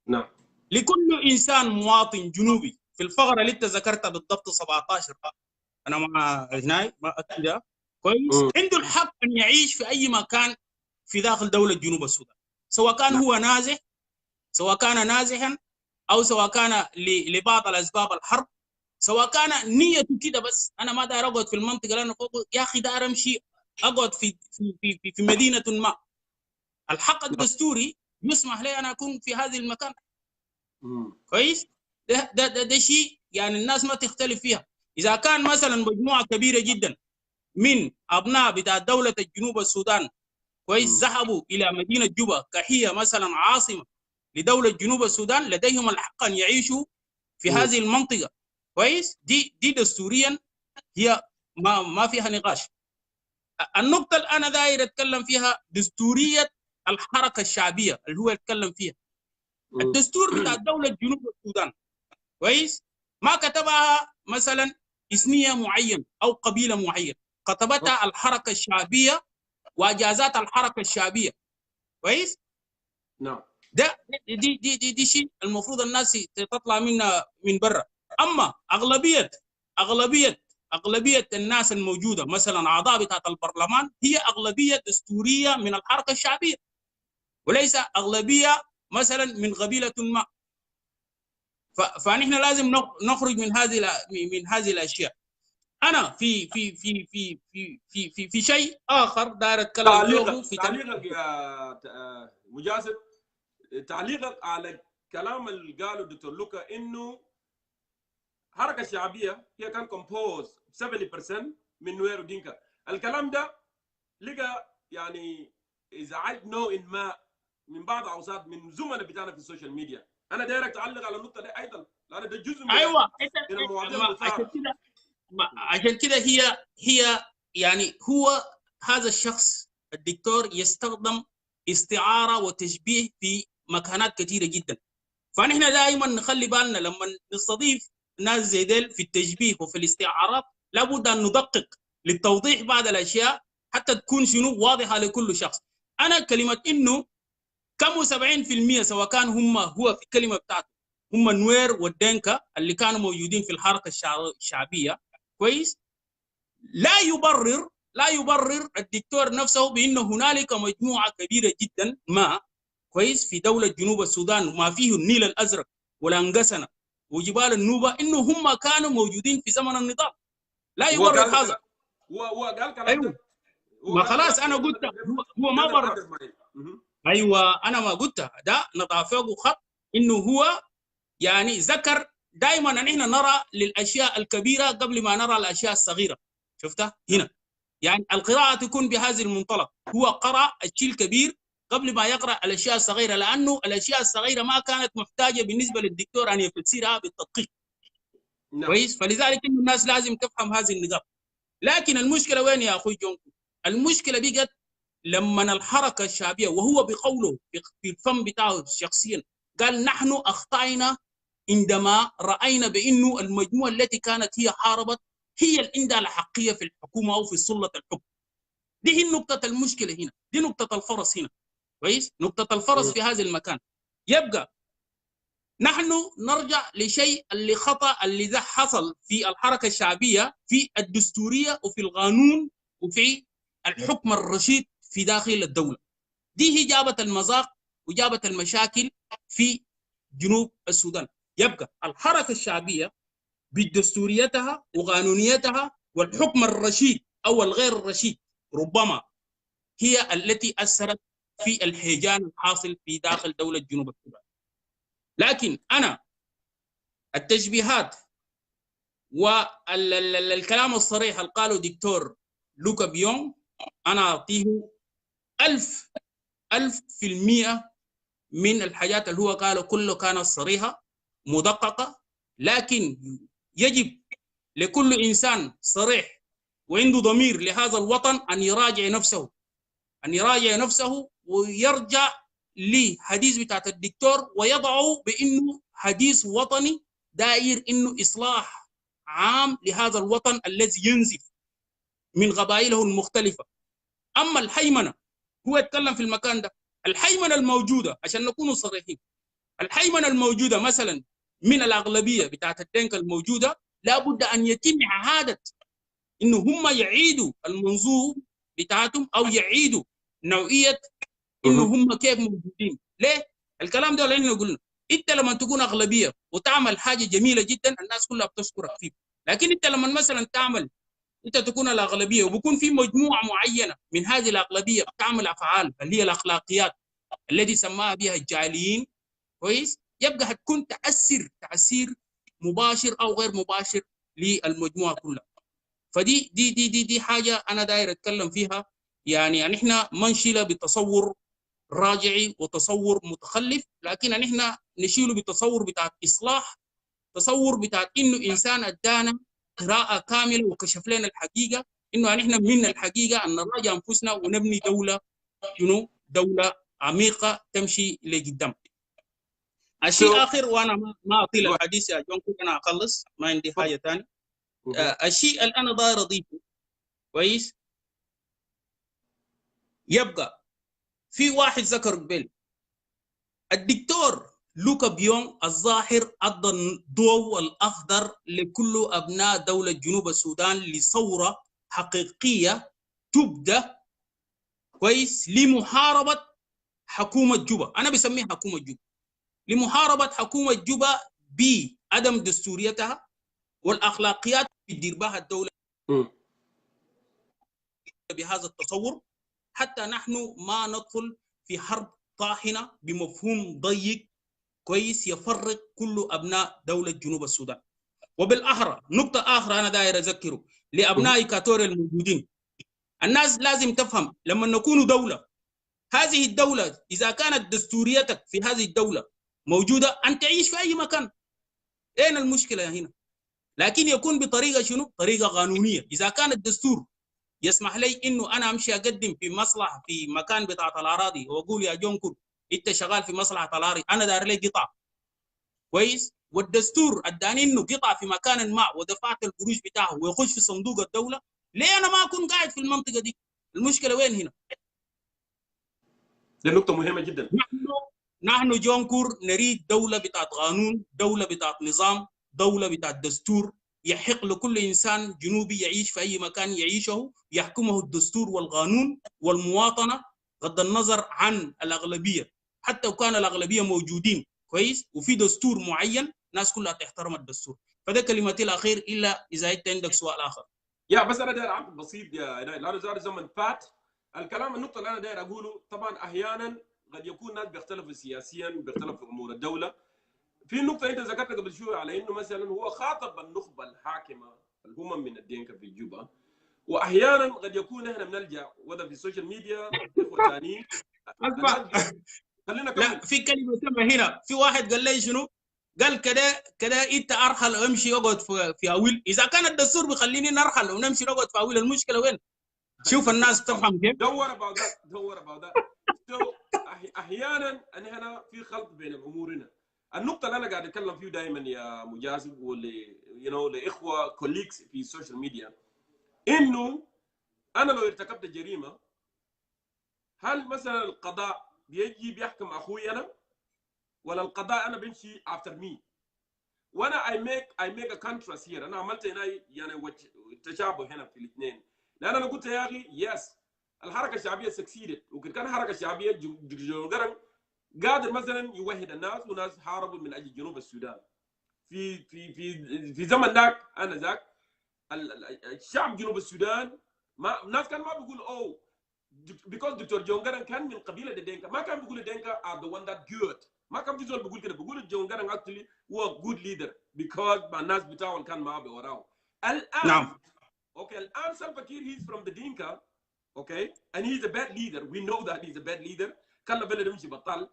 نعم،
لكل انسان مواطن جنوبي في الفقره اللي انت ذكرتها بالضبط 17، انا مع هناي ما اكيد كويس، عنده الحق ان يعيش في اي مكان في داخل دوله جنوب السودان، سواء كان هو نازح، سواء كان نازحا، او سواء كان لبعض الاسباب الحرب، سواء كان نيته كده بس انا ما داير اقعد في المنطقه لانه يا اخي داير امشي اقعد في مدينه ما. الحق الدستوري يسمح لي انا اكون في هذه المكان. كويس. ده شيء يعني الناس ما تختلف فيها. اذا كان مثلا مجموعه كبيره جدا من ابناء بتاع دوله الجنوب السودان كويس ذهبوا الى مدينه جوبا كهي مثلا عاصمه لدوله جنوب السودان، لديهم الحق ان يعيشوا في هذه المنطقه. كويس. دي دستوريا هي ما فيها نقاش. النقطه اللي انا داير اتكلم فيها دستوريه الحركه الشعبيه اللي هو يتكلم فيها. الدستور بتاع دوله جنوب السودان كويس ما كتبها مثلا اثنيه معين او قبيله معين، كتبتها الحركه الشعبيه واجازات الحركه الشعبيه. كويس.
نعم.
ده دي شيء المفروض الناس تطلع منها من برا. اما اغلبيه الناس الموجوده مثلا اعضاء بتاعت البرلمان هي اغلبيه دستوريه من الحركه الشعبيه، وليس اغلبيه مثلا من قبيله ما. فنحن لازم نخرج من هذه الاشياء. انا في شيء اخر داير اتكلم فيه.
تعليقك يا مجاسد، تعليقك على الكلام اللي قاله الدكتور لوكا انه الحركه الشعبيه هي كان كومبوز 70% من نوير ودينكا. الكلام ده لقى يعني ازعاج نوع ما من بعض اوساط من زملاء بتاعنا في السوشيال ميديا. انا دايرك تعلق على النقطه دي ايضا لان ده جزء من
ايوه
من المواضيع المثاره.
عشان كده هي يعني هو هذا الشخص الدكتور يستخدم استعاره وتشبيه في مكانات كثيره جدا. فنحن دائما نخلي بالنا لما نستضيف ناس زي ديل في التشبيه وفي الاستعارات، لابد ان ندقق للتوضيح بعض الاشياء حتى تكون شنو واضحه لكل شخص. انا كلمه انه كم 70% سواء كان هو في الكلمه بتاعته هم النوير والدينكا اللي كانوا موجودين في الحركه الشعبيه. كويس. لا يبرر الدكتور نفسه بان هنالك مجموعه كبيره جدا ما كويس في دوله جنوب السودان وما فيه النيل الازرق والانقسنه وجبال النوبه انه هم كانوا موجودين في زمن النضال. لا يبرر هذا.
هو قال كلام
أيوه. ما خلاص انا قلت هو ما برر. ايوه انا ما قلتها، ده نضع فوقه خط انه هو يعني ذكر دائما ان احنا نرى للاشياء الكبيره قبل ما نرى الاشياء الصغيره. شفتها هنا؟ يعني القراءه تكون بهذا المنطلق، هو قرأ الشيء الكبير قبل ما يقرأ الاشياء الصغيره، لانه الاشياء الصغيره ما كانت محتاجه بالنسبه للدكتور ان يفسرها بالتدقيق. كويس. فلذلك الناس لازم تفهم هذه النقاط. لكن المشكله وين يا اخوي جونكو؟ المشكله بقت لما الحركه الشعبيه وهو بقوله في الفم بتاعه شخصيا قال نحن اخطأنا عندما راينا بانه المجموعه التي كانت هي حاربت هي اللي عندها الحقيه في الحكومه او في سلطه الحكم. دي هي نقطه المشكله هنا، دي نقطه الفرس هنا. كويس. نقطه الفرس في هذا المكان. يبقى نحن نرجع لشيء اللي خطا اللي ده حصل في الحركه الشعبيه في الدستوريه وفي القانون وفي الحكم الرشيد في داخل الدوله. دي هي جابت المذاق وجابت المشاكل في جنوب السودان. يبقى الحركه الشعبيه بدستوريتها وقانونيتها والحكم الرشيد او الغير الرشيد ربما هي التي اثرت في الهيجان الحاصل في داخل دوله جنوب السودان. لكن انا التشبيهات والكلام الصريح اللي قاله دكتور لوكا بيونغ أنا أعطيه 1000% من الحاجات اللي هو قاله كله كانت صريحة مدققة، لكن يجب لكل إنسان صريح وعنده ضمير لهذا الوطن أن يراجع نفسه، أن يراجع نفسه ويرجع لحديث بتاعت الدكتور ويضعه بأنه حديث وطني داير أنه إصلاح عام لهذا الوطن الذي ينزف من قبائله المختلفة. أما الحيمنة هو يتكلم في المكان ده، الحيمنة الموجودة عشان نكون صريحين، الحيمنة الموجودة مثلا من الأغلبية بتاعت الدنكة الموجودة لابد أن يتم إعادة إنه هم يعيدوا المنظور بتاعتهم أو يعيدوا نوعية إنه هم كيف موجودين. ليه؟ الكلام ده اللي قلنا أنت لما تكون أغلبية وتعمل حاجة جميلة جدا الناس كلها بتشكرك فيه، لكن أنت لما مثلا تعمل أنت تكون الأغلبية وبكون في مجموعة معينة من هذه الأغلبية بتعمل أفعال اللي هي الأخلاقيات التي سماها بها الجاهليين، كويس، يبقى هتكون تأثير مباشر أو غير مباشر للمجموعة كلها. فدي دي دي دي دي حاجة أنا داير أتكلم فيها، يعني أن إحنا ما نشيلها بتصور راجعي وتصور متخلف، لكن أن إحنا نشيله بتصور بتاع إصلاح، تصور بتاع إنه إنسان أدانا قراءة كاملة وكشف لنا الحقيقة، إنه أن إحنا من الحقيقة أن نراجع أنفسنا ونبني دولة دولة عميقة تمشي لقدام. الشيء آخر وأنا ما أطيل الحديث يا جونكور، أنا أخلص ما عندي حاجة ثانية. الشيء اللي أنا داير أضيفه كويس، يبقى في واحد ذكر قبل الدكتور لوكا بيونغ الظاهر أدى الضوء الأخضر لكل أبناء دولة جنوب السودان لثورة حقيقية تبدأ كويس لمحاربة حكومة جوبا. أنا بسميها حكومة جوبا، لمحاربة حكومة جوبا بعدم دستوريتها والأخلاقيات بتدير بها الدولة بهذا التصور، حتى نحن ما ندخل في حرب طاحنة بمفهوم ضيق كويس يفرق كل أبناء دولة جنوب السودان. وبالأحرى نقطة أخرى أنا داير أذكره لأبناء إكواتوريا الموجودين، الناس لازم تفهم لما نكون دولة، هذه الدولة إذا كانت دستوريتك في هذه الدولة موجودة أن تعيش في أي مكان، أين المشكلة هنا؟ لكن يكون بطريقة شنو؟ طريقة قانونية. إذا كان الدستور يسمح لي إنه أنا أمشي أقدم في مصلحة في مكان بتاعة الأراضي وأقول يا جونكور أنت شغال في مصلحة الأراضي أنا داير لي قطع كويس، والدستور اداني إنه قطع في مكان ما ودفعت القروش بتاعه ويخش في صندوق الدولة، ليه أنا ما أكون قاعد في المنطقة دي؟ المشكلة وين هنا؟
دي نقطة مهمة جدا.
نحن جونكور نريد دولة بتاعت قانون، دولة بتاعت نظام، دولة بتاعت دستور يحق لكل إنسان جنوبي يعيش في أي مكان يعيشه يحكمه الدستور والقانون والمواطنة بغض النظر عن الأغلبية، حتى لو كان الأغلبية موجودين كويس وفي دستور معين الناس كلها تحترم الدستور. فده كلمتي الأخير، إلا إذا أنت عندك سؤال آخر.
يا بس أنا داير أعمل بسيط يا إلهي، لأنه زار زمن فات الكلام. النقطة اللي أنا داير أقوله طبعا أحيانا قد يكون ناس بيختلفوا سياسيا بيختلفوا في أمور الدولة. في نقطة أنت ذكرتها قبل شوية على إنه مثلا هو خاطب النخبة الحاكمة الأمم من الدينكا في جوبا، وأحيانا قد يكون إحنا بنلجأ وده في السوشيال ميديا إخوة ثانيين. خلينا
لا في كلمة سمع هنا، في واحد قال لي شنو؟ قال كده انت ارحل وامشي اقعد في اويل. اذا كان الدستور بيخليني نرحل ونمشي نقعد في اويل المشكله وين؟ شوف الناس تفهم كيف.
دور about that. So احيانا احنا في خلط بين امورنا. النقطه اللي انا قاعد اتكلم فيه دائما يا مجازب لاخوه كوليكس في السوشيال ميديا، انه انا لو ارتكبت جريمه هل مثلا القضاء بيجي بيحكم اخوي انا، ولا القضاء انا بمشي after me؟ وانا I make a contrast here. انا عملت هنا يعني تشابه هنا في الاثنين، لان انا قلت يا اخي يس الحركه الشعبيه سكسيدت، وكان كان حركه شعبيه جونكور قرن قادر مثلا يوحد الناس، وناس حاربوا من اجل جنوب السودان في زمن ذاك. انا ذاك الشعب جنوب السودان ما الناس كان ما بيقول اوه because دكتور جونكور كان من قبيله الدينكا، ما كان بيقول الدينكا are the one that good، ما كان في زول بيقول كده، بيقول جونكور actually هو good leader because الناس بتاعه كان معاه وراه. الان
نعم
اوكي الان سلفا كير he's from the Dinka okay, and he's a bad leader. We know that he's a bad leader. كلا بلد يمشي بطال.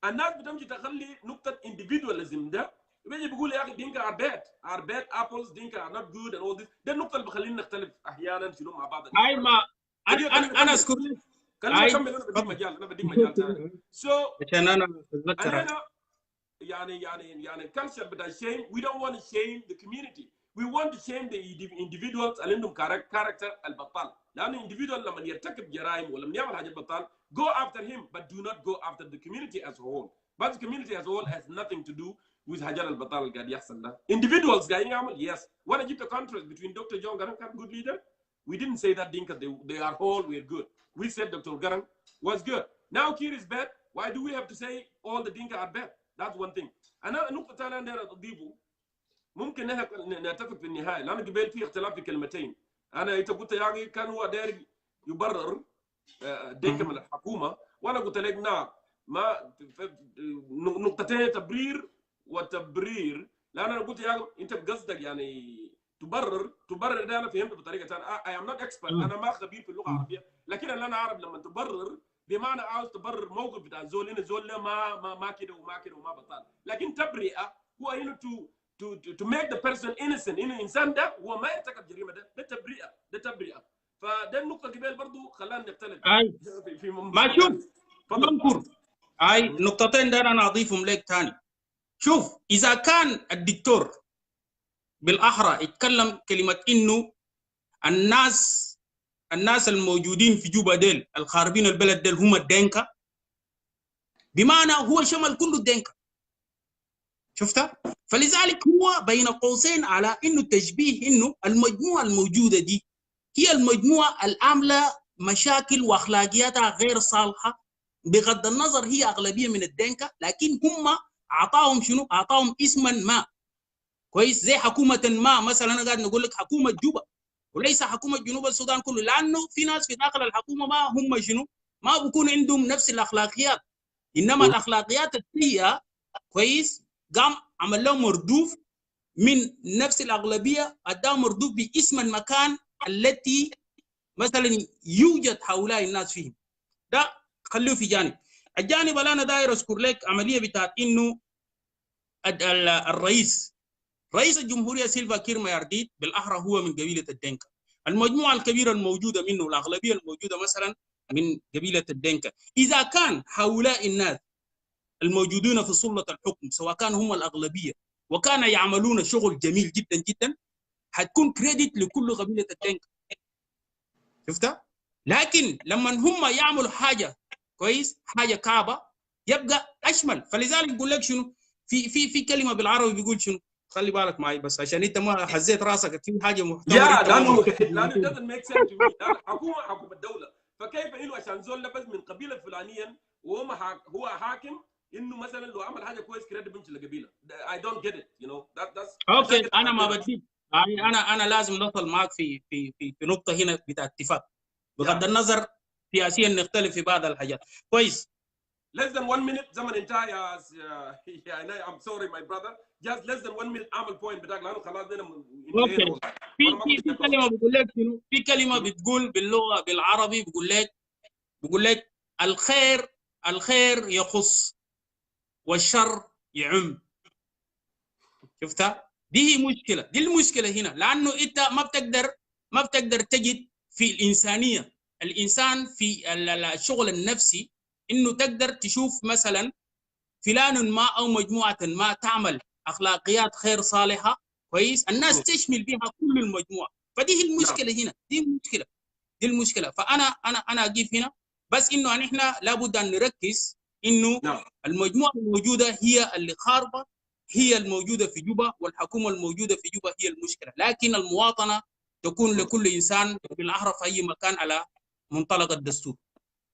الناس بتمشي تخلي نقطة individualism ده بيجي بيقول يا أخي دينكا are bad apples, دينكا are not good and all this. ده النقطة اللي بخلينا نختلف أحيانا شنو مع بعض.
هاي ما انا اذكر لك.
خلينا نكمل. انا بديك مجال ثاني.
عشان انا اتذكر
يعني الكالتشر بتاع shame, we don't want to shame the community. We want to shame the individuals اللي عندهم character البطال. لأن individual لما يرتكب جرائم ولا يعمل حاجة بطال, go after him but do not go after the community as a whole. But the community as a whole has nothing to do with حاجات البطال اللي قاعد يحصل ده. Individuals قاعدين يعمل, yes. Wanna give the contrast between Dr. John Garang and good leader? We didn't say that Dinka they are whole, we're good. We said Dr. Garang was good. Now Kir is bad. Why do we have to say all the Dinka are bad? That's one thing. أنا نقطة ثانية أنا أضيفه, ممكن نتفق في النهاية لأن قبل في اختلاف في كلمتين. أنا أنت قلت يا أخي كان هو داير يبرر دينكا من الحكومة, وأنا قلت لك نعم, ما نقطتين تبرير وتبرير. لأن أنا قلت يا أخي أنت بقصدك يعني تبرر ده أنا فهمت بطريقة ثانية. I am not expert, أنا ما خبير في اللغة العربية, لكن اللي أنا أعرف لما تبرر بمعنى عاوز تبرر موقف بتاع زول هنا زول ما كده وما كده وما بطال. لكن تبرئة هو هنا to make the person innocent. إن الإنسان ده هو ما يرتكب جريمة, ده تبرئة. فده النقطة قبل برضو خلانا نختلف في
ما شوف جونكور. هاي نقطتين ده انا اضيفهم لك ثاني. شوف اذا كان الدكتور بالاحرى يتكلم كلمة انه الناس الموجودين في جوبا ديل الخاربين البلد ديل هم الدينكا, بمعنى هو شمل كل الدينكا. شفتها؟ فلذلك هو بين قوسين على انه تشبيه انه المجموعه الموجوده دي هي المجموعه العامله مشاكل واخلاقياتها غير صالحه, بغض النظر هي اغلبيه من الدينكا, لكن هم اعطاهم شنو؟ اعطاهم اسما ما كويس, زي حكومه ما مثلا. انا قاعد نقول لك حكومه جوبا وليس حكومه جنوب السودان كله, لانه في ناس في داخل الحكومه ما هم شنو؟ ما بيكون عندهم نفس الاخلاقيات, انما الاخلاقيات السيئه كويس قام عمل لهم مردوف من نفس الاغلبيه, اداه مردوف باسم المكان التي مثلا يوجد هؤلاء الناس فيهم. ده خليه في جانب. الجانب اللي انا داير اذكر لك عمليه بتاعت انه رئيس الجمهوريه سيلفا كير مايارديت بالاحرى هو من قبيله الدنكا. المجموعه الكبيره الموجوده منه, الاغلبيه الموجوده مثلا من قبيله الدنكا. اذا كان هؤلاء الناس الموجودين في سلطه الحكم سواء كان هم الاغلبيه وكان يعملون شغل جميل جدا جدا, حتكون كريدت لكل قبيله الدنكا. شفتها؟ لكن لما هم يعملوا حاجه كويس, حاجه كعبه, يبقى اشمل. فلذلك بقول لك شنو, في كلمه بالعربي بيقول شنو, خلي بالك معي بس عشان انت ما حزيت راسك في حاجه محتمله.
لانه it doesn't make sense to me. حكومه الدوله, فكيف انه عشان زول بس من قبيله فلانيا وهو هو حاكم انه مثلا لو عمل حاجه كويس كده بيمشي لقبيله. I don't get it, you know. That's
اوكي. انا ما بدي يعني انا لازم نوصل معك في نقطه هنا بتاع اتفاق, بغض النظر سياسيا نختلف في بعض الحاجات. كويس.
less than 1 minute زمن انتهى يا I'm sorry my brother, just less than 1 minute اعمل بوينت بتاعك لانه خلاص ده
اوكي. في كلمه بقول لك شنو, في كلمه بتقول باللغه بالعربي بقول لك الخير يخص والشر يعم. شفتها؟ دي مشكله, دي المشكله هنا, لانه انت ما بتقدر تجد في الانسان في الشغل النفسي انه تقدر تشوف مثلا فلان ما او مجموعه ما تعمل اخلاقيات غير صالحه كويس, الناس تشمل بها كل المجموعه. فدي المشكله هنا, دي المشكله. فانا اجيب هنا بس انه نحن لابد ان نركز انه المجموعه الموجوده هي اللي خاربه, هي الموجوده في جوبا, والحكومه الموجوده في جوبا هي المشكله, لكن المواطنه تكون لكل انسان بالاحرى في اي مكان على منطلق الدستور.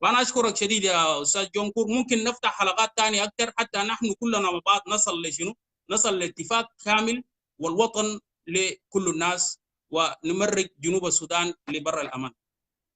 وانا اشكرك شديد يا استاذ جونكور. ممكن نفتح حلقات ثانيه اكثر حتى نحن كلنا مع بعض نصل لشنو؟ نصل لاتفاق كامل والوطن لكل الناس, ونمرق جنوب السودان لبر الامان.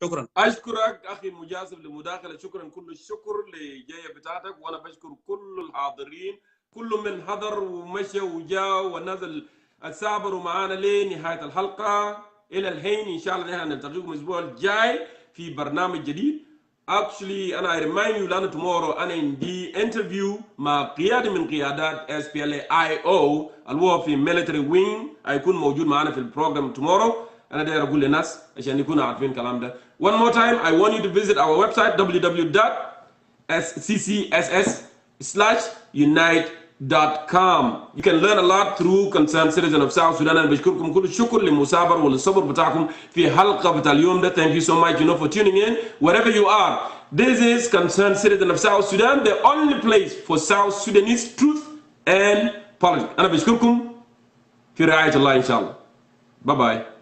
شكرا.
اشكرك اخي مجازف للمداخله, شكرا كل الشكر لجايه بتاعتك, وانا بشكر كل الحاضرين, كل من حضر ومشى وجاء ونزل السابر معانا لنهايه الحلقه. الى الحين ان شاء الله نحن نلتقيكم الاسبوع الجاي في برنامج جديد. Actually, and I remind you that tomorrow أنا عندي interview مع قيادة من قيادات SPLA-IO اللي هو في military wing هيكون موجود معنا في البروجرام tomorrow. أنا داير أقول للناس عشان يكونوا عارفين الكلام ده. One more time, I want you to visit our website www.ccss/unite.com. You can learn a lot through Concerned Citizen of South Sudan. أنا بشكركم كل الشكر للمثابرة والصبر بتاعكم في حلقة بتاع اليوم ده. Thank you so much, for tuning in wherever you are. This is Concerned Citizen of South Sudan, the only place for South Sudanese truth and politics. أنا بشكركم في رعاية الله إن شاء الله. Bye bye.